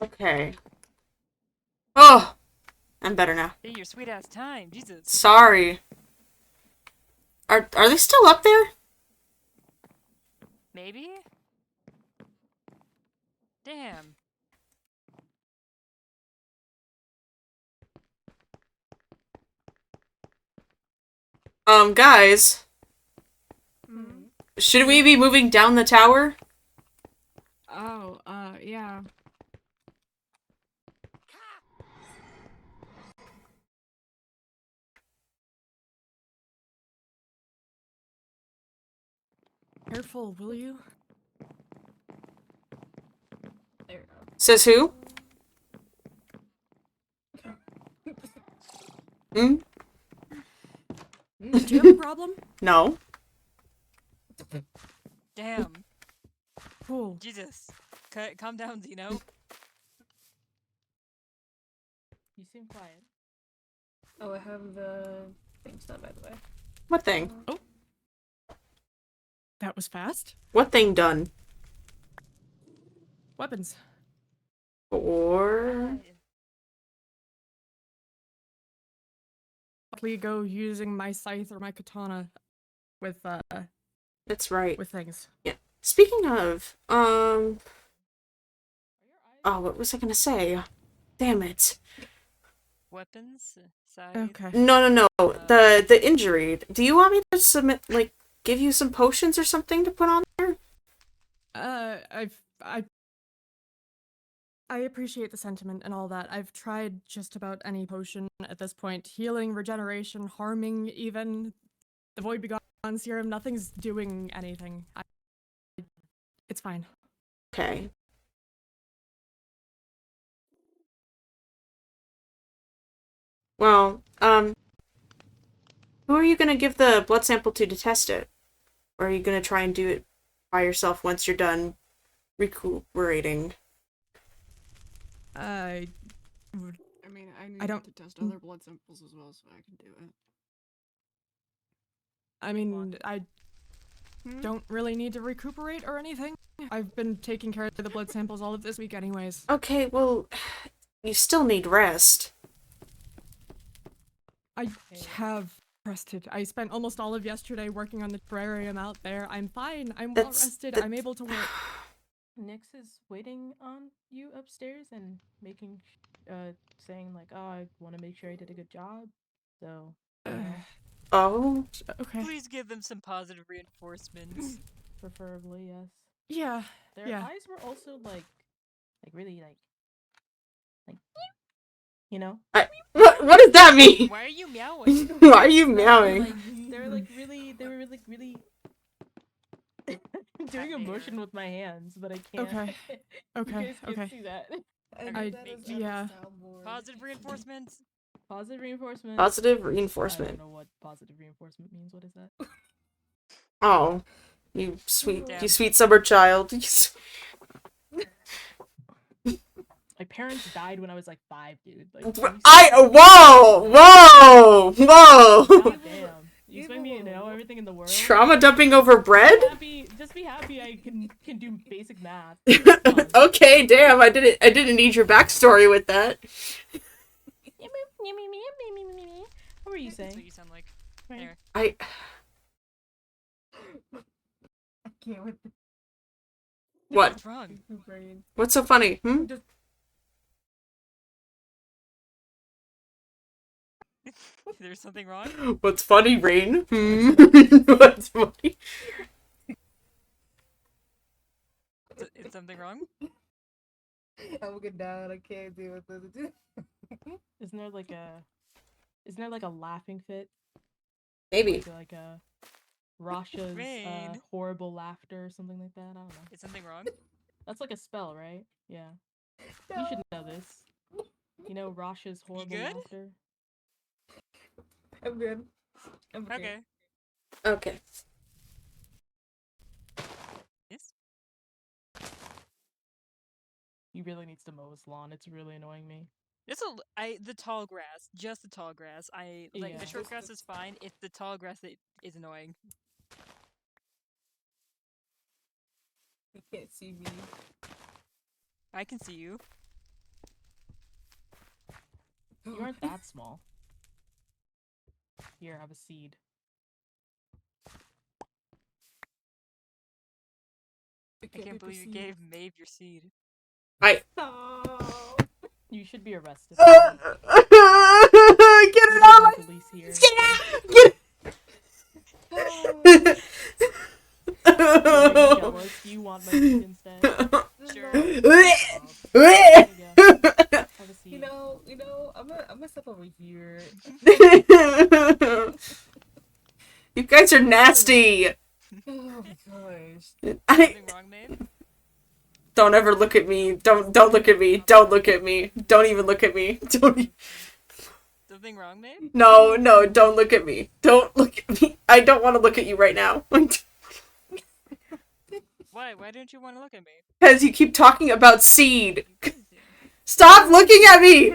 Okay. Oh! I'm better now. Hey, your sweet ass time, Jesus. Sorry. Are they still up there? Maybe? Damn. Guys. Should we be moving down the tower? Oh, yeah. Careful, will you? There you go. Says who? Hmm? Do you have a problem? No. Damn. Cool. Jesus. Calm down, Zeno. You seem quiet. Oh, I have the things done, by the way. What thing? Oh. That was fast. What thing done? Weapons. Or... Likely go using my scythe or my katana with, That's right. with things. Yeah. Speaking of, oh, what was I gonna say? Damn it. Weapons? Side? Okay. No. The injury. Do you want me to submit, like, give you some potions or something to put on there? I appreciate the sentiment and all that. I've tried just about any potion at this point. Healing, regeneration, harming, even the Void Begone serum. Nothing's doing anything. It's fine. Okay. Well, who are you gonna give the blood sample to test it? Or are you gonna try and do it by yourself once you're done recuperating? I mean, I need I don't- to test other blood samples as well, so I can do it. I mean, I don't really need to recuperate or anything. I've been taking care of the blood samples all of this week anyways. Okay, well, you still need rest. I have rested. I spent almost all of yesterday working on the terrarium out there. I'm fine. I'm well rested. I'm able to work. Nyx is waiting on you upstairs and making, saying like, "Oh, I want to make sure I did a good job." So, you know, Oh? Okay. Please give them some positive reinforcements. preferably yes. Yeah. Their Yeah. eyes were also like really like, you know. What does that mean? Why are you meowing? Why are you meowing? They were really doing a motion with my hands, but I can't. Okay. You guys can't see that. Yeah. Positive reinforcements. Positive reinforcement. Positive I reinforcement. don't know what positive reinforcement means. What is that? Oh. You sweet summer child. My parents died when I was like 5, dude. Like, Whoa! God damn. You expect me to know everything in the world? Trauma dumping over bread? Just be happy I can do basic math. Okay, damn, I didn't need your backstory with that. What were you saying? That's what you sound like. There. I can't with What? What's wrong? What's so funny? There's something wrong? What's funny, Rain? What's funny? Is something wrong? I'm looking down. I can't deal with this. Isn't there like a laughing fit? Maybe. Like a Rasha's horrible laughter or something like that. I don't know. Is something wrong? That's like a spell, right? Yeah. You should know this. You know Rasha's horrible laughter? I'm good. I'm okay. Okay. Yes? He really needs to mow his lawn. It's really annoying me. The tall grass, just the tall grass. The short grass is fine. It's the tall grass that is annoying. You can't see me. I can see you. You aren't that small. Here, have a seed. I can't believe you gave Maeve your seed. You should be arrested. Get it out! Police here. Get it! Jealous? Do you want my seed instead? Sure. You know, I'm gonna step over here. You guys are nasty. Oh my gosh. Something wrong, Maeve? Don't ever look at me. Don't look at me. Don't look at me. Don't even look at me. Something wrong, Maeve? No, don't look at me. Don't look at me. I don't want to look at you right now. Why? Why don't you want to look at me? Because you keep talking about seed. Stop looking at me!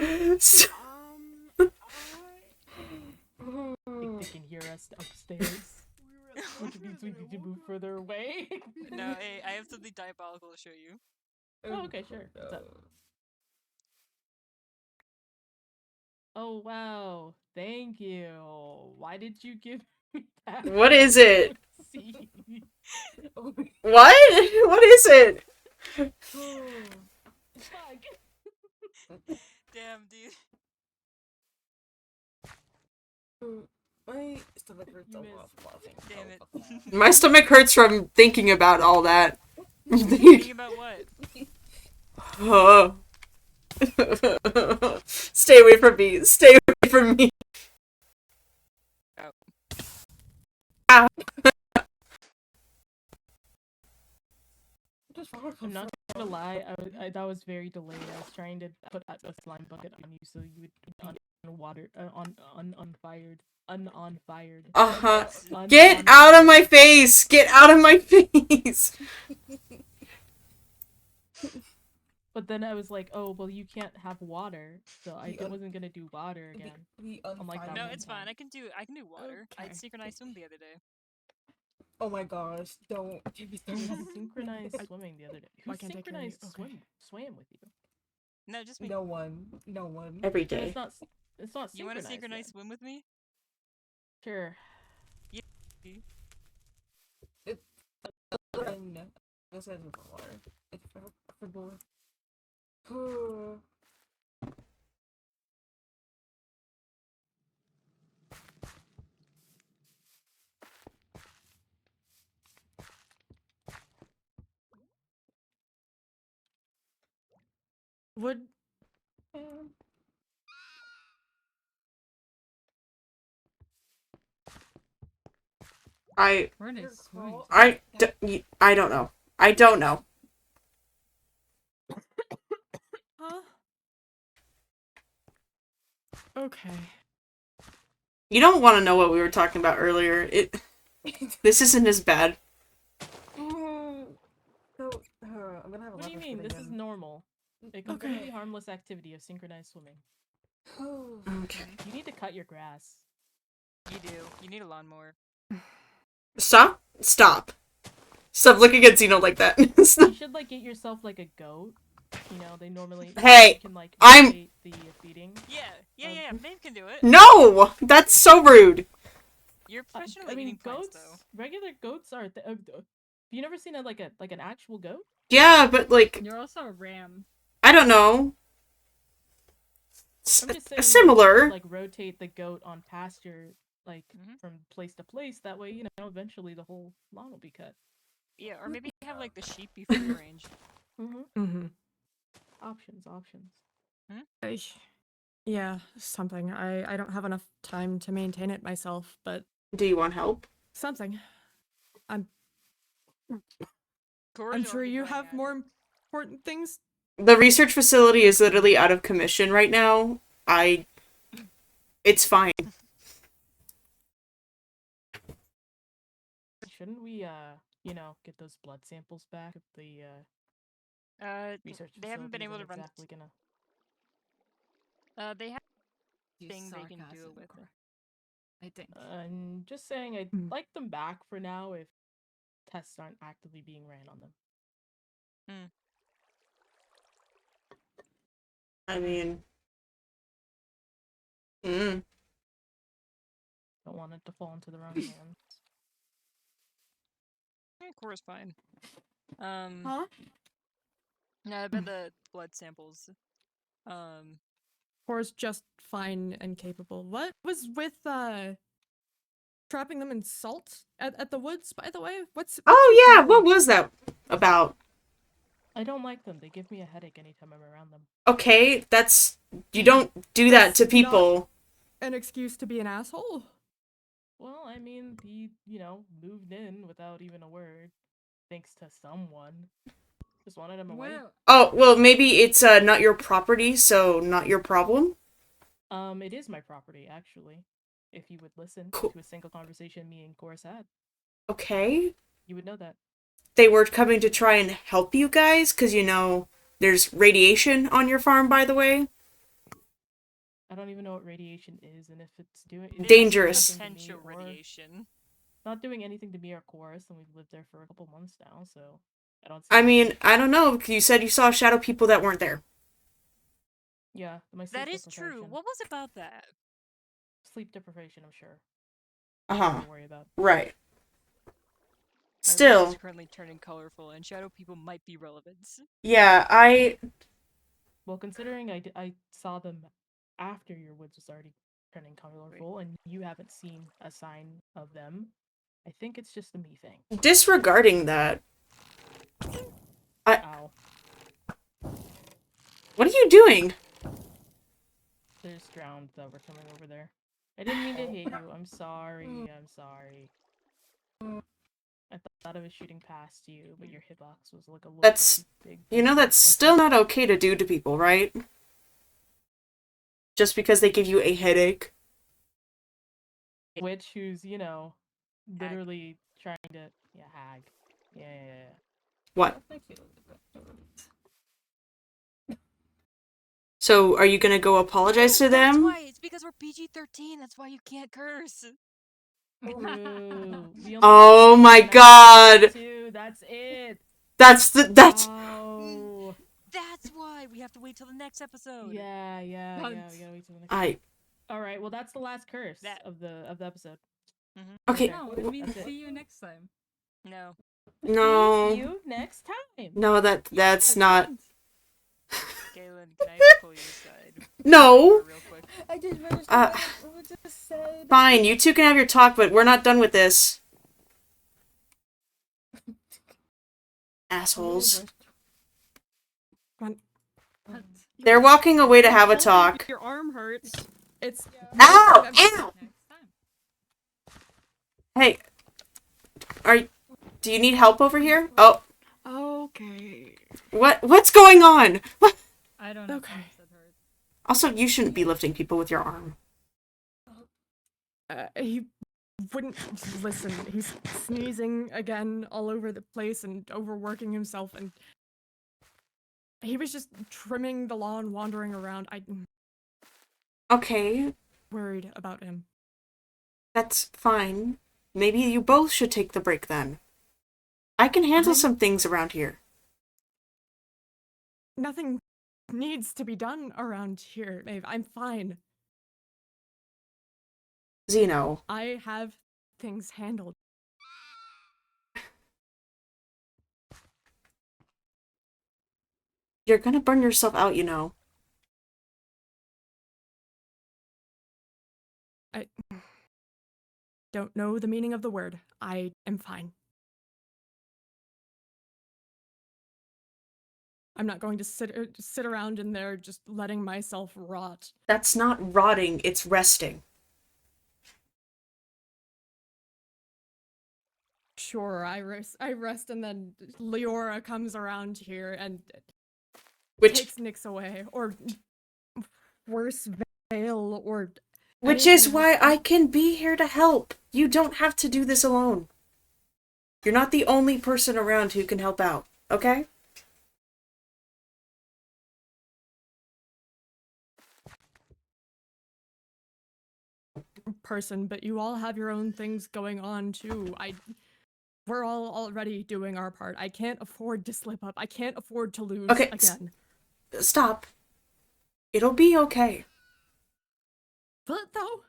They can hear us upstairs. Which means we need to move further away. No, hey, I have something diabolical to show you. Oh, okay, sure. What's up? Oh, wow. Thank you. Why did you give me that? What is it? Seed? What? What is it? Fuck. Damn, dude. My stomach hurts from laughing. Damn it. My stomach hurts from thinking about all that. Thinking about what? Stay away from me. Stay away from me. Oh. Ah. I'm not gonna lie, that was very delayed. I was trying to put a slime bucket on you so you would be on water, unfired. Uh-huh. Get out of my face! Get out of my face! But then I was like, oh, well, you can't have water, so I wasn't gonna do water again. I'm like, no, it's fine. I can do water. Okay. I synchronized swim the other day. Oh my gosh, don't. Synchronized swimming the other day. Who Why can't I carry you? synchronized Okay. swam with you? No, just me. No one. Every day. It's not You want to synchronized synchronize then. swim with me? Sure. Yeah. This is water. It's for both. Would I don't know. I don't know. huh? Okay. You don't want to know what we were talking about earlier. This isn't as bad. I'm gonna have a What do you mean? This is normal. A completely harmless activity of synchronized swimming. Okay. You need to cut your grass. You do. You need a lawnmower. Stop looking at Xeno like that. You should like get yourself like a goat. You know, they normally Hey, can like I'm- rotate the feeding. Yeah. Maeve can do it. No! That's so rude. You're professional I at mean, eating plants, goats. though. Regular goats are. Have you never seen an actual goat? Yeah, but like, You're also a ram. I don't know. I'm just saying, Similar. like rotate the goat on pasture, like from place to place. That way, you know, eventually the whole lawn will be cut. Yeah, or maybe have like the sheep be free range. Mm-hmm. Options. Yeah, something. I don't have enough time to maintain it myself, but Do you want help? something. I'm Cora's sure already you going have at more it. important things. The research facility is literally out of commission right now. It's fine. Shouldn't we, you know, get those blood samples back if the research they haven't been able to facility run. isn't exactly They have Use thing they can do sarcasm, it with. Cora. I think. I'm just saying I'd like them back for now if tests aren't actively being ran on them. I mean... Don't want it to fall into the wrong hands. Cora's fine. Huh? No, about the blood samples. Cora's just fine and capable. What was with trapping them in salt at the woods, by the way? What's Oh your yeah, deal? what was that about? I don't like them. They give me a headache anytime I'm around them. Okay, that's... You don't do that to That's people. not an excuse to be an asshole? Well, I mean, he, you know, moved in without even a word. Thanks to someone. Just wanted him away. Oh, well, maybe it's not your property, so not your problem? It is my property, actually. If you would listen Cool. to a single conversation me and Chorus had, Okay. you would know that. They were coming to try and help you guys, because, you know, there's radiation on your farm, by the way. I don't even know what radiation is, and if it's doing... Dangerous. Potential radiation. Not doing anything to me or Chorus, and we've lived there for a couple months now, so... I mean, I don't know, because you said you saw shadow people that weren't there. Yeah, my sleep That is deprivation. true. What was about that? Sleep deprivation, I'm sure. Uh-huh. Nothing to worry about. Right. My Still. room is currently turning colorful, and shadow people might be relevant. Yeah, Well, considering I saw them after your woods was already turning colorful, and you haven't seen a sign of them, I think it's just a me thing. Disregarding that, Ow. What are you doing? There's drowned that were coming over there. I didn't mean to hit you. I'm sorry. I'm sorry. I thought I was shooting past you, but your hitbox was like a little That's, big. that's still not okay to do to people, right? Just because they give you a headache. Witch who's, literally trying to, hag. Yeah. What? So, are you gonna go apologize to them? That's why. It's because we're PG-13. That's why you can't curse. Oh my god! That's it. That's. Oh. That's why we have to wait till the next episode. Yeah. We gotta wait till the next. All right. Well, that's the last curse of the episode. Okay. No, it means see you next time. No. No. See you next time. No, that's not. Galen, can I pull you aside? No. Real quick. I didn't understand what you just said. Fine, you two can have your talk, but we're not done with this. Assholes. They're walking away to have a talk. Your arm hurts. It's Ow! Ow! Hey, do you need help over here? Oh. Okay. What's going on? What? I don't know. Okay. Also, you shouldn't be lifting people with your arm. He wouldn't listen. He's sneezing again all over the place and overworking himself, and he was just trimming the lawn, wandering around. Okay. Worried about him. That's fine. Maybe you both should take the break then. I can handle some things around here. Nothing needs to be done around here, Maeve. I'm fine. Zeno. I have things handled. You're gonna burn yourself out, you know. I don't know the meaning of the word. I am fine. I'm not going to sit around in there just letting myself rot. That's not rotting, it's resting. Sure, I rest, and then Leora comes around here and takes Nyx away, or worse, Vale, or which is why I can be here to help. You don't have to do this alone. You're not the only person around who can help out, okay? Person, but you all have your own things going on too. We're all already doing our part. I can't afford to slip up. I can't afford to lose again. Stop. It'll be okay. But though?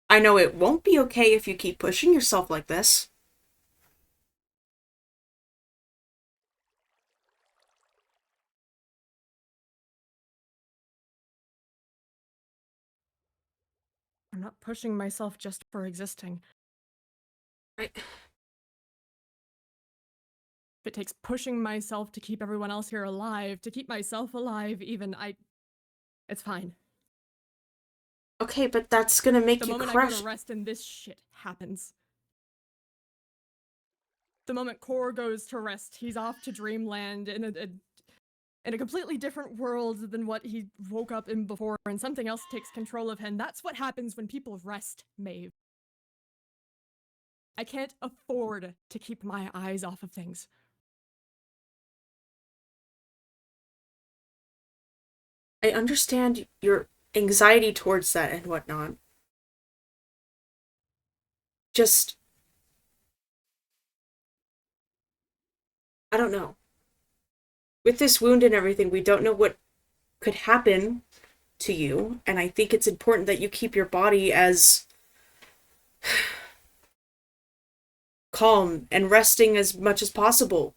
I know it won't be okay if you keep pushing yourself like this. I'm not pushing myself just for existing. If it takes pushing myself to keep everyone else here alive, to keep myself alive even, it's fine. Okay, but that's gonna make you crash. The moment I go to rest and this shit happens. The moment Kor goes to rest, he's off to dreamland in a completely different world than what he woke up in before, and something else takes control of him. That's what happens when people rest, Maeve. I can't afford to keep my eyes off of things. I understand your anxiety towards that and whatnot. Just... I don't know. With this wound and everything, we don't know what could happen to you, and I think it's important that you keep your body as calm and resting as much as possible.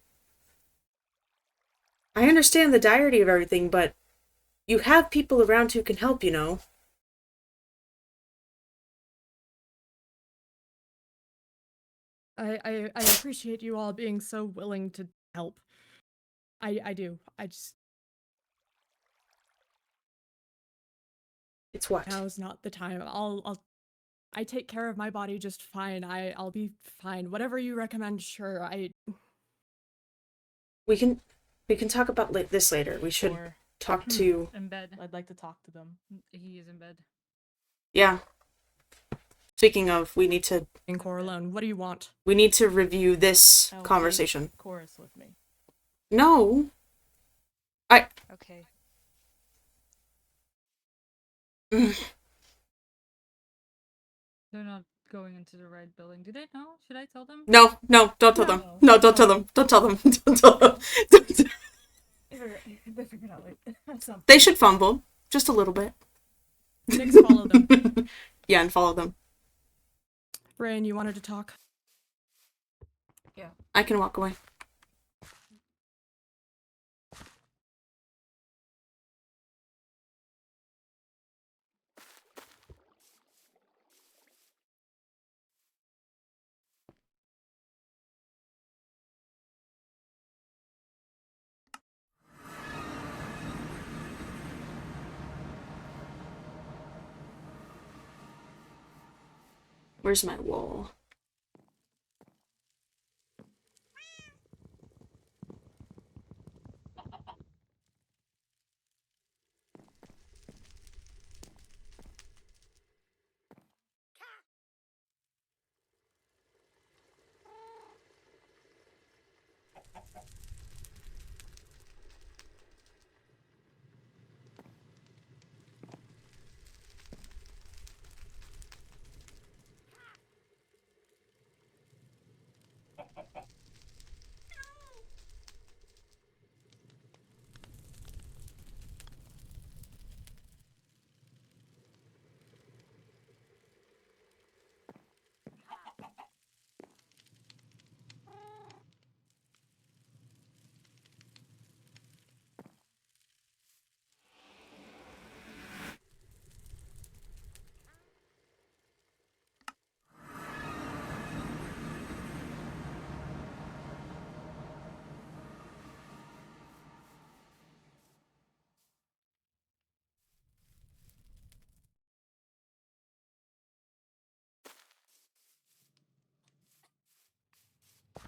I understand the direty of everything, but you have people around who can help, you know. I appreciate you all being so willing to help. I do. It's what? Now's not the time. I take care of my body just fine. I'll be fine. Whatever you recommend, sure. We can talk about this later. We should talk to... In bed. I'd like to talk to them. He is in bed. Yeah. Speaking of, we need to... In Coralone, what do you want? We need to review this conversation. Chorus with me. No. Okay. They're not going into the right building. Do they know? Should I tell them? No, don't tell them. No, don't tell them. Don't tell them. Don't tell them. They figured out something. They should fumble. Just a little bit. Nix, follow them. Yeah, and follow them. Rain, you wanted to talk? Yeah. I can walk away. Where's my wall?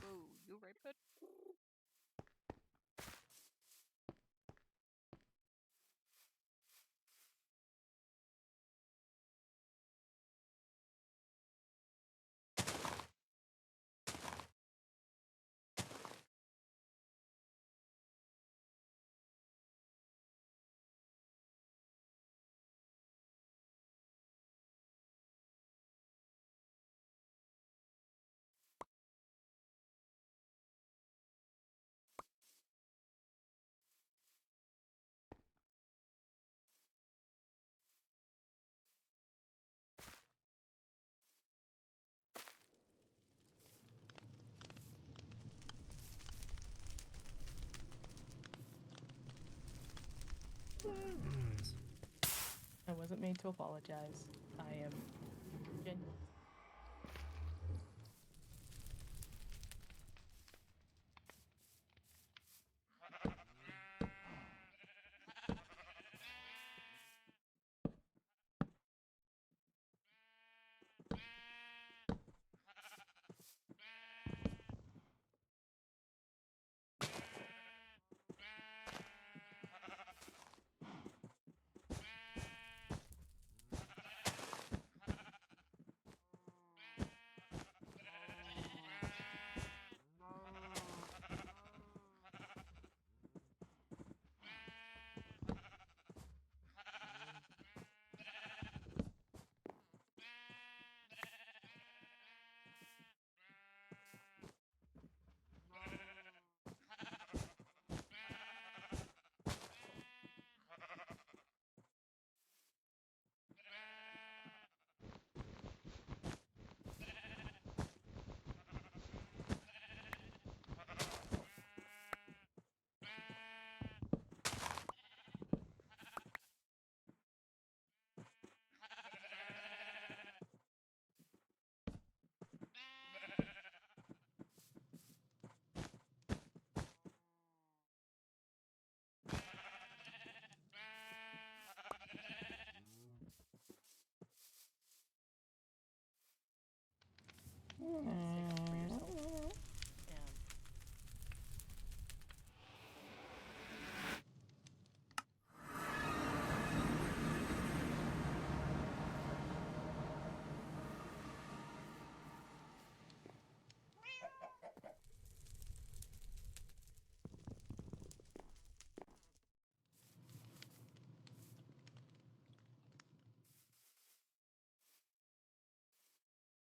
Whoa, you right, bud? I wasn't made to apologize. I am genuine.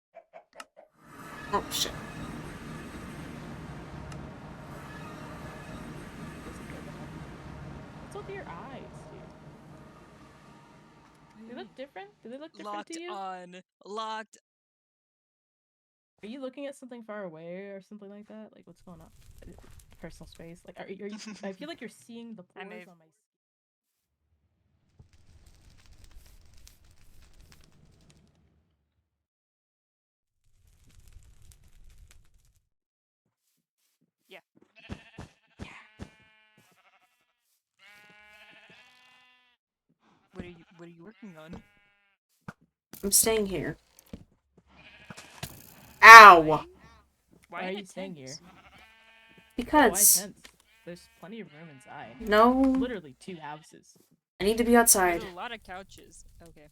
Stick up for yourself. And Oh shit. what's with your eyes, dude? They look different? Do they look different Locked to you? on. Locked. Are you looking at something far away or something like that? Like, what's going on? Personal space? Like, are you I feel like you're seeing the I pores may- on my skin. Yeah. What are you working on? I'm staying here. Ow! Why are you staying here? Oh, why Because. tents? There's plenty of room inside. No. Literally 2 houses. I need to be outside. There's a lot of couches. Okay.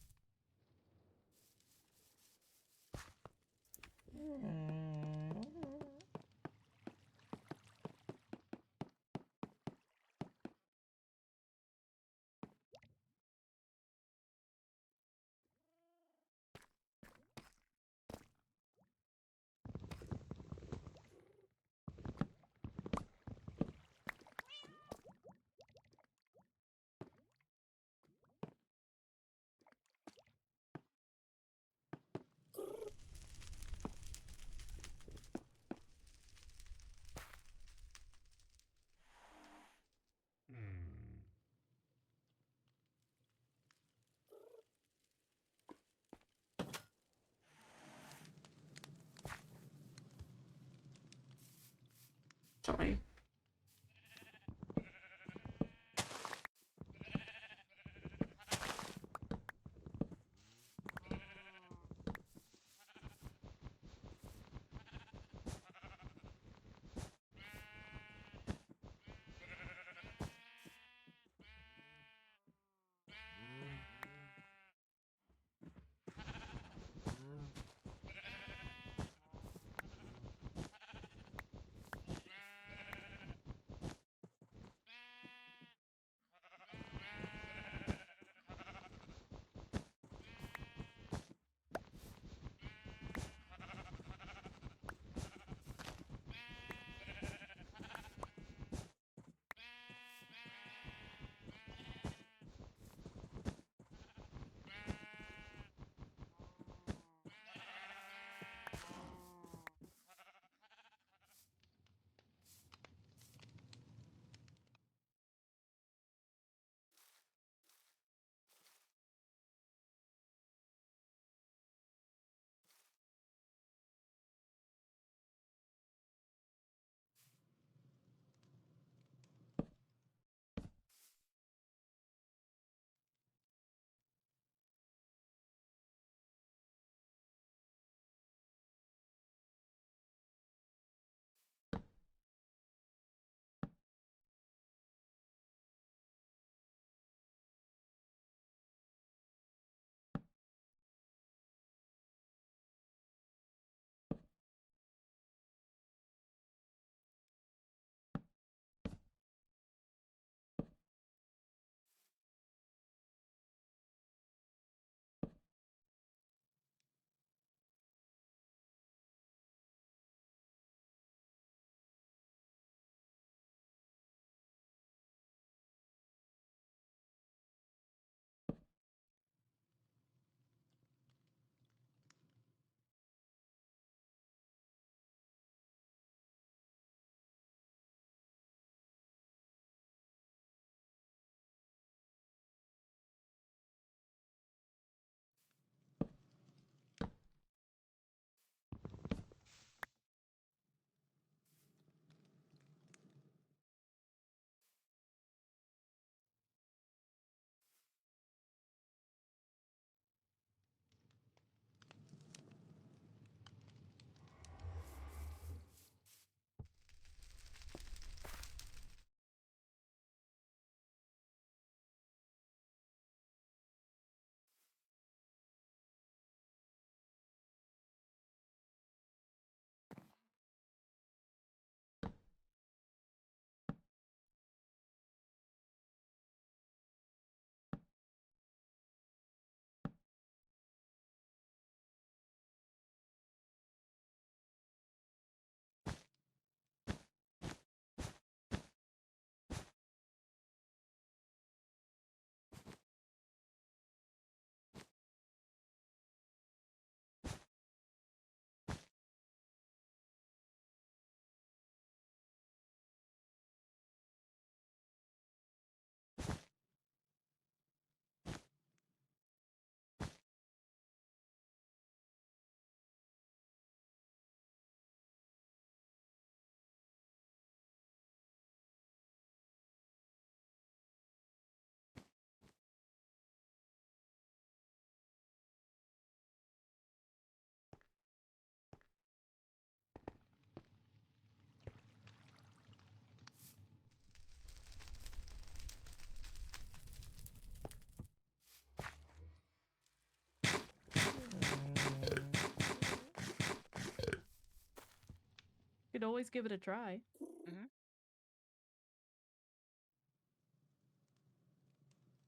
could always give it a try.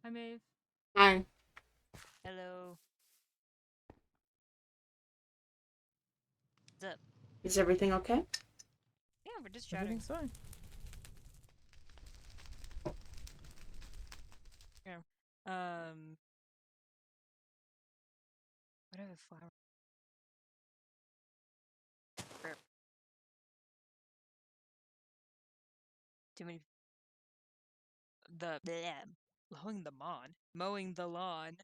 Hi, Maeve. Hi. Hello. What's up? Is everything okay? Yeah, we're just chatting. Everything's fine. Yeah. Whatever flower. Too many. Mowing the lawn.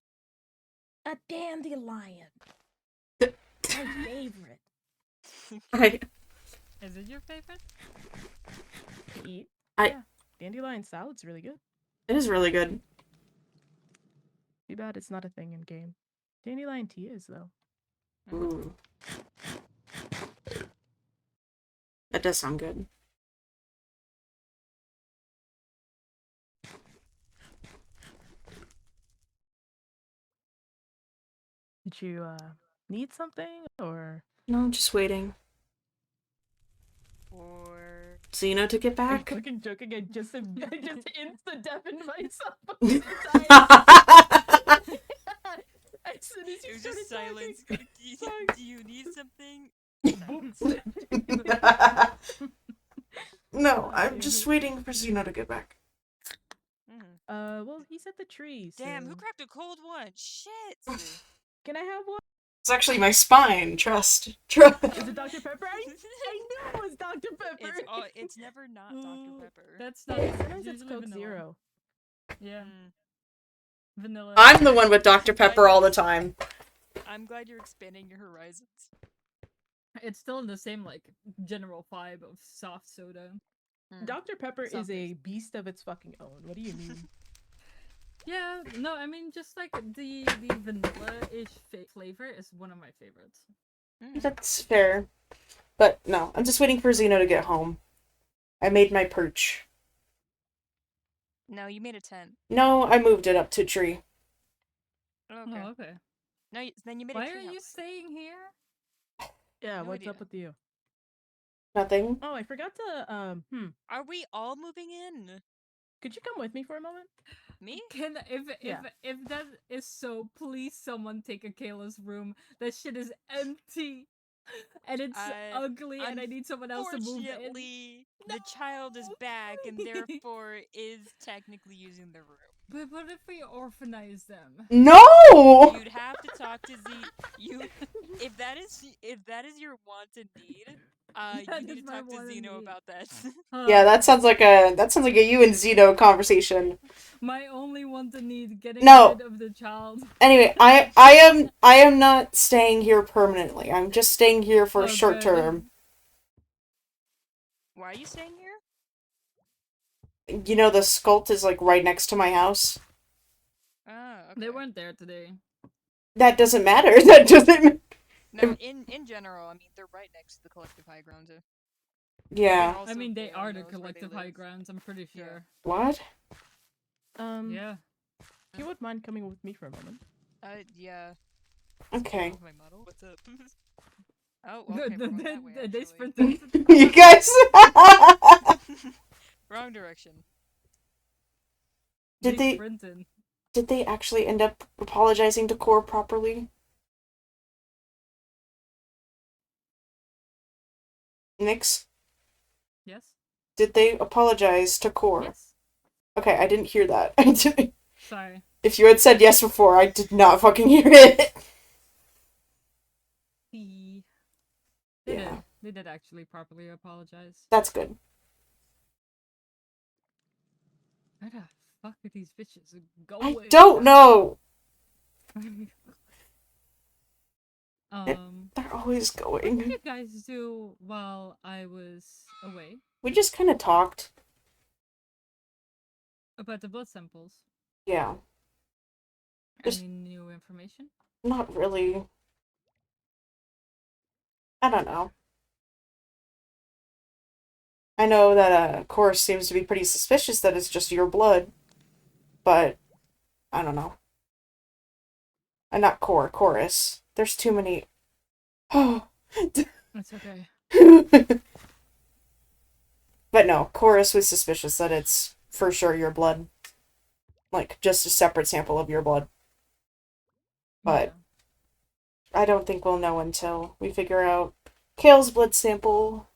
A dandelion. My favorite. Is it your favorite? To eat. I- Yeah. Dandelion salad's really good. It is really good. Too bad it's not a thing in game. Dandelion tea is, though. Ooh. That does sound good. Did you, need something, or? No, I'm just waiting. Or Xeno to get Are you back? fucking joking? I just insta-deafened myself. As soon as it you was started just silence. talking. Do you need something? No, I'm just waiting for Xeno to get back. Well, he's at the tree, so... Damn, who cracked a cold one? Shit! Can I have one? It's actually my spine, trust. Is it Dr. Pepper? I knew it was Dr. Pepper! It's never not Dr. Pepper. That's not Sometimes it's usually Coke vanilla. Zero. Yeah. Vanilla. I'm the one with Dr. Pepper all the time. I'm glad you're expanding your horizons. It's still in the same, like, general vibe of soft soda. Dr. Pepper is Soft a beast of its fucking own. What do you mean? Yeah, no, I mean, just like the vanilla-ish flavor is one of my favorites. That's fair. But no, I'm just waiting for Xeno to get home. I made my perch. No, you made a tent. No, I moved it up to a tree. Oh, okay. Oh, okay. No, then you made Why a are tree you staying here? Yeah, No what's idea. up with you? Nothing. Oh, I forgot to, Are we all moving in? Could you come with me for a moment? Me? If that is so, please someone take a Kayla's room. That shit is empty. And it's ugly and I need someone else to move in. Unfortunately, the child is back and therefore is technically using the room. But what if we orphanize them? No! You'd have to talk to Z. If that is your want and need, you need to talk to Xeno about that. Yeah, that sounds like a you and Xeno conversation. My only want and need, getting No. rid of the child. Anyway, I am not staying here permanently. I'm just staying here for a short term. Why are you staying here? You know, the sculpt is like right next to my house. Oh, okay. They weren't there today. That doesn't matter. That doesn't. No, in general, I mean, they're right next to the collective high ground. Yeah. I mean, they are the collective high grounds, I'm pretty sure. What? Yeah. If you wouldn't mind coming with me for a moment. Yeah. Okay. My model? What's up? Oh, okay, we're going that way, They actually. sprinted. You guys. Wrong direction. Did they actually end up apologizing to Core properly? Nyx? Yes. Did they apologize to Core? Yes. Okay, I didn't hear that. Sorry. If you had said yes before, I did not fucking hear it. They did actually properly apologize. That's good. Where the fuck are these bitches going? I don't know. They're always What going. did you guys do while I was away? We just kind of talked. About the blood samples? Yeah. Any new information? Not really. I don't know. I know that Core seems to be pretty suspicious that it's just your blood. But, I don't know. Not Core, Chorus. There's too many... Oh. It's okay. But no, Chorus was suspicious that it's for sure your blood. Like, just a separate sample of your blood. But I don't think we'll know until we figure out Kale's blood sample.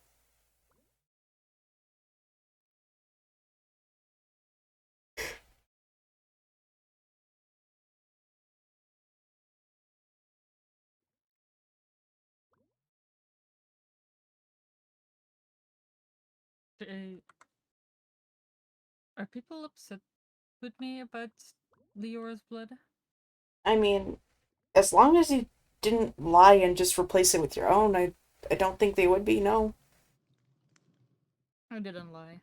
Are people upset with me about Leora's blood? I mean, as long as you didn't lie and just replace it with your own, I don't think they would be, no. I didn't lie.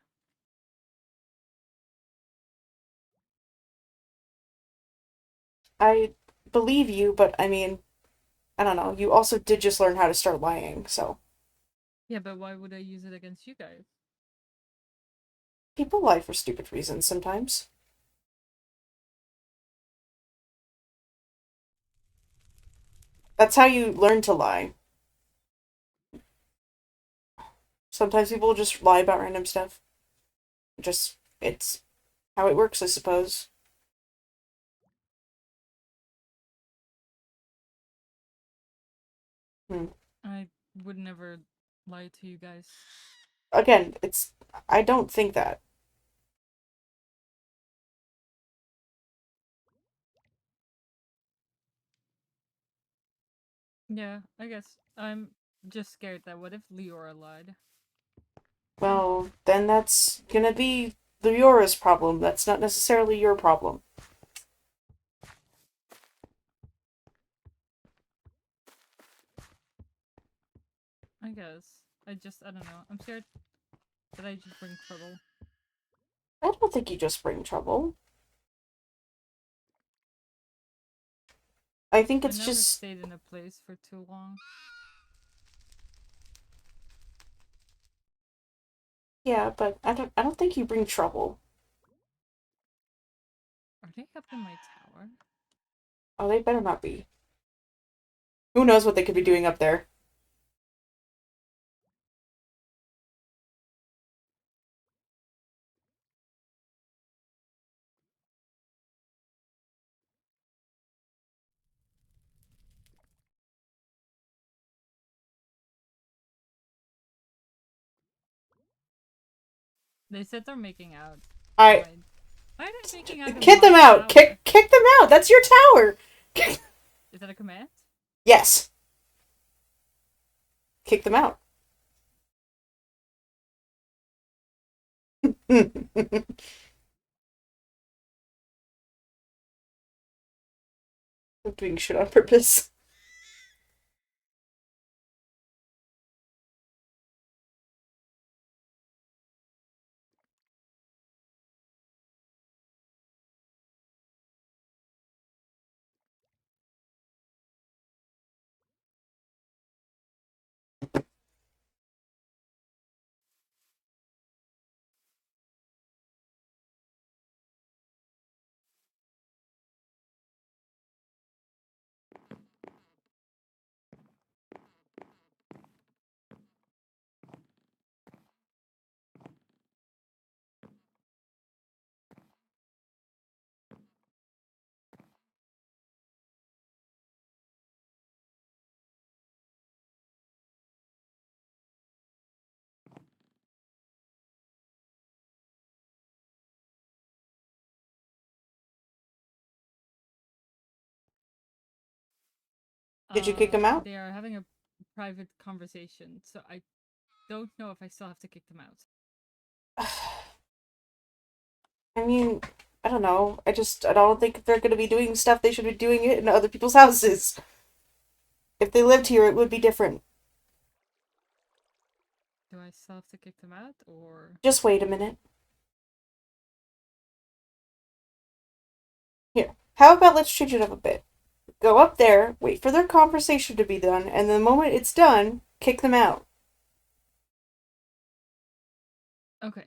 I believe you, but I mean, I don't know. You also did just learn how to start lying, so. Yeah, but why would I use it against you guys? People lie for stupid reasons sometimes. That's how you learn to lie. Sometimes people just lie about random stuff. Just, it's how it works, I suppose. I would never lie to you guys. Again, I don't think that. Yeah, I guess. I'm just scared that what if Leora lied? Well, then that's gonna be Leora's problem. That's not necessarily your problem. I guess. I don't know. I'm scared that I just bring trouble. I don't think you just bring trouble. I think I it's never just... stayed in a place for too long. Yeah, but I don't think you bring trouble. Are they up in my tower? Oh, they better not be. Who knows what they could be doing up there? They said they're making out. I... Why are they making out in Kick them my out! tower? Kick them out! That's your tower! Is that a command? Yes. Kick them out. I'm doing shit on purpose. Did you kick them out? They are having a private conversation, so I don't know if I still have to kick them out. I mean, I don't know. I don't think they're gonna be doing stuff they should be doing it in other people's houses. If they lived here, it would be different. Do I still have to kick them out, or...? Just wait a minute. Here, how about let's change it up a bit? Go up there, wait for their conversation to be done, and the moment it's done, kick them out. Okay.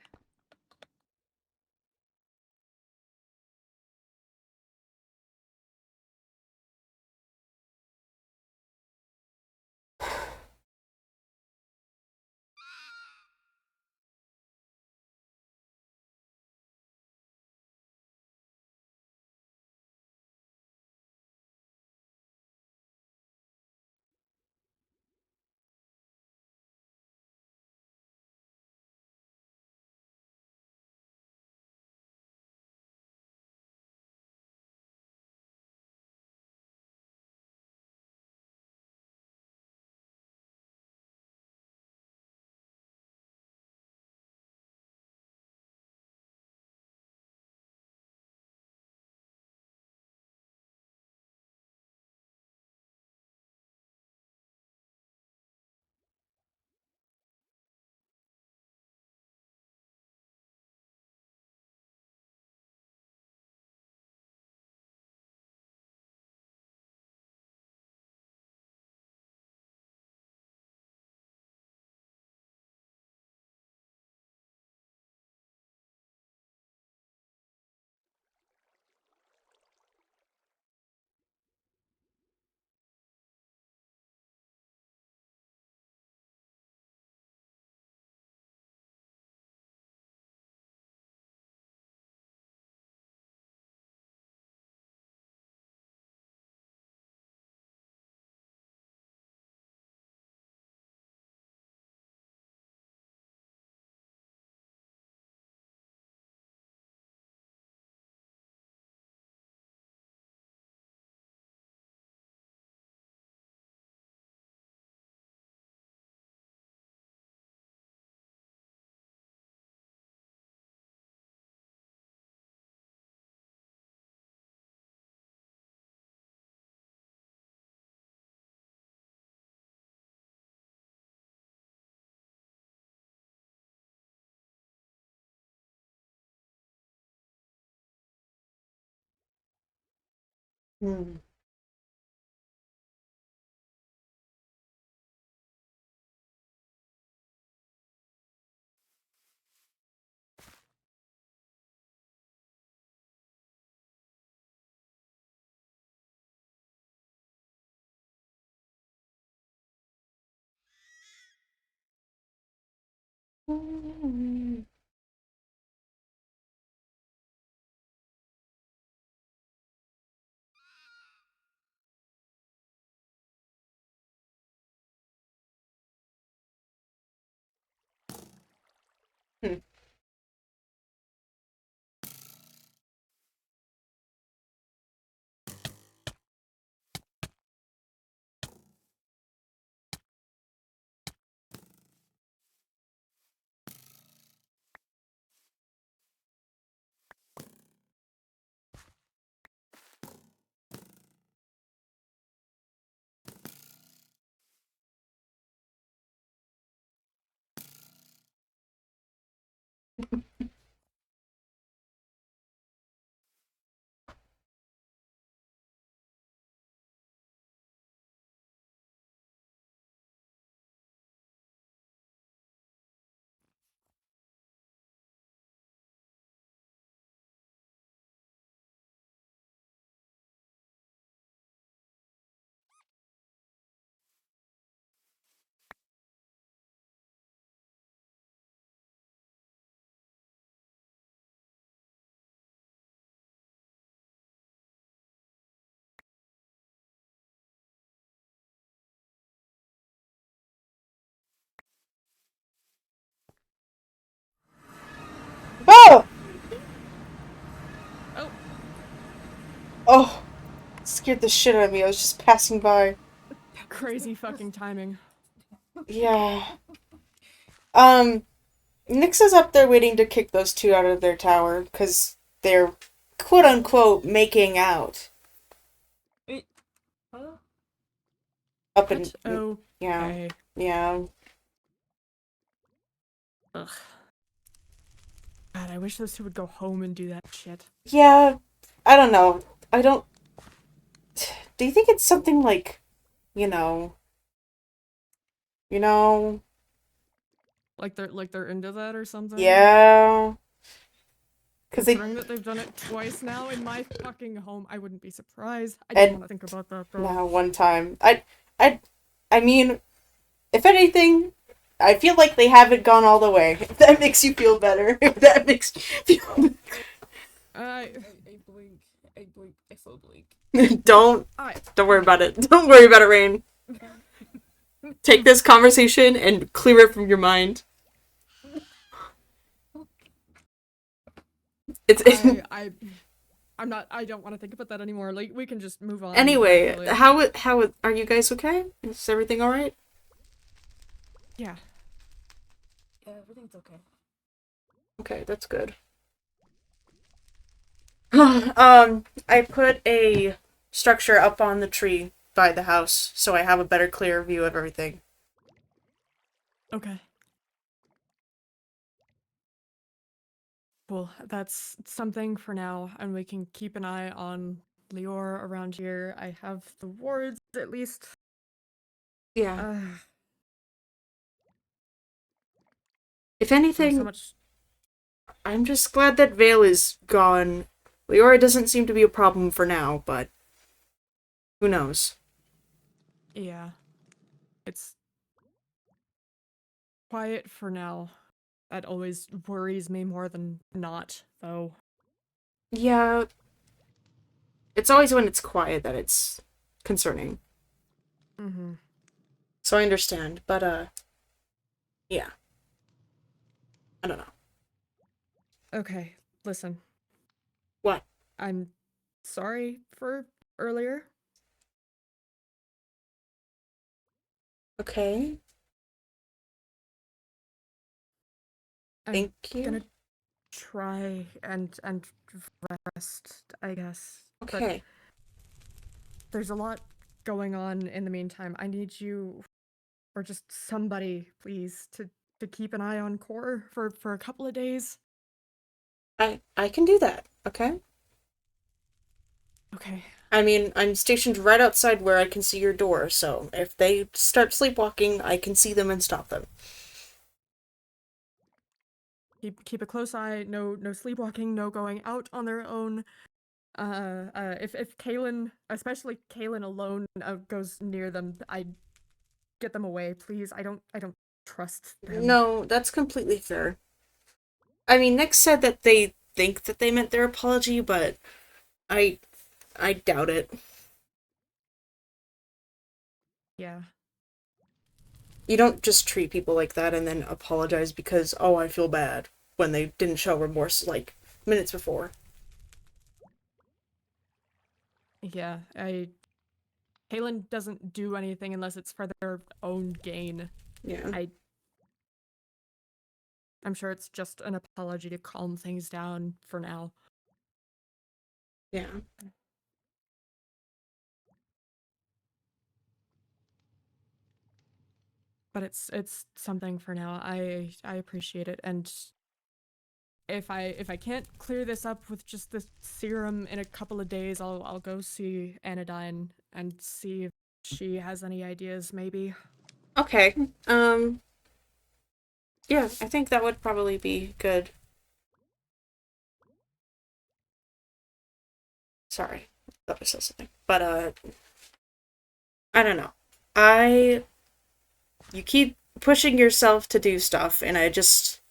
Hmm. Hmm. Oh! Oh, Oh! Scared the shit out of me. I was just passing by. crazy fucking timing. Yeah. Nyx is up there waiting to kick those two out of their tower, because they're quote-unquote making out. Huh? Up in... What? Oh, Yeah. okay. Yeah. Ugh. God, I wish those two would go home and do that shit. Yeah. I don't know. I don't... Do you think it's something like, you know... You know... Like they're into that or something? Yeah... Because they... Considering that they've done it twice now in my fucking home, I wouldn't be surprised. I don't And want to think about that, though. now one time. I mean, if anything, I feel like they haven't gone all the way. If that makes you feel better. If that makes you feel better. I blink. I so blink. Don't worry about it. Don't worry about it, Rain. Take this conversation and clear it from your mind. It's I'm not. I don't want to think about that anymore. Like, we can just move on. anyway. Actually. How are you guys okay? Is everything all right? Yeah. Yeah, everything's okay. Okay, that's good. I put a structure up on the tree by the house, so I have a better, clearer view of everything. Okay. Cool. That's something for now, and we can keep an eye on Lior around here. I have the wards, at least. Yeah. If anything, so much. I'm just glad that Vale is gone. Leora doesn't seem to be a problem for now, but who knows? Yeah. It's quiet for now. That always worries me more than not, though. Yeah. It's always when it's quiet that it's concerning. Mm-hmm. So I understand, but, yeah. I don't know. Okay, listen. What? I'm sorry for earlier. Okay. Thank you. Gonna try and rest, I guess. Okay. But there's a lot going on in the meantime. I need you, or just somebody, please, to keep an eye on Core for a couple of days. I can do that, okay? Okay. I mean, I'm stationed right outside where I can see your door, so if they start sleepwalking, I can see them and stop them. Keep a close eye. No sleepwalking. No going out on their own. If Kaylin, especially Kaylin alone, goes near them, I get them away, please. I don't trust them. No, that's completely fair. I mean, Nick said that they think that they meant their apology, but I doubt it. Yeah. You don't just treat people like that and then apologize because, oh, I feel bad, when they didn't show remorse, like, minutes before. Yeah, Kaylin doesn't do anything unless it's for their own gain. Yeah. I'm sure it's just an apology to calm things down for now. Yeah. But it's something for now. I appreciate it, and if I can't clear this up with just the serum in a couple of days, I'll go see Anodyne and see if she has any ideas, maybe. Okay. Yeah, I think that would probably be good. Sorry, I thought I said something. But, I don't know. You keep pushing yourself to do stuff, and I just...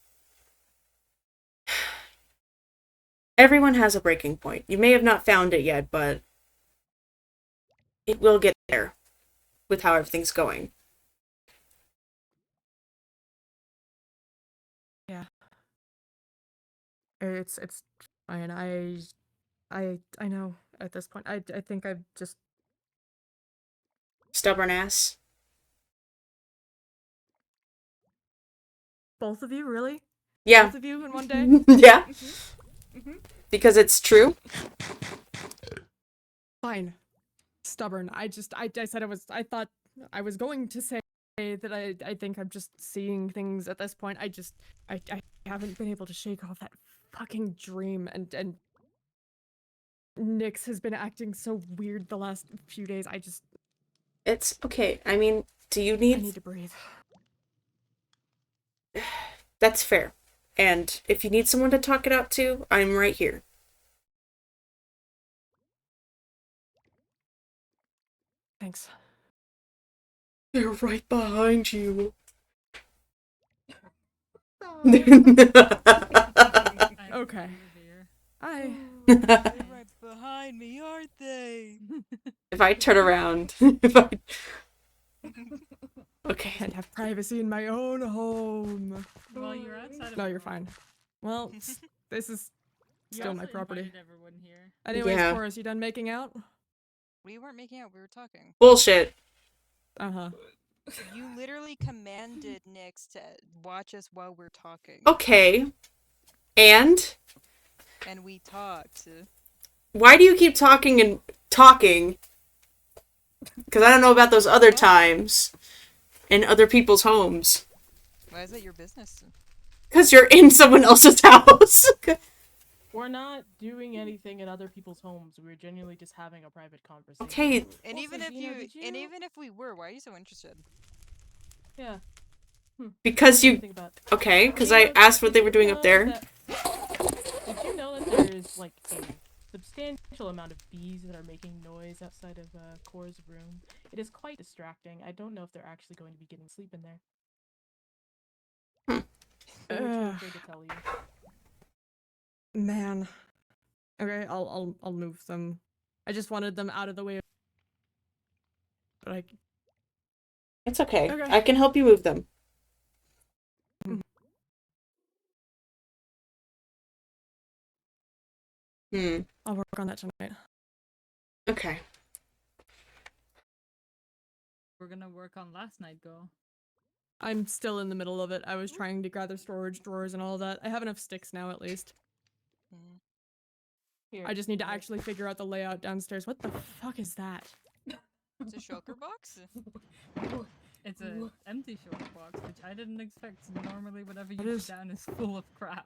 Everyone has a breaking point. You may have not found it yet, but it will get there with how everything's going. Yeah. It's fine. I know at this point. I think I've just Stubborn ass. both of you, really? Yeah. Both of you in one day? Yeah. Because it's true. Fine. Stubborn. I said I thought I was going to say that I think I'm just seeing things at this point. I haven't been able to shake off that fucking dream, and Nyx has been acting so weird the last few days. It's okay. I mean, do you I need... need to breathe. That's fair. And if you need someone to talk it out to, I'm right here. Thanks. They're right behind you. Okay. I They're right behind me, aren't they? If I turn around, if I... Okay. can't have privacy in my own home. Well, you're outside of No, the you're home. fine. Well, this is You still my also property. invited everyone here. Anyways, Yeah. Chorus, you done making out? We weren't making out, we were talking. Bullshit. Uh-huh. You literally commanded Nyx to watch us while we're talking. Okay. And? And we talked. Why do you keep talking and talking? Because I don't know about those other times. In other people's homes. Why is that your business? Because you're in someone else's house. We're not doing anything in other people's homes. We're genuinely just having a private conversation. Okay. And Also, even if Gina, did you... and even if we were, why are you so interested? Yeah. Because you... Think about... Okay, because I asked what they were doing up there. Did you know that there's, like, a substantial amount of bees that are making noise outside of Cora's room? It is quite distracting. I don't know if they're actually going to be getting sleep in there. They were too afraid to tell you. Man. Okay, I'll move them. I just wanted them out of the way. But It's okay. Okay. I can help you move them. I'll work on that tonight. Okay. We're gonna work on last night, go. I'm still in the middle of it. I was trying to gather storage drawers and all that. I have enough sticks now, at least. Here, I just need to actually figure out the layout downstairs. What the fuck is that? It's a shulker box? It's an empty shulker box, which I didn't expect. Normally, whatever you What put is- down is full of crap.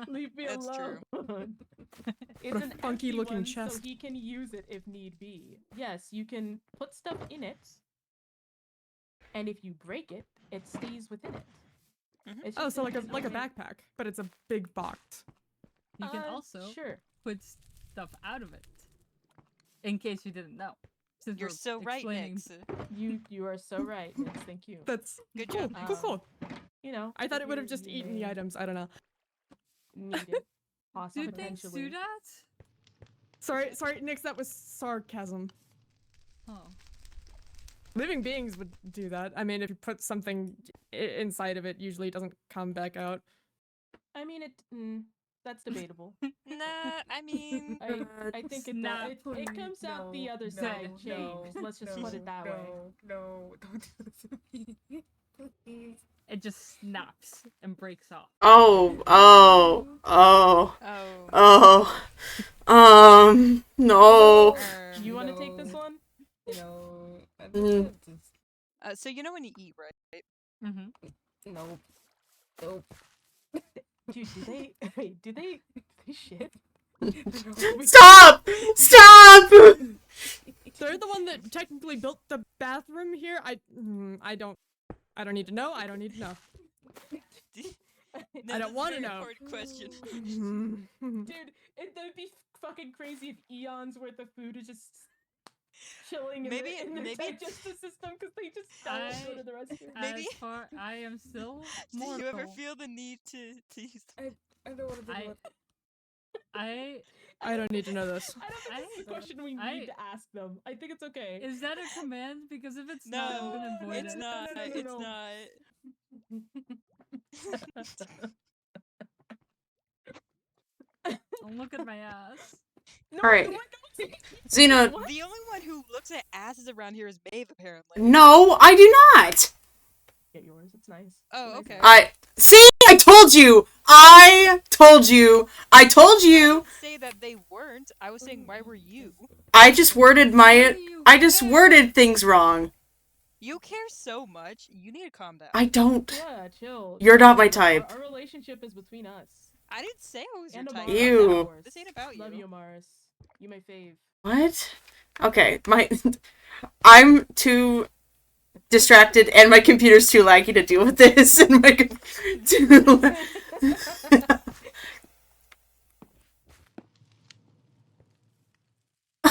Leave me That's alone. true. It's What a an funky empty looking one, chest. so he can use it if need be. Yes, you can put stuff in it, and if you break it, it stays within it. It's Oh, just so an like a easy way- backpack, but it's a big box. You can also sure. put stuff out of it. In case you didn't know. Since You're we're so right, explaining- Nix. You are so right. Yes, thank you. That's Good cool. job, Cool, Nix. cool. You know, I thought it would have you- just you eaten may the items. I don't know. Need it, possibly. Do things potentially. do that? Sorry, Nix. That was sarcasm. Oh. Living beings would do that. I mean, if you put something inside of it, usually it doesn't come back out. I mean, that's debatable. Nah, I mean, I think it Nah, does. It comes out the other side changed. Let's just put it that way. No, don't do this to me. Please. It just snaps and breaks off. Oh, oh, oh, oh. no. You want to take this one? No. Mm. So you know when you eat, right? Mm-hmm. Nope. Nope. Dude, do they shit? Stop! Stop! They're the one that technically built the bathroom here. I don't need to know. I don't need to know. I don't want to know. Hard question. Dude, that'd be fucking crazy if eons worth of food is just chilling in Maybe- their maybe- digestive system because they just don't go to the restroom. Maybe- As far I am still Do mortal. you ever feel the need to use? I don't want to think about I don't need to know this. I don't think this is a question we need to ask them. I think it's okay. Is that a command? Because if it's No, not, I'm gonna avoid it's it. not. no, It's no. not. Don't look at my ass. No, Alright. what? Xena, The only one who looks at asses around here is Maeve, apparently. no, I do not. Get yours. It's nice. Oh, okay. See, I told you. I told you. I didn't say that they weren't. I was saying, why were you? I just worded Why do you care? worded things wrong. You care so much. You need to calm down. I don't. Yeah, chill. You're not my Our- type. Our relationship is between us. I didn't say I was your And type. Amaris, Ew. of course. This ain't about you. Love you, Amaris. You my fave. What? Okay, I'm too distracted and my computer's too laggy to deal with this and my Yeah,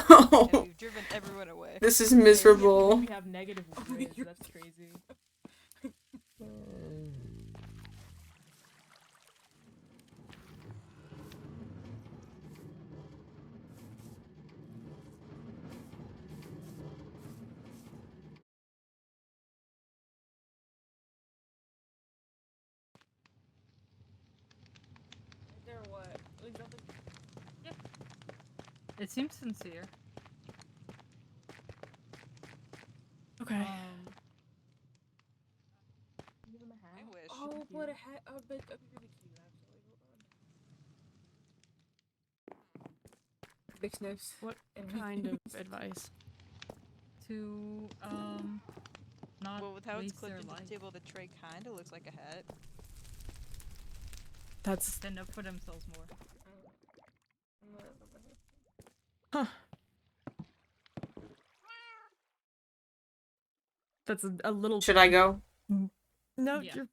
Oh, we've driven everyone away. this is miserable. We have negative words. That's crazy. They're what? It seems sincere. Okay. Give him a hat. I wish. Oh, what a hat! That'd be really cute, actually. Hold on. Big sniffs. What kind of advice? To not Well, with how it's waste their clipped into life. the table, the tray kinda looks like a hat. That's Stand up for themselves more. that's a little. Should I go? No, Yeah. you're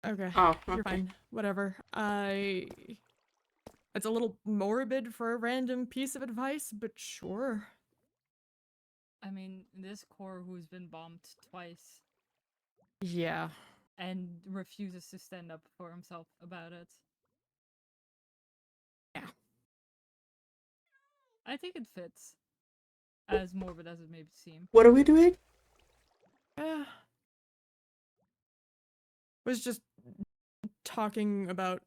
okay. Oh, You're okay. fine. Whatever. It's a little morbid for a random piece of advice, but sure. I mean, this core who's been bombed twice Yeah. and refuses to stand up for himself about it. Yeah. I think it fits. As morbid as it may seem. What are we doing? Was just talking about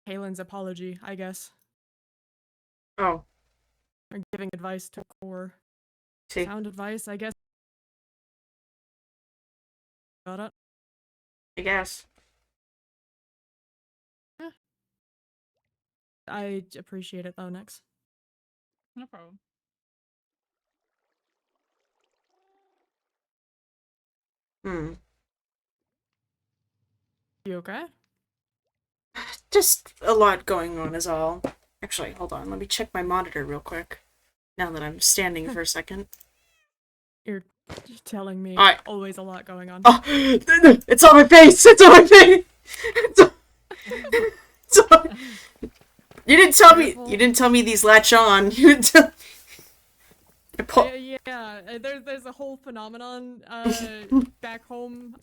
Kalen's apology, I guess. Oh, Or giving advice to Core. see. Sound advice, I guess. Got it? I guess. I appreciate it though, Nix. No problem. Hmm. You okay? Just a lot going on is all. Actually, hold on. Let me check my monitor real quick. Now that I'm standing for a second. You're telling me Alright. always a lot going on. Oh, it's on my face! It's on my face! It's on... You didn't tell me. You didn't tell me these latch on. You didn't tell. There's a whole phenomenon back home.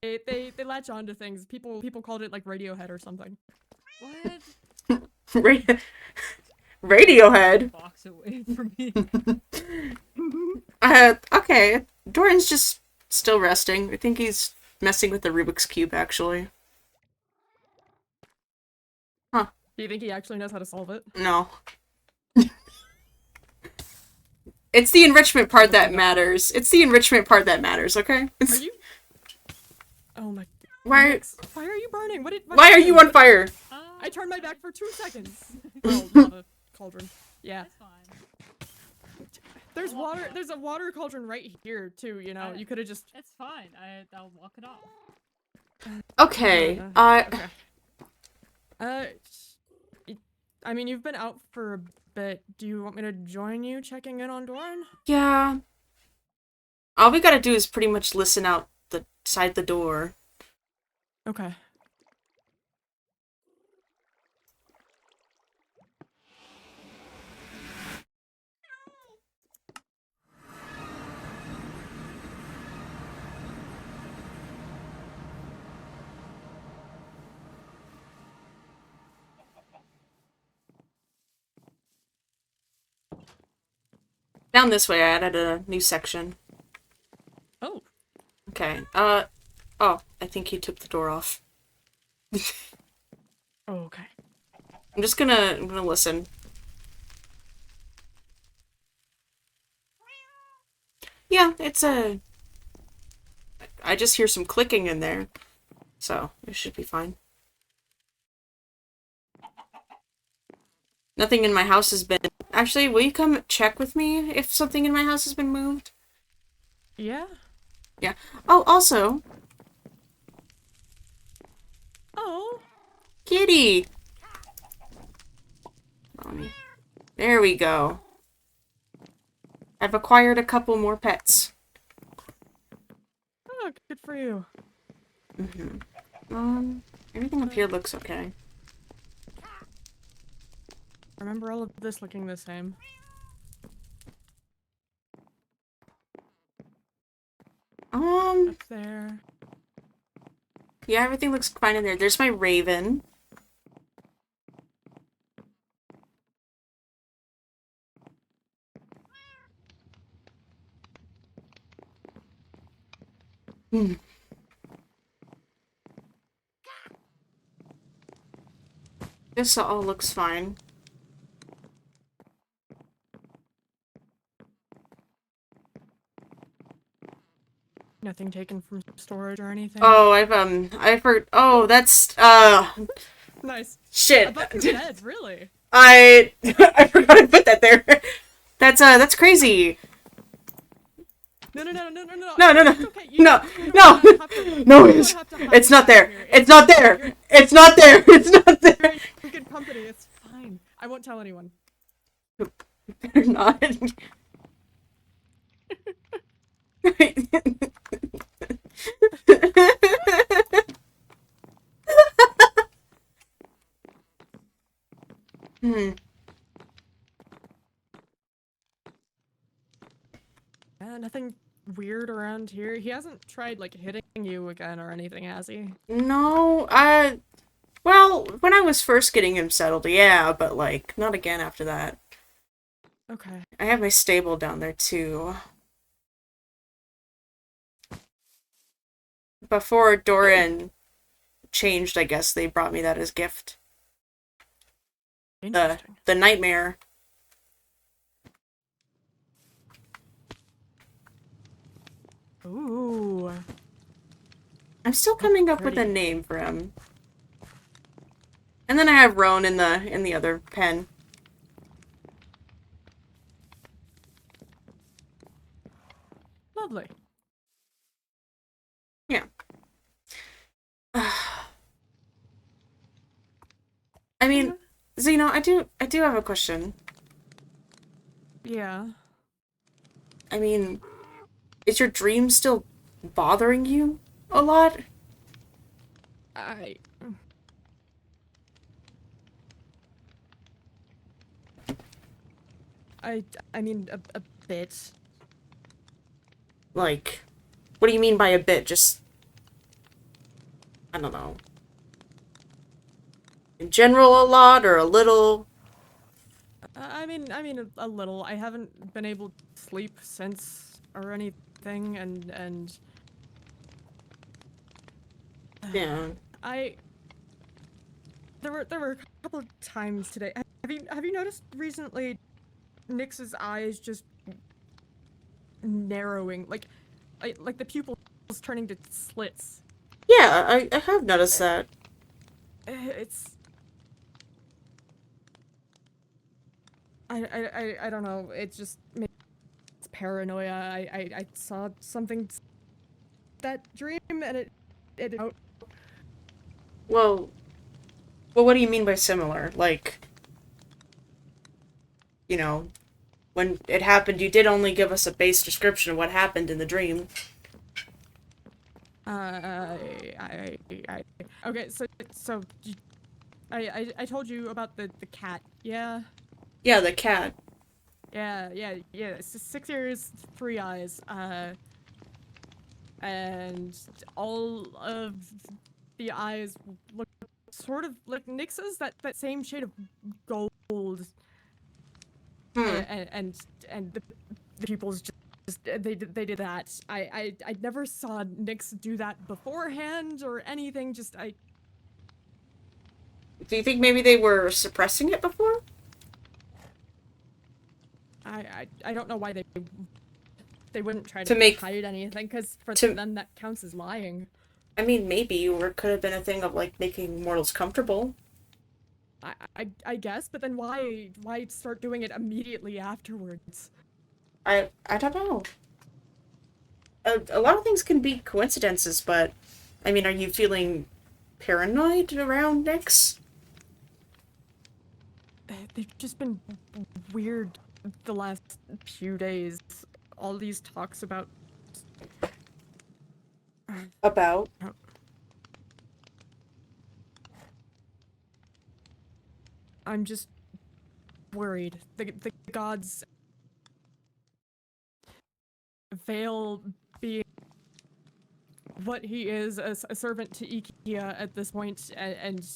They latch on to things. People called it like Radiohead or something. What? Radiohead. Box away from me. Okay. Doran's just still resting. I think he's messing with the Rubik's Cube, actually. Huh. Do you think he actually knows how to solve it? No. It's the enrichment part that matters. It's the enrichment part that matters, okay? Are you? Oh my... Why are you burning? Why are you on fire? I turned my back for 2 seconds. Oh, lava cauldron. Yeah. That's fine. There's water. There's a water cauldron right here too. You know, you could have just. It's fine. I'll walk it off. Okay. Okay. I mean, you've been out for a bit. Do you want me to join you checking in on Doran? Yeah. All we gotta do is pretty much listen out the side the door. Okay. Down this way, I added a new section. Oh. Okay. Oh, I think he took the door off. Oh, okay. I'm gonna listen. Yeah, it's a... I just hear some clicking in there. So, it should be fine. Nothing in my house has been... Actually, will you come check with me if something in my house has been moved? Yeah? Yeah. Oh, also... Oh! Kitty! There we go. I've acquired a couple more pets. Oh, good for you. Everything up here looks okay. Remember all of this looking the same. Up there. Yeah, everything looks fine in there. There's my raven. This all looks fine. Nothing taken from storage or anything? Oh, I've heard. Oh, that's, Nice. Shit. Above your bed, really? I forgot I put that there. That's crazy. No. No. Okay. No, it's not there. It's not there. It's not there. It's not there. You're good company. It's fine. I won't tell anyone. Better not. Nothing weird around here. He hasn't tried, like, hitting you again or anything, has he? No, well, when I was first getting him settled, yeah, but, like, not again after that. Okay. I have my stable down there, too. Before Doran changed, I guess, they brought me that as gift. The nightmare. Ooh. I'm still coming up with a name for him. And then I have Roan in the other pen. Lovely. Yeah. I do have a question. Yeah. I mean, is your dream still bothering you a lot? I I mean a bit. Like, what do you mean by a bit? Just, I don't know. In general, a lot or a little? I mean a little. I haven't been able to sleep since or anything, and Yeah. There were a couple of times today. Have you noticed recently Nyx's eyes just narrowing, like the pupils turning to slits? Yeah, I have noticed that. It's I don't know. It just makes paranoia. I saw something that dream and it Well, what do you mean by similar? Like, you know, when it happened, you did only give us a base description of what happened in the dream. I okay, so I told you about the cat, yeah? Yeah, the cat. Yeah, it's 6 ears, 3 eyes, and all of the eyes look sort of like Nyx's, that same shade of gold, Hmm. and the pupils just they did that. I never saw Nyx do that beforehand or anything. Just Do you think maybe they were suppressing it before? I don't know why they wouldn't try To to make hide anything, because for to them that counts as lying. I mean, maybe, or it could have been a thing of like making mortals comfortable. I guess, but then why start doing it immediately afterwards? I don't know. A lot of things can be coincidences, but I mean, are you feeling paranoid around Nyx? They've just been weird the last few days. All these talks about About? I'm just worried. The gods Vale being what he is, a servant to Ikia at this point, and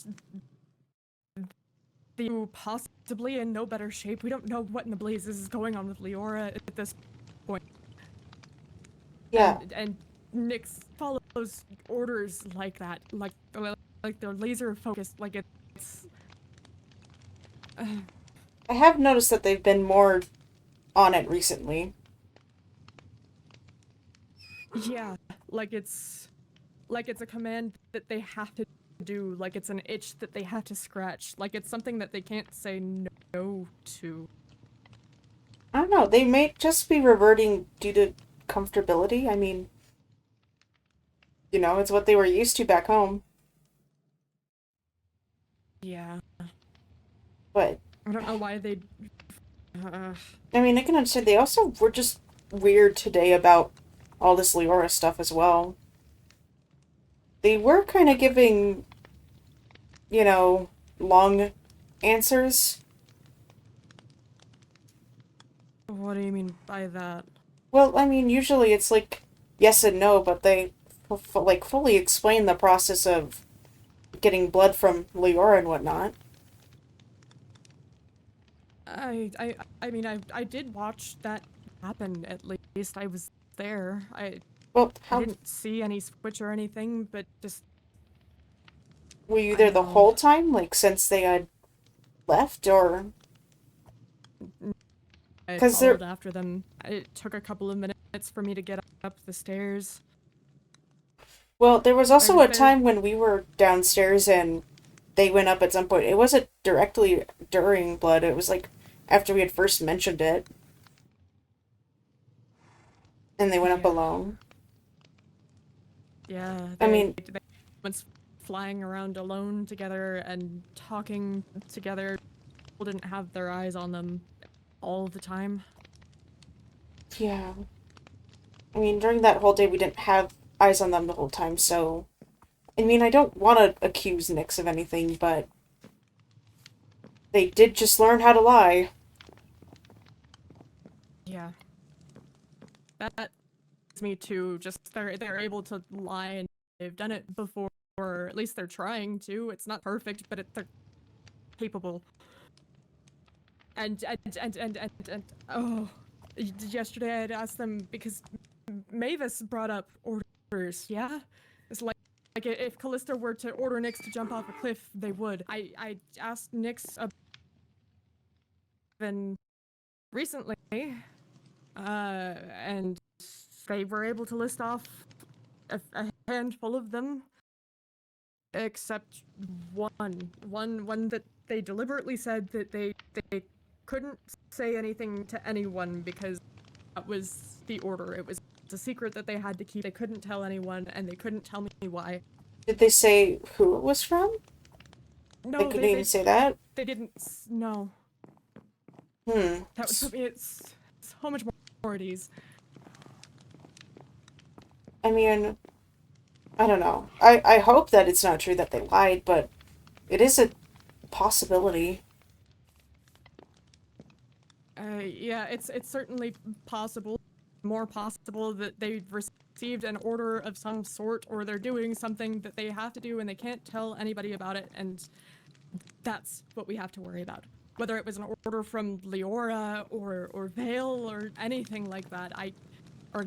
the possibly in no better shape. We don't know what in the blazes is going on with Leora at this point. Yeah. And Nyx follows orders like that, like they're laser focused, like it's. I have noticed that they've been more on it recently. Yeah, like it's a command that they have to do, like it's an itch that they have to scratch, like it's something that they can't say no to. I don't know, they may just be reverting due to comfortability. I mean, it's what they were used to back home. Yeah. But I don't know why they. I mean, I can understand. They also were just weird today about all this Leora stuff as well. They were kind of giving, long answers. What do you mean by that? Well, I mean, usually it's like yes and no, but they fully explain the process of getting blood from Leora and whatnot. I mean, I did watch that happen, at least. I was there. Well, I didn't see any switch or anything, but just. Were you there the whole time, like since they had left, or? I followed after them. It took a couple of minutes for me to get up the stairs. Well, there was also a time when we were downstairs and they went up at some point. It wasn't directly during blood. It was like after we had first mentioned it. And they went up alone. Yeah, I mean, they went flying around alone together and talking together. didn't have their eyes on them all the time. Yeah. I mean, during that whole day, we didn't have eyes on them the whole time, so... I mean, I don't want to accuse Nyx of anything, but... they did just learn how to lie. Yeah. That is me too. Just they're able to lie, and they've done it before, or at least they're trying to. It's not perfect, but they're capable. And oh, yesterday I had asked them because Mavis brought up orders. Yeah, it's like if Callista were to order Nyx to jump off a cliff, they would. I asked Nyx even recently, and they were able to list off a handful of them, except one that they deliberately said that they couldn't say anything to anyone because that was the order. It was a secret that they had to keep. They couldn't tell anyone, and they couldn't tell me why. Did they say who it was from? No, they couldn't even say that? They didn't. No. Hmm. That would put me at so much more at ease. I mean, I don't know. I hope that it's not true that they lied, but it is a possibility. Yeah, it's certainly possible. More possible that they've received an order of some sort, or they're doing something that they have to do and they can't tell anybody about it, and that's what we have to worry about. Whether it was an order from Leora or Vale or anything like that, or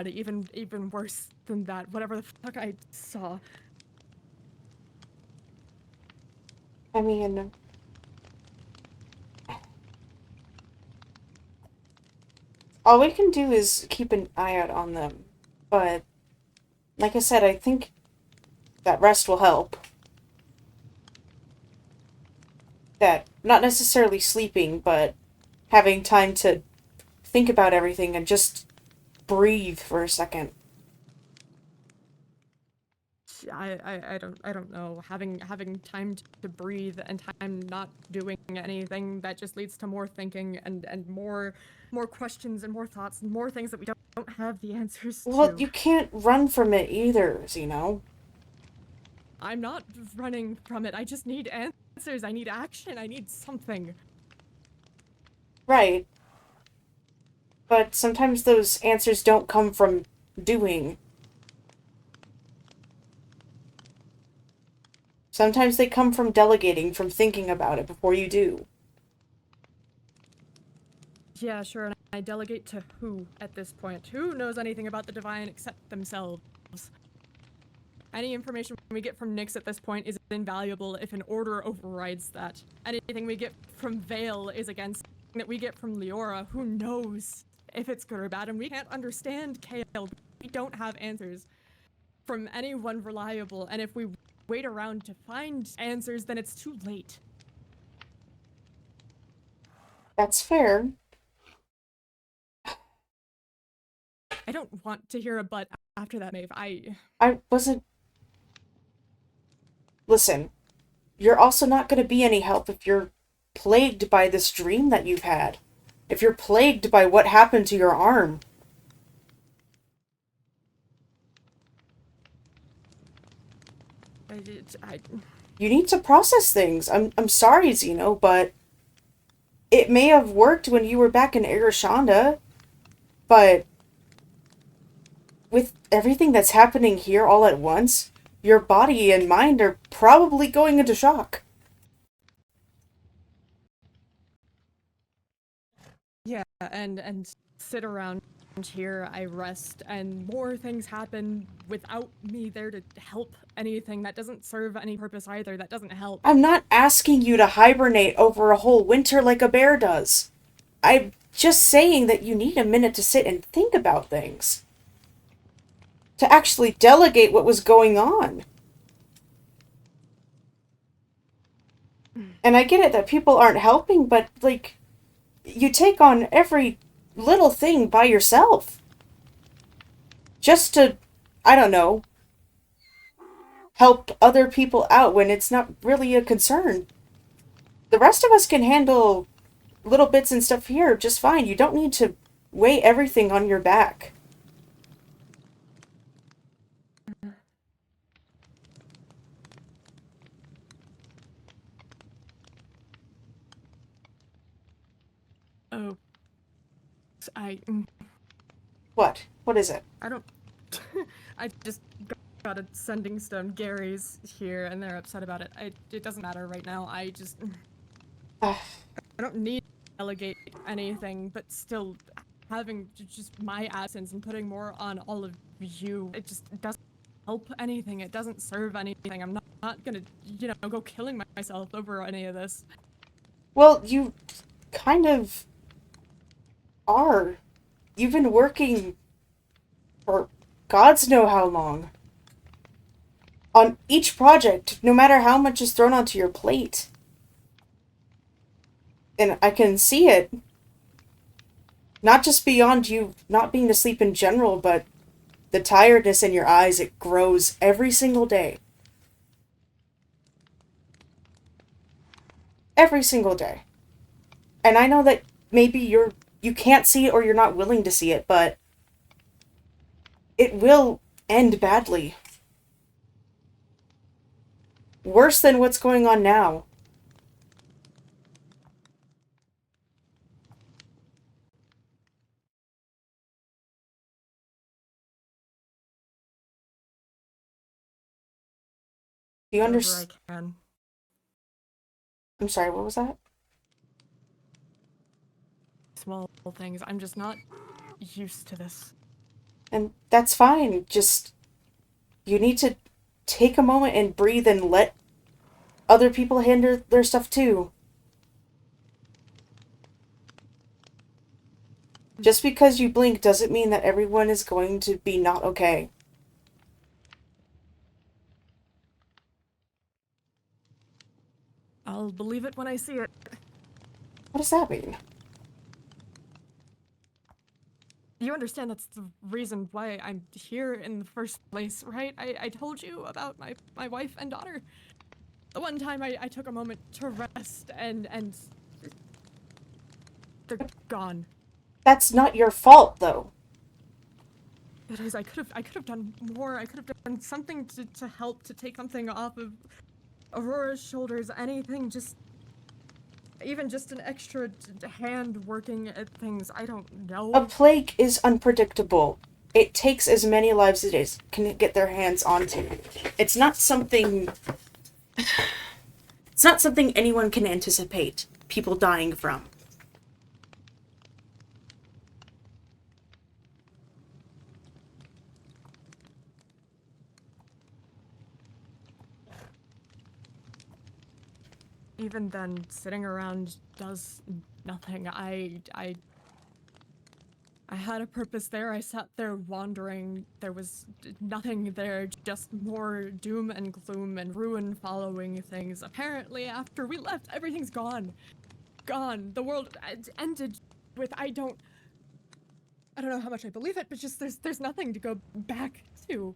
even worse than that, whatever the fuck I saw. I mean, all we can do is keep an eye out on them. But, like I said, I think that rest will help. That, not necessarily sleeping, but having time to think about everything and just breathe for a second. I don't know. Having time to breathe and time not doing anything, that just leads to more thinking and more questions and more thoughts and more things that we don't have the answers to. Well, you can't run from it either, Zeno. I'm not running from it. I just need answers. I need action. I need something. Right. But sometimes those answers don't come from doing. Sometimes they come from delegating, from thinking about it before you do. Yeah, sure, and I delegate to who at this point? Who knows anything about the Divine except themselves? Any information we get from Nyx at this point is invaluable if an order overrides that. Anything we get from Vale is against that we get from Leora. Who knows if it's good or bad, and we can't understand Kale. We don't have answers from anyone reliable, and if we wait around to find answers, then it's too late. That's fair. I don't want to hear a but after that, Maeve. I wasn't... Listen, you're also not going to be any help if you're plagued by this dream that you've had. If you're plagued by what happened to your arm. You need to process things. I'm sorry, Zeno, but it may have worked when you were back in Arashanda, but with everything that's happening here all at once, your body and mind are probably going into shock. Yeah, and sit around here, I rest, and more things happen without me there to help anything. That doesn't serve any purpose either. That doesn't help. I'm not asking you to hibernate over a whole winter like a bear does. I'm just saying that you need a minute to sit and think about things. To actually delegate what was going on. And I get it that people aren't helping, but, like, you take on every little thing by yourself. Just to, I don't know, help other people out when it's not really a concern. The rest of us can handle little bits and stuff here just fine. You don't need to weigh everything on your back. Oh, What? What is it? I don't. I just got a sending stone. Gary's here, and they're upset about it. It doesn't matter right now. I don't need to delegate anything, but still, having just my absence and putting more on all of you, it just doesn't help anything. It doesn't serve anything. I'm not gonna, go killing myself over any of this. Well, you kind of are. You've been working for gods know how long on each project, no matter how much is thrown onto your plate. And I can see it. Not just beyond you not being to sleep in general, but the tiredness in your eyes, it grows every single day. Every single day. And I know that maybe you can't see it or you're not willing to see it, but it will end badly. Worse than what's going on now. Do you understand? I can. I'm sorry, what was that? Small things. I'm just not used to this. And that's fine. Just, you need to take a moment and breathe and let other people handle their stuff too. Just because you blink doesn't mean that everyone is going to be not okay. I'll believe it when I see it. What does that mean? You understand that's the reason why I'm here in the first place, right? I told you about my wife and daughter. The one time I took a moment to rest and they're gone. That's not your fault, though. It is. I could have done more. I could have done something to help to take something off of Aurora's shoulders. Anything, even just an extra hand working at things. I don't know. A plague is unpredictable. It takes as many lives as it can get their hands onto. It's not something anyone can anticipate people dying from. Even then, sitting around does nothing. I had a purpose there. I sat there wandering. There was nothing there, just more doom and gloom and ruin following things. Apparently, after we left, everything's gone. Gone. The world ended with I don't know how much I believe it, but just there's nothing to go back to.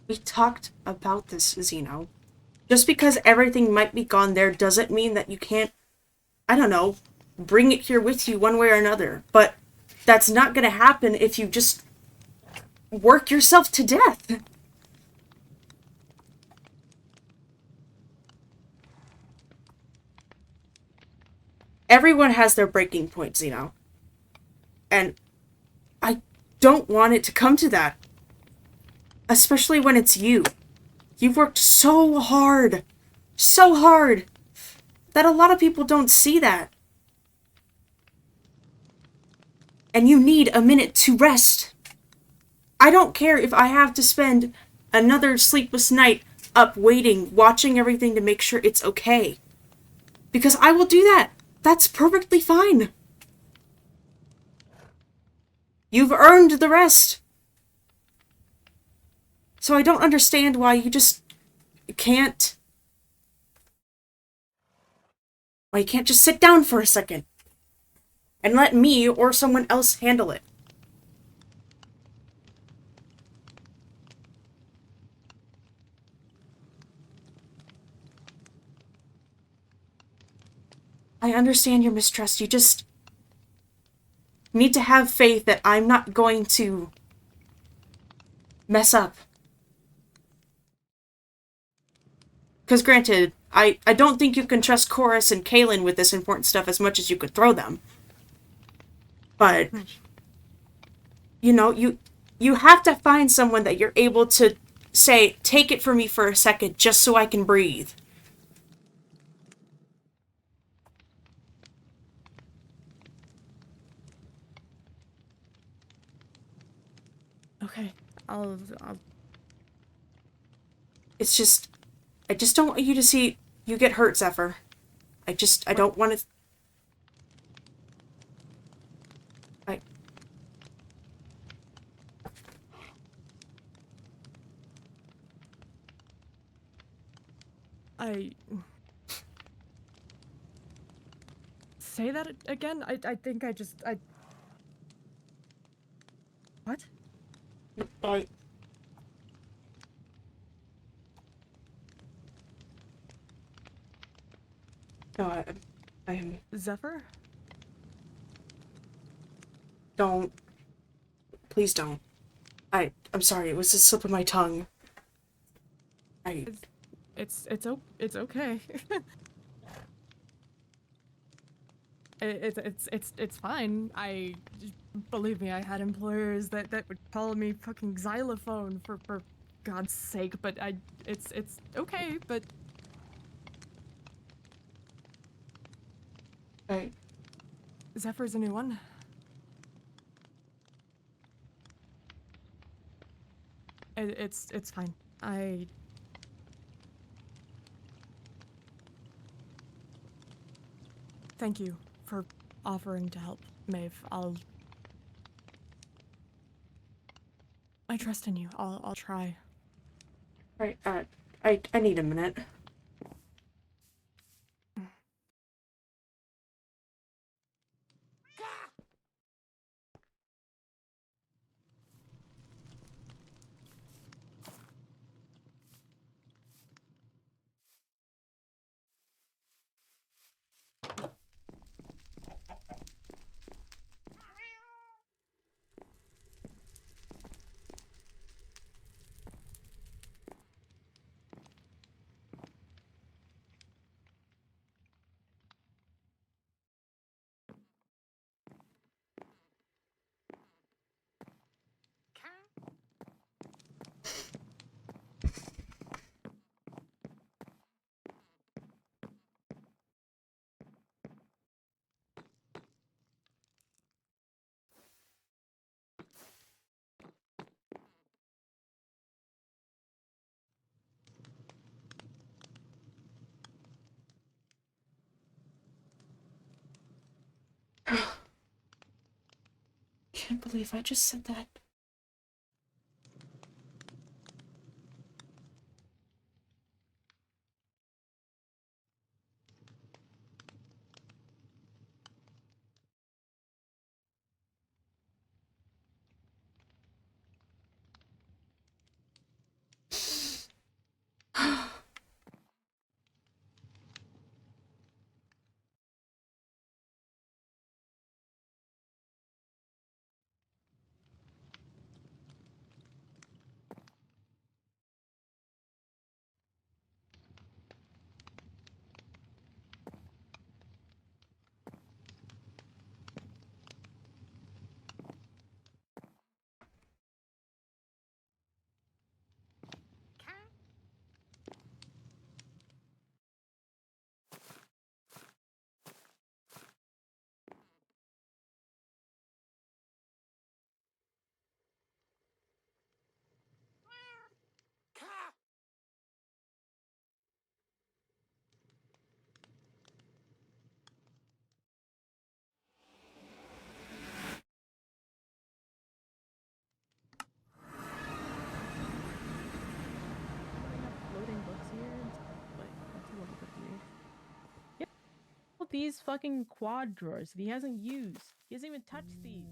We talked about this, Zeno. Just because everything might be gone there doesn't mean that you can't, I don't know, bring it here with you one way or another. But that's not gonna happen if you just work yourself to death. Everyone has their breaking point, Zeno. And I don't want it to come to that. Especially when it's you. You've worked so hard, that a lot of people don't see that. And you need a minute to rest. I don't care if I have to spend another sleepless night up waiting, watching everything to make sure it's okay. Because I will do that. That's perfectly fine. You've earned the rest. So I don't understand why you just can't... Why you can't just sit down for a second and let me or someone else handle it. I understand your mistrust. You just need to have faith that I'm not going to mess up. Because granted, I don't think you can trust Chorus and Kaylin with this important stuff as much as you could throw them. But, you know, you have to find someone that you're able to say, take it from me for a second, just so I can breathe. Okay, I'll. It's just, I just don't want you to see you get hurt, Zephyr. I don't want to... I say that again? I think I what? No, I Zephyr? don't. Please don't. I'm sorry, it was a slip of my tongue. It's okay. It's fine. Believe me, I had employers that would call me fucking xylophone for God's sake, but it's okay, but Zephyr's a new one. It's fine. Thank you for offering to help, Maeve. I trust in you. I'll try. Right, I need a minute. Can't believe I just said that. Floating books here. Like, that's a little bit weird. Yeah, all these fucking quad drawers that he hasn't used. He hasn't even touched these.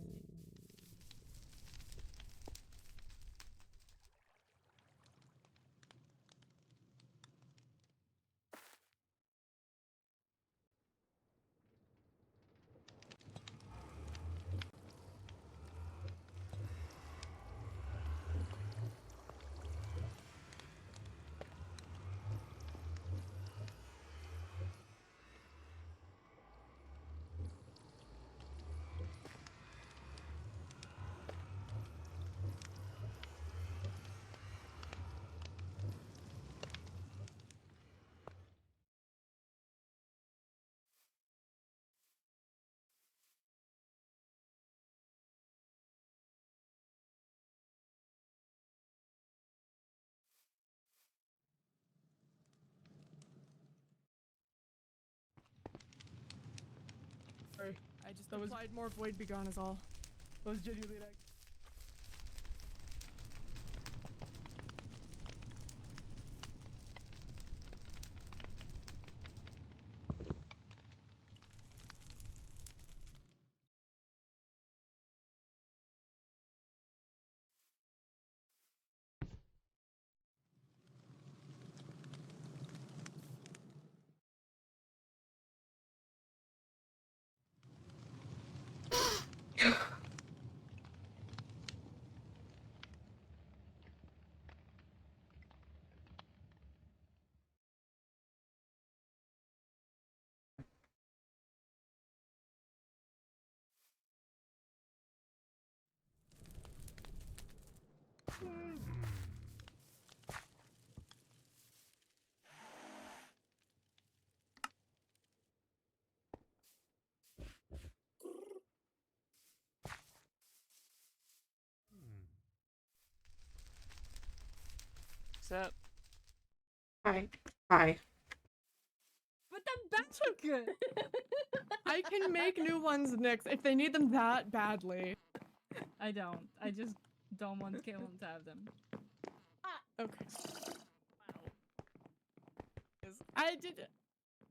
I just applied more Void Begone is all. That was genuinely like. What's up? Hi. Hi. But the back! I can make new ones, Nix, if they need them that badly. I don't. I just don't want Kaylin to have them. Okay. I did.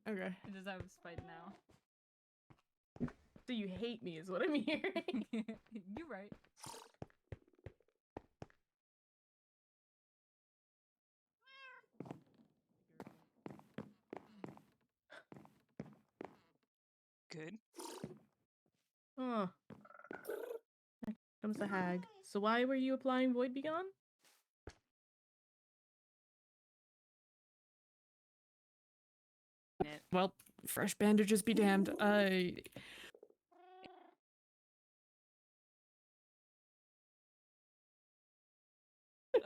Okay. I just have spite now. So you hate me is what I'm hearing. You're right. Good. Huh. Here comes the hag. So why were you applying Void Begone? Well, fresh bandages be damned.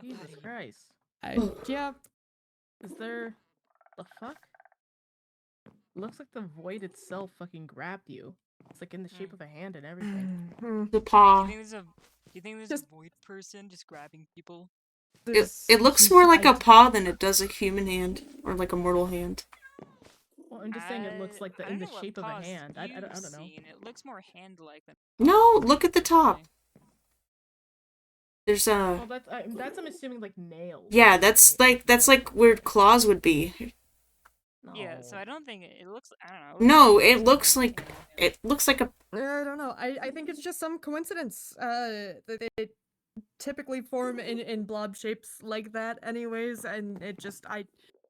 Jesus Christ. Yeah. Is there... the fuck? Looks like the void itself fucking grabbed you. It's like in the shape of a hand and everything. The Do paw. you think there's Just- a void person just grabbing people? It looks more like a paw than it does a human hand or like a mortal hand. Well, I'm just saying it looks like I in don't the know what shape of a paws hand. I you've don't know. seen. It looks more hand-like than. No, look at the top. There's Well, that's I'm assuming like nails. yeah, that's like where claws would be. No. Yeah, so I don't think it looks. I don't know. No, it looks like a. I don't know. I think it's just some coincidence. They typically form in blob shapes like that, anyways, and it just I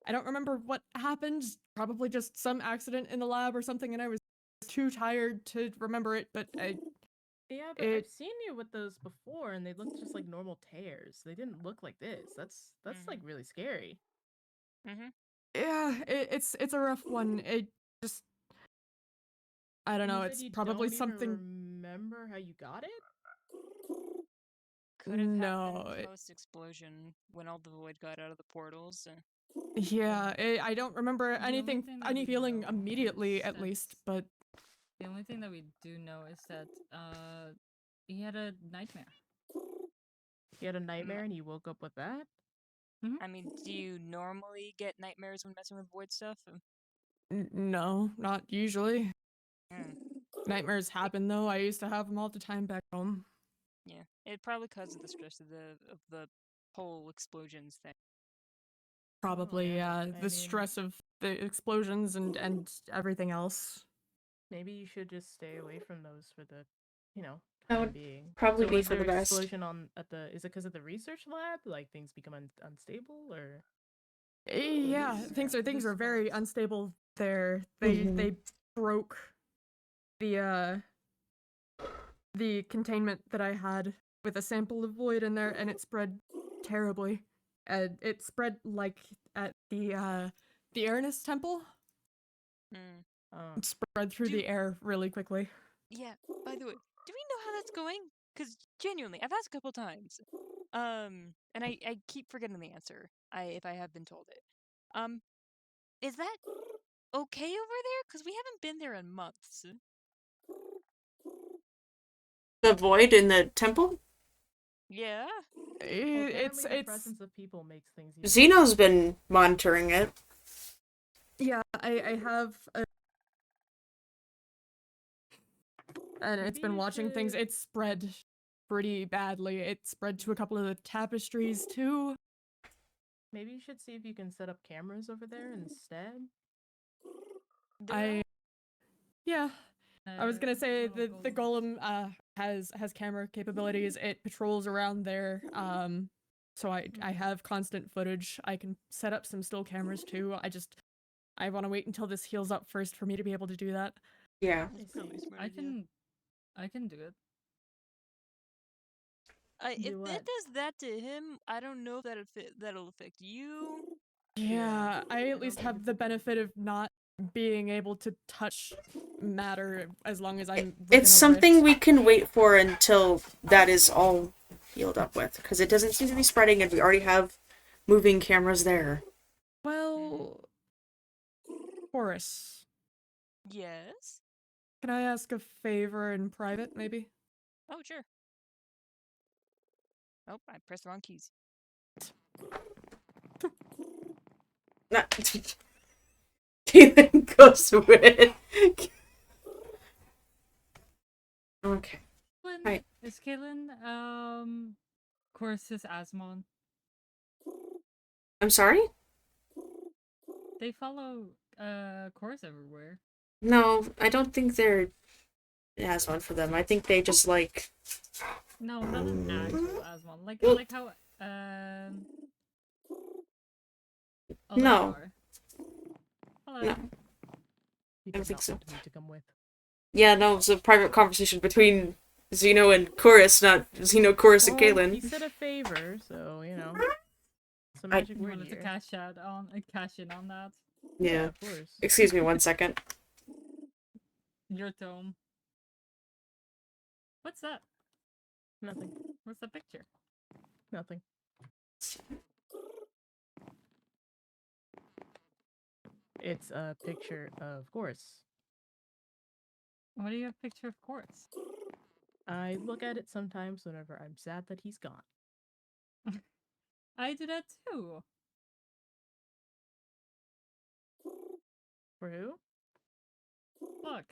don't remember what happened. Probably just some accident in the lab or something, and I was too tired to remember it. But Yeah, but I've seen you with those before, and they looked just like normal tears. They didn't look like this. That's like really scary. yeah, it's a rough one. It just I don't And know. you said It's you probably don't something. Even remember how you got it? Could have No, happened post-explosion when all the void got out of the portals. Yeah, I don't remember The only anything, thing that any we feeling know immediately, is at that- least, but The only thing that we do know is that he had a nightmare. You had a nightmare and you woke up with that? I mean, do you normally get nightmares when messing with void stuff? no, not usually. Hmm. Nightmares happen though. I used to have them all the time back home. Yeah, it probably causes the stress of the whole explosions thing. Probably, yeah, the stress of the explosions and everything else. Maybe you should just stay away from those for the, That time would being. probably So be was for there the an best. explosion is it because of the research lab? Like things become unstable, or? Yeah, things are very unstable there. They broke the containment that I had with a sample of void in there, and it spread terribly. And it spread like at the Aranus temple. It spread through the air really quickly. Yeah, by the way, do we know how that's going? Because genuinely, I've asked a couple times. And I keep forgetting the answer. If I have been told it. Is that okay over there? Because we haven't been there in months. The void in the temple? Yeah. It's the presence of people makes things. Xeno's been monitoring it. Yeah, I have and it's Maybe been you watching things. should- It spread pretty badly. It spread to a couple of the tapestries too. Maybe you should see if you can set up cameras over there instead. Yeah. I was gonna say little the golem has camera capabilities. It patrols around there. So I have constant footage. I can set up some still cameras too. I want to wait until this heals up first for me to be able to do that. Yeah. That's probably a smart I idea. can do it. If Do it what? does that to him, I don't know if that'll affect you. Yeah, I I at least don't think have it's the okay. benefit of not being able to touch matter as long as I'm within It's a something rift. we can wait for until that is all healed up with, because it doesn't seem to be spreading, and we already have moving cameras there. Well, Horace, Yes. can I ask a favor in private, maybe? Oh, sure. Oh, I pressed the wrong keys. Not. Caitlin goes with. Okay. Right. Is Kaylin, Chorus's Asmon? I'm sorry? They follow, Chorus everywhere. No, I don't think there has one for them. I think they just like. No, not an actual Asmon. Like, Well- like how, No. Olengar. Hello. No. You don't did think not so. want me to come with. Yeah, no, it's a private conversation between Xeno and Chorus, not Xeno, Chorus, and Well, Caitlin. he said a favor, so you know. Some I- magic You word wanted to here. cash in on that. Yeah. Of course. Excuse me 1 second. Your tome. What's that? Nothing. What's the picture? Nothing. It's a picture of Chorus. What do you have a picture of Chorus? I look at it sometimes whenever I'm sad that he's gone. I do that too. For who? Look.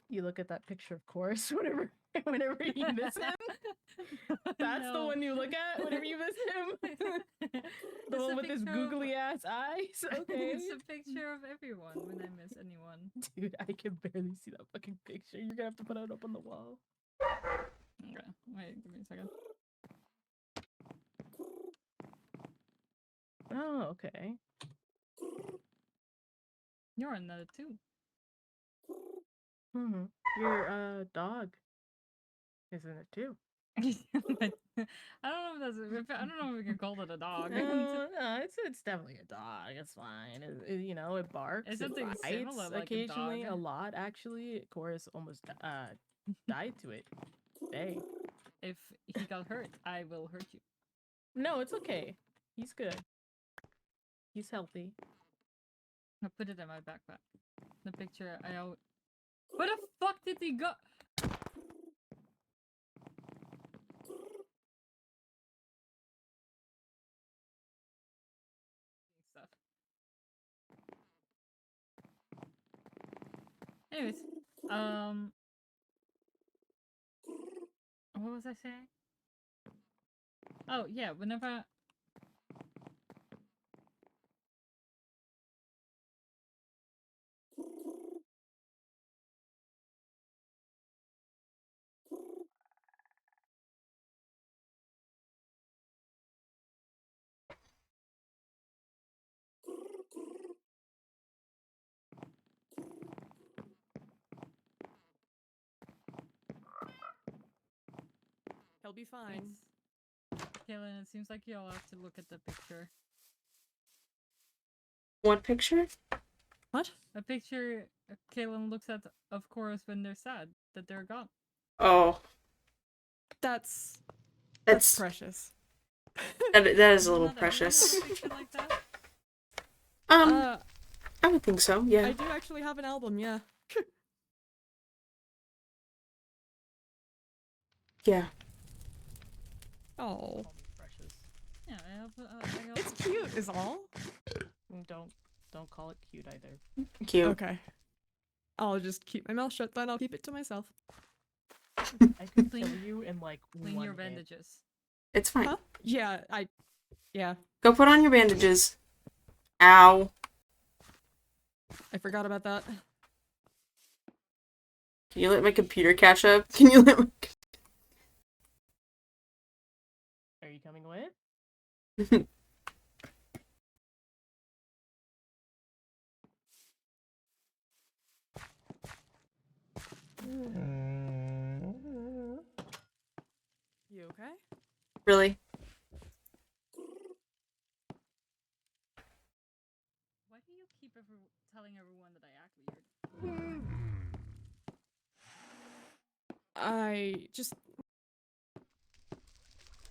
You look at that picture of Chorus whenever you miss him. That's the No. one you look at whenever you miss him. The It's one a with his picture of- googly ass eyes. Okay. It's a picture of everyone when I miss anyone. Dude, I can barely see that fucking picture. You're gonna have to put it up on the wall. Okay, wait, give me a second. Oh, okay. You're in that too. Your dog is in it too. I don't know I don't know if we can call it a dog. No, it's definitely a dog. It's fine. You know, it barks. It's It something bites similar like a occasionally, dog. a lot actually. Chorus almost died to it today. If he got hurt, I will hurt you. No, it's okay. He's good. He's healthy. I put it in my backpack. The picture Where the fuck did he go? Stuff. Anyways, what was I saying? Oh yeah, whenever. He'll be fine. Kaylin, it seems like you'll have to look at the picture. What picture? What? A picture Kaylin looks at, of course, when they're sad that they're gone. Oh. That's That's precious. that is a Does little not everyone have precious. a picture like that? I would think so, yeah. I do actually have an album, yeah. Yeah. Oh. Call me precious. Yeah, It's cute, is all. Don't call it cute either. Cute. Okay. I'll just keep my mouth shut then. I'll keep it to myself. I could kill you in like Clean one your hit. bandages. It's fine. Huh? Yeah, yeah. Go put on your bandages. Ow. I forgot about that. Can you let my computer catch up? Can you let my... Are you coming with? You okay? Really? Why do you keep telling everyone that I act weird?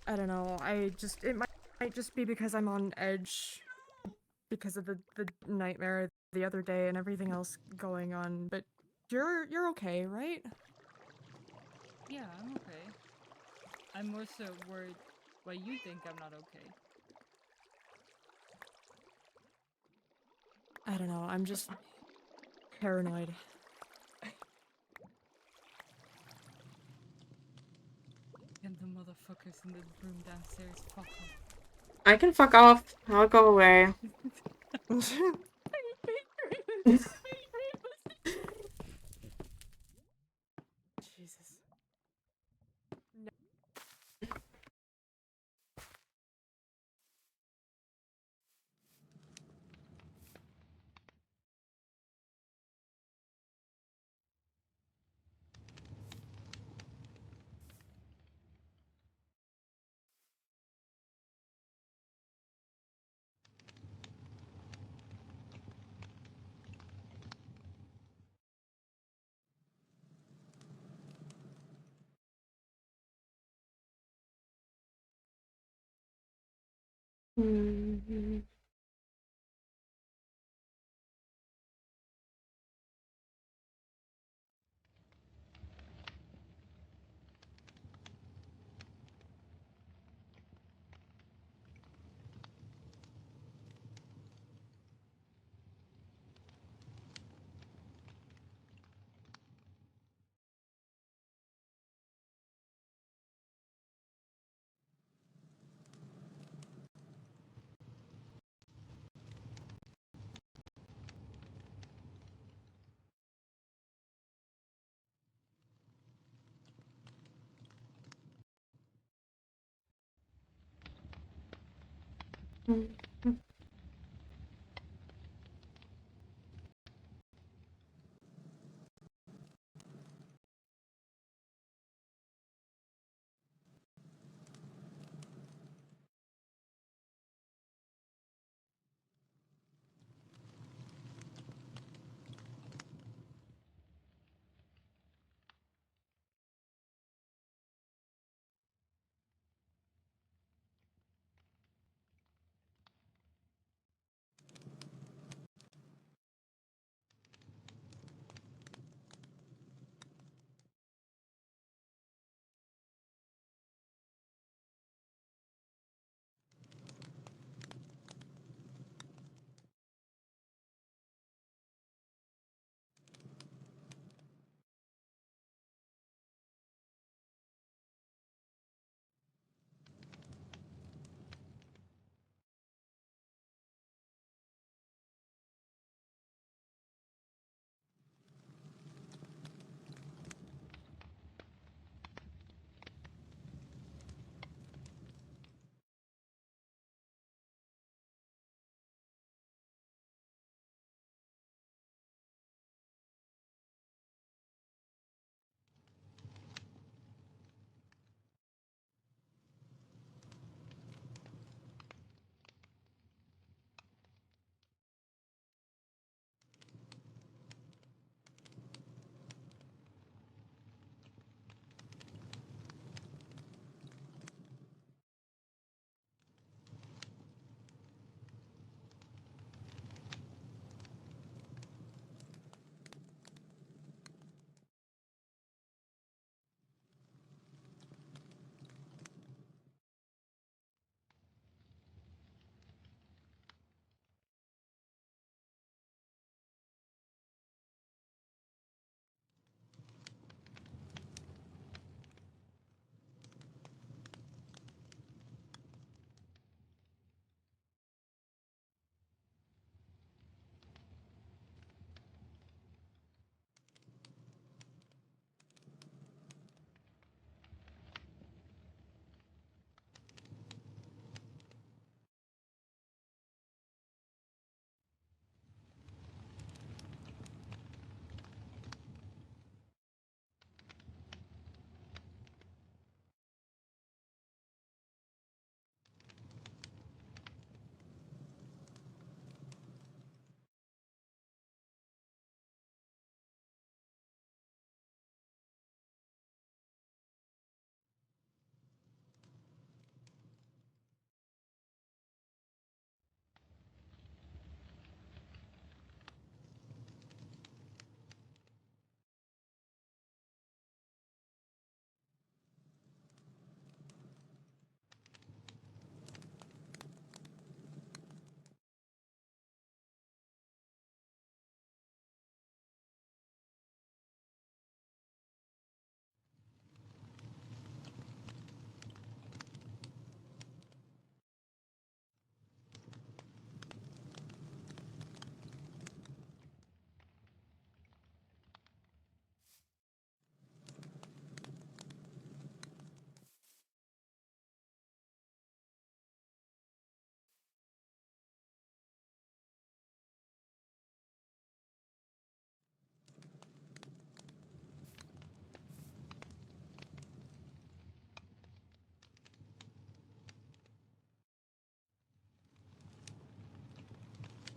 I don't know. It might just be because I'm on edge because of the nightmare the other day and everything else going on. But you're okay, right? Yeah, I'm okay. I'm more so worried why you think I'm not okay. I don't know. I'm just paranoid. And the motherfuckers in the room downstairs fuck off. I can fuck off. I'll go away. Jesus. Mm-hmm.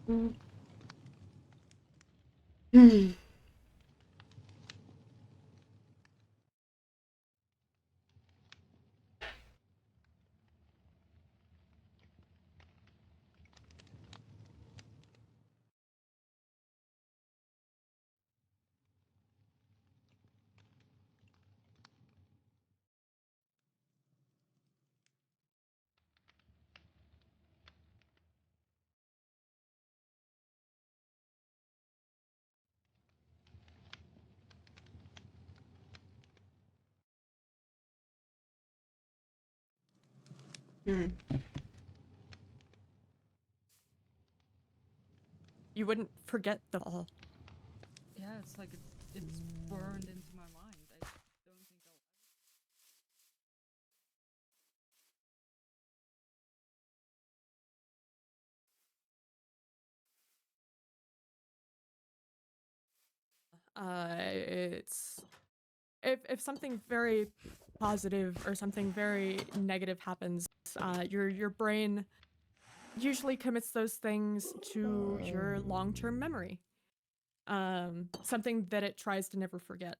Hmm. Hmm. You wouldn't forget the all. Yeah, it's like it's burned into my mind. I don't think I'll. It's if something very positive or something very negative happens, your brain usually commits those things to your long-term memory. Something that it tries to never forget.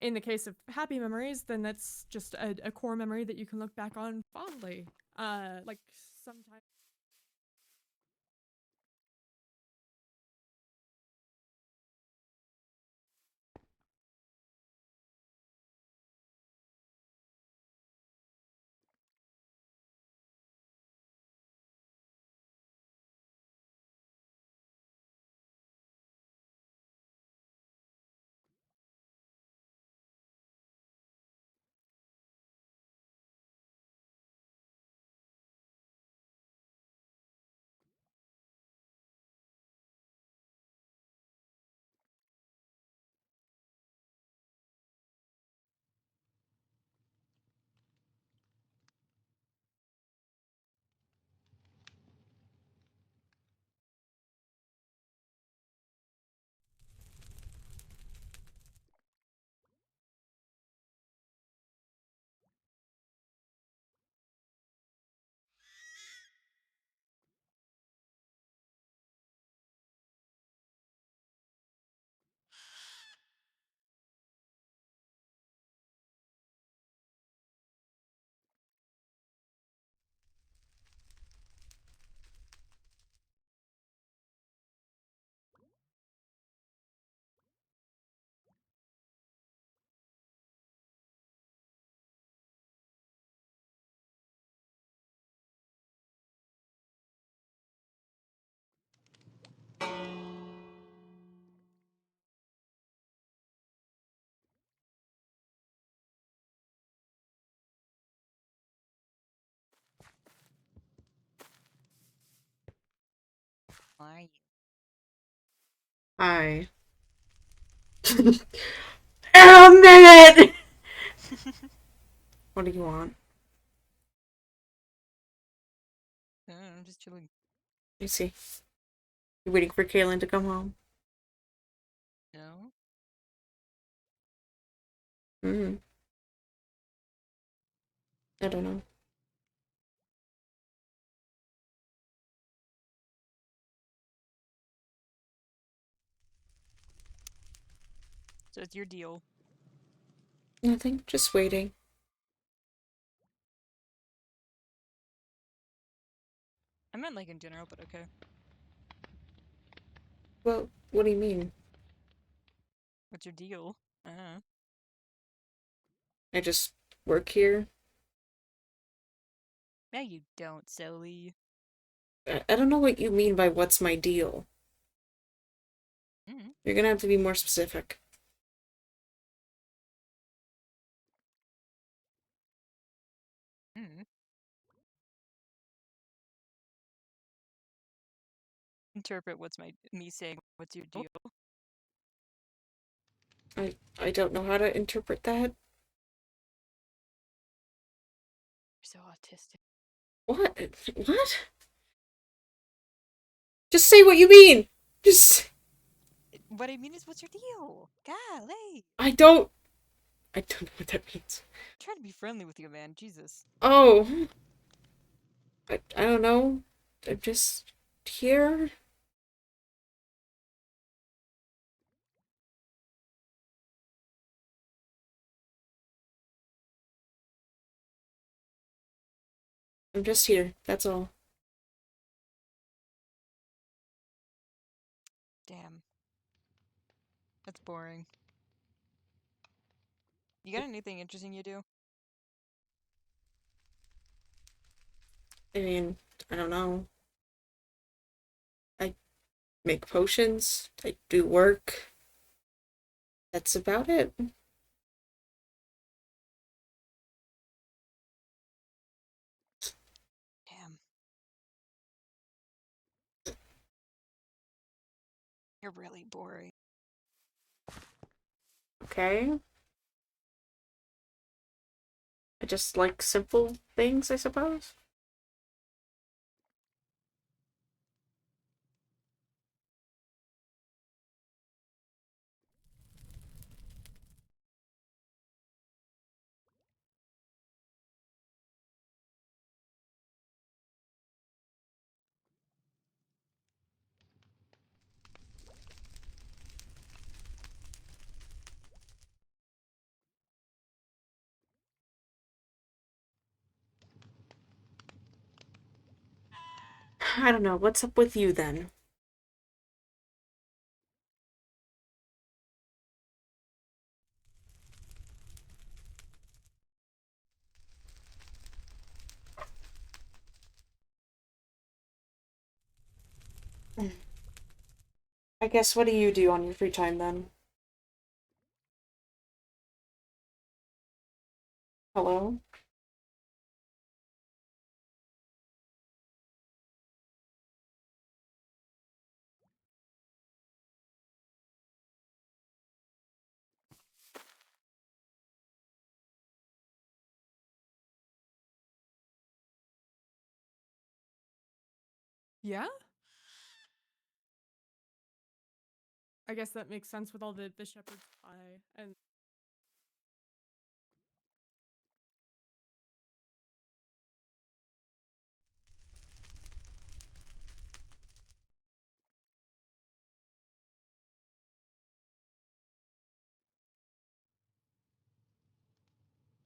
In the case of happy memories, then that's just a core memory that you can look back on fondly. Like sometimes. Why? Hi. Damn it! What do you want? I'm just chilling. I see. You waiting for Kaylin to come home? No? Hmm. I don't know. So it's your deal. Nothing. Just waiting. I meant like in general, but okay. Well, what do you mean? What's your deal? Uh-huh. I just work here. No, you don't, silly. I don't know what you mean by what's my deal. Mm. You're gonna have to be more specific. Mm. Interpret what's me saying, what's your deal? I don't know how to interpret that. You're so autistic. What? What? Just say what you mean! Just... What I mean is, what's your deal? Golly! I don't know what that means. I'm trying to be friendly with you, man. Jesus. Oh. I don't know. I'm just here. I'm just here, that's all. Damn. That's boring. You got anything interesting you do? I mean, I don't know. I make potions, I do work. That's about it. Damn. You're really boring. Okay. I just like simple things, I suppose. I don't know, what's up with you then? I guess what do you do on your free time then? Hello? Yeah? I guess that makes sense with all the shepherd's pie and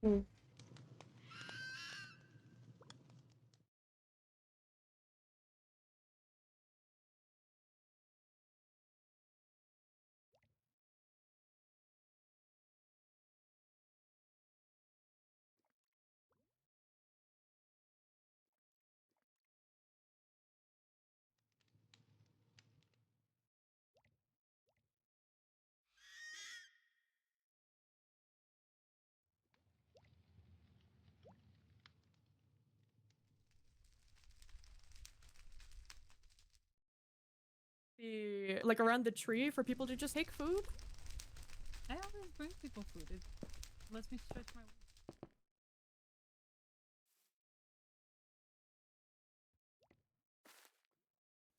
Hmm. the like around the tree for people to just take food. I always bring people food. It lets me stretch my.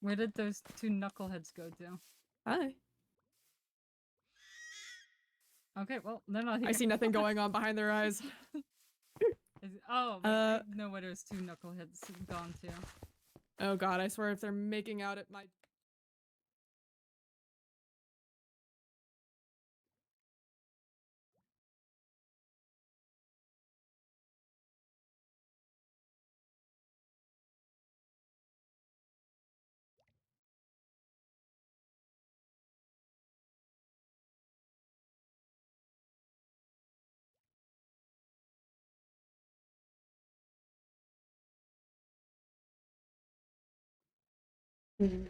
Where did those two knuckleheads go to? Hi. Okay, well, they're not here. I see nothing going on behind their eyes. Oh, wait, I know where those two knuckleheads have gone to. Oh god, I swear if they're making out at my Hmm.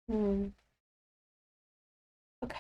Hmm. Okay.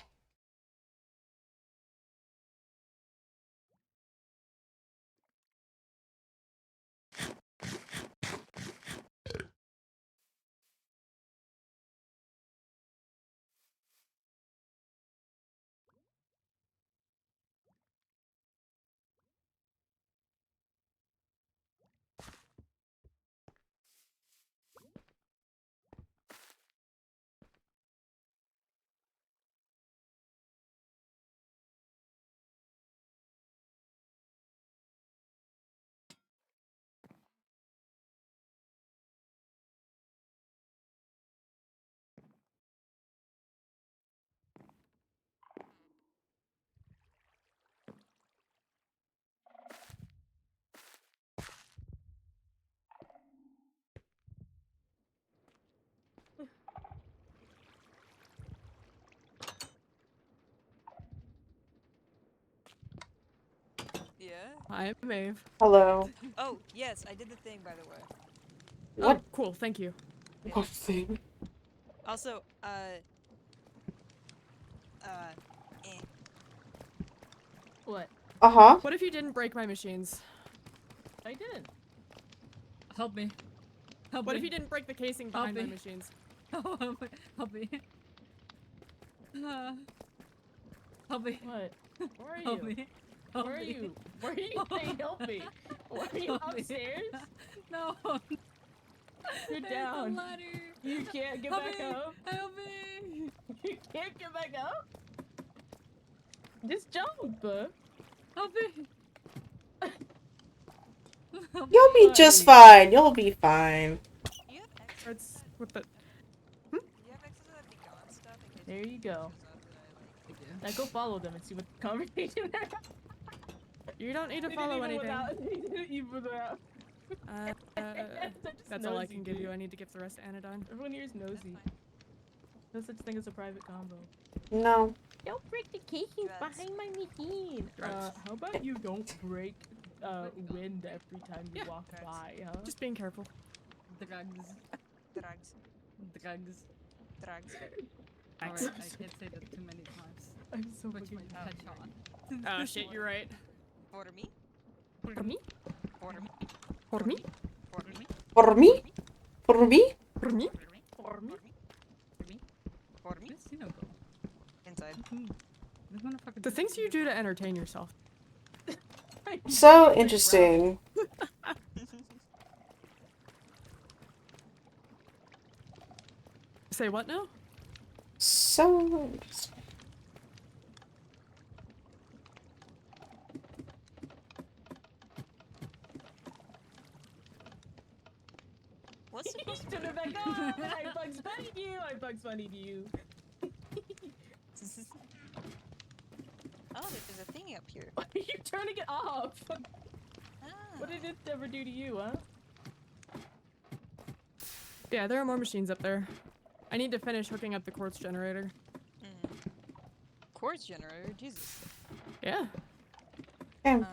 Yeah? Hi, Maeve. Hello. Oh, yes, I did the thing, by the way. What? Oh, cool. Thank you. Yeah. What thing? Also, What? Uh-huh. What if you didn't break my machines? I didn't. Help me. Help What me. if you didn't break the casing Help behind my me. machines? Help me. Help me. Help me. What? Where are Help you? me. Help Where are me. you? Where are you saying help me? Where are you Help me. upstairs? No. You're There's down. a ladder. You can't get Help back me. up. Help me. You can't get back up. Just jump. Help me. Help You'll be me. just Buddy. fine. You'll be fine. do you have access It's to that? with the. Do you have access to that Be Gone stuff in case There you anything go. shows up that I, like... Now go follow them and see what conversation they're You don't need to They follow didn't even anything. They didn't even without. They're just That's all I can give nosy. you. I need to give the rest to Anodyne. Everyone here is That's nosy. fine. No such thing as a private combo. No. Don't break the casings Drugs. behind my machine. Drugs. How about you don't break wind every time you Yeah. walk Drugs. by, huh? Just being careful. Drugs. Drugs. Drugs. Drugs. Alright, I can't say that too many times. I'm so Which fucking might proud. catch on. Oh shit, you're right. For me? For me? For me? For me? For me? For me? For me? For me? For me? For me? For me? Where's Sino go? Inside. This motherfucker The just things you disappeared. do to entertain yourself. So interesting. Say what now? So interesting. What's supposed to Turn it back on! I Bugs Bunny you! I Bugs Bunny you! Oh, there's a thing up here. Why are you turning it off? Ah. What did it ever do to you, huh? Yeah, there are more machines up there. I need to finish hooking up the quartz generator. Quartz generator? Jesus. Yeah. Yeah.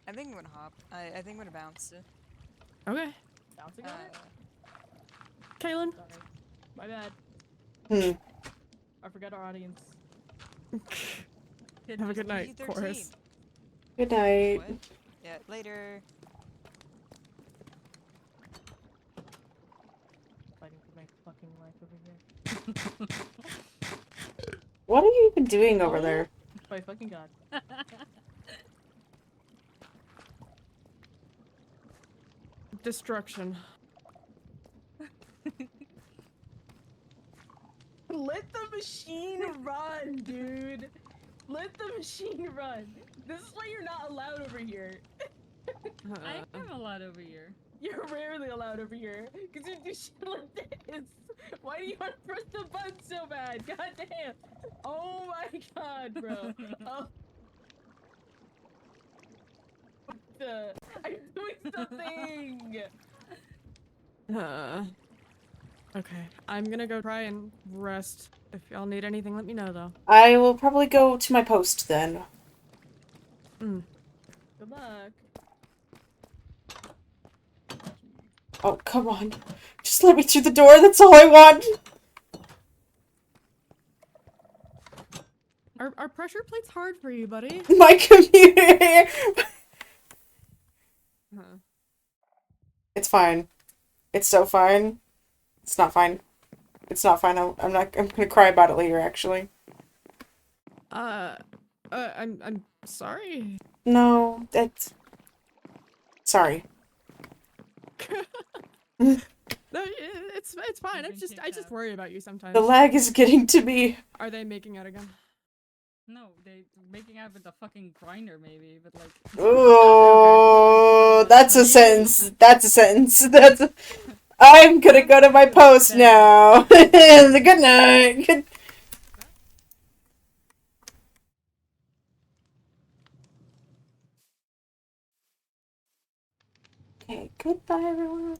I think I'm gonna hop. I think I'm gonna bounce. Okay. Bouncing on it? Kaylin? Sorry. My bad. I forgot our audience. Have a good night, PG-13. Chorus. Good night. What? Yeah, later. Fighting for my fucking life over here. What are you even doing over there? My fucking god. Destruction. Let the machine run, dude! Let the machine run! This is why you're not allowed over here. I am allowed over here. You're rarely allowed over here. Cause you do shit like this! Why do you want to press the button so bad? God damn! Oh my god, bro. Oh. What the? I'm doing something! Okay, I'm gonna go try and rest. If y'all need anything, let me know, though. I will probably go to my post then. Good luck. Oh, come on. Just let me through the door, that's all I want. Our pressure plate's hard for you, buddy. My computer. Huh. It's fine. It's so fine. It's not fine. It's not fine. I'm not. I'm gonna cry about it later. Actually. I'm sorry. No, that's. Sorry. No, it's fine. You've been I just kicked out. worry about you sometimes. The lag is getting to me. Are they making out again? No, they making out with the fucking grinder maybe, but like. Oh, that's a sentence. That's a sentence. That's. I'm gonna go to my post now. Good night. Good. Okay. Goodbye, everyone.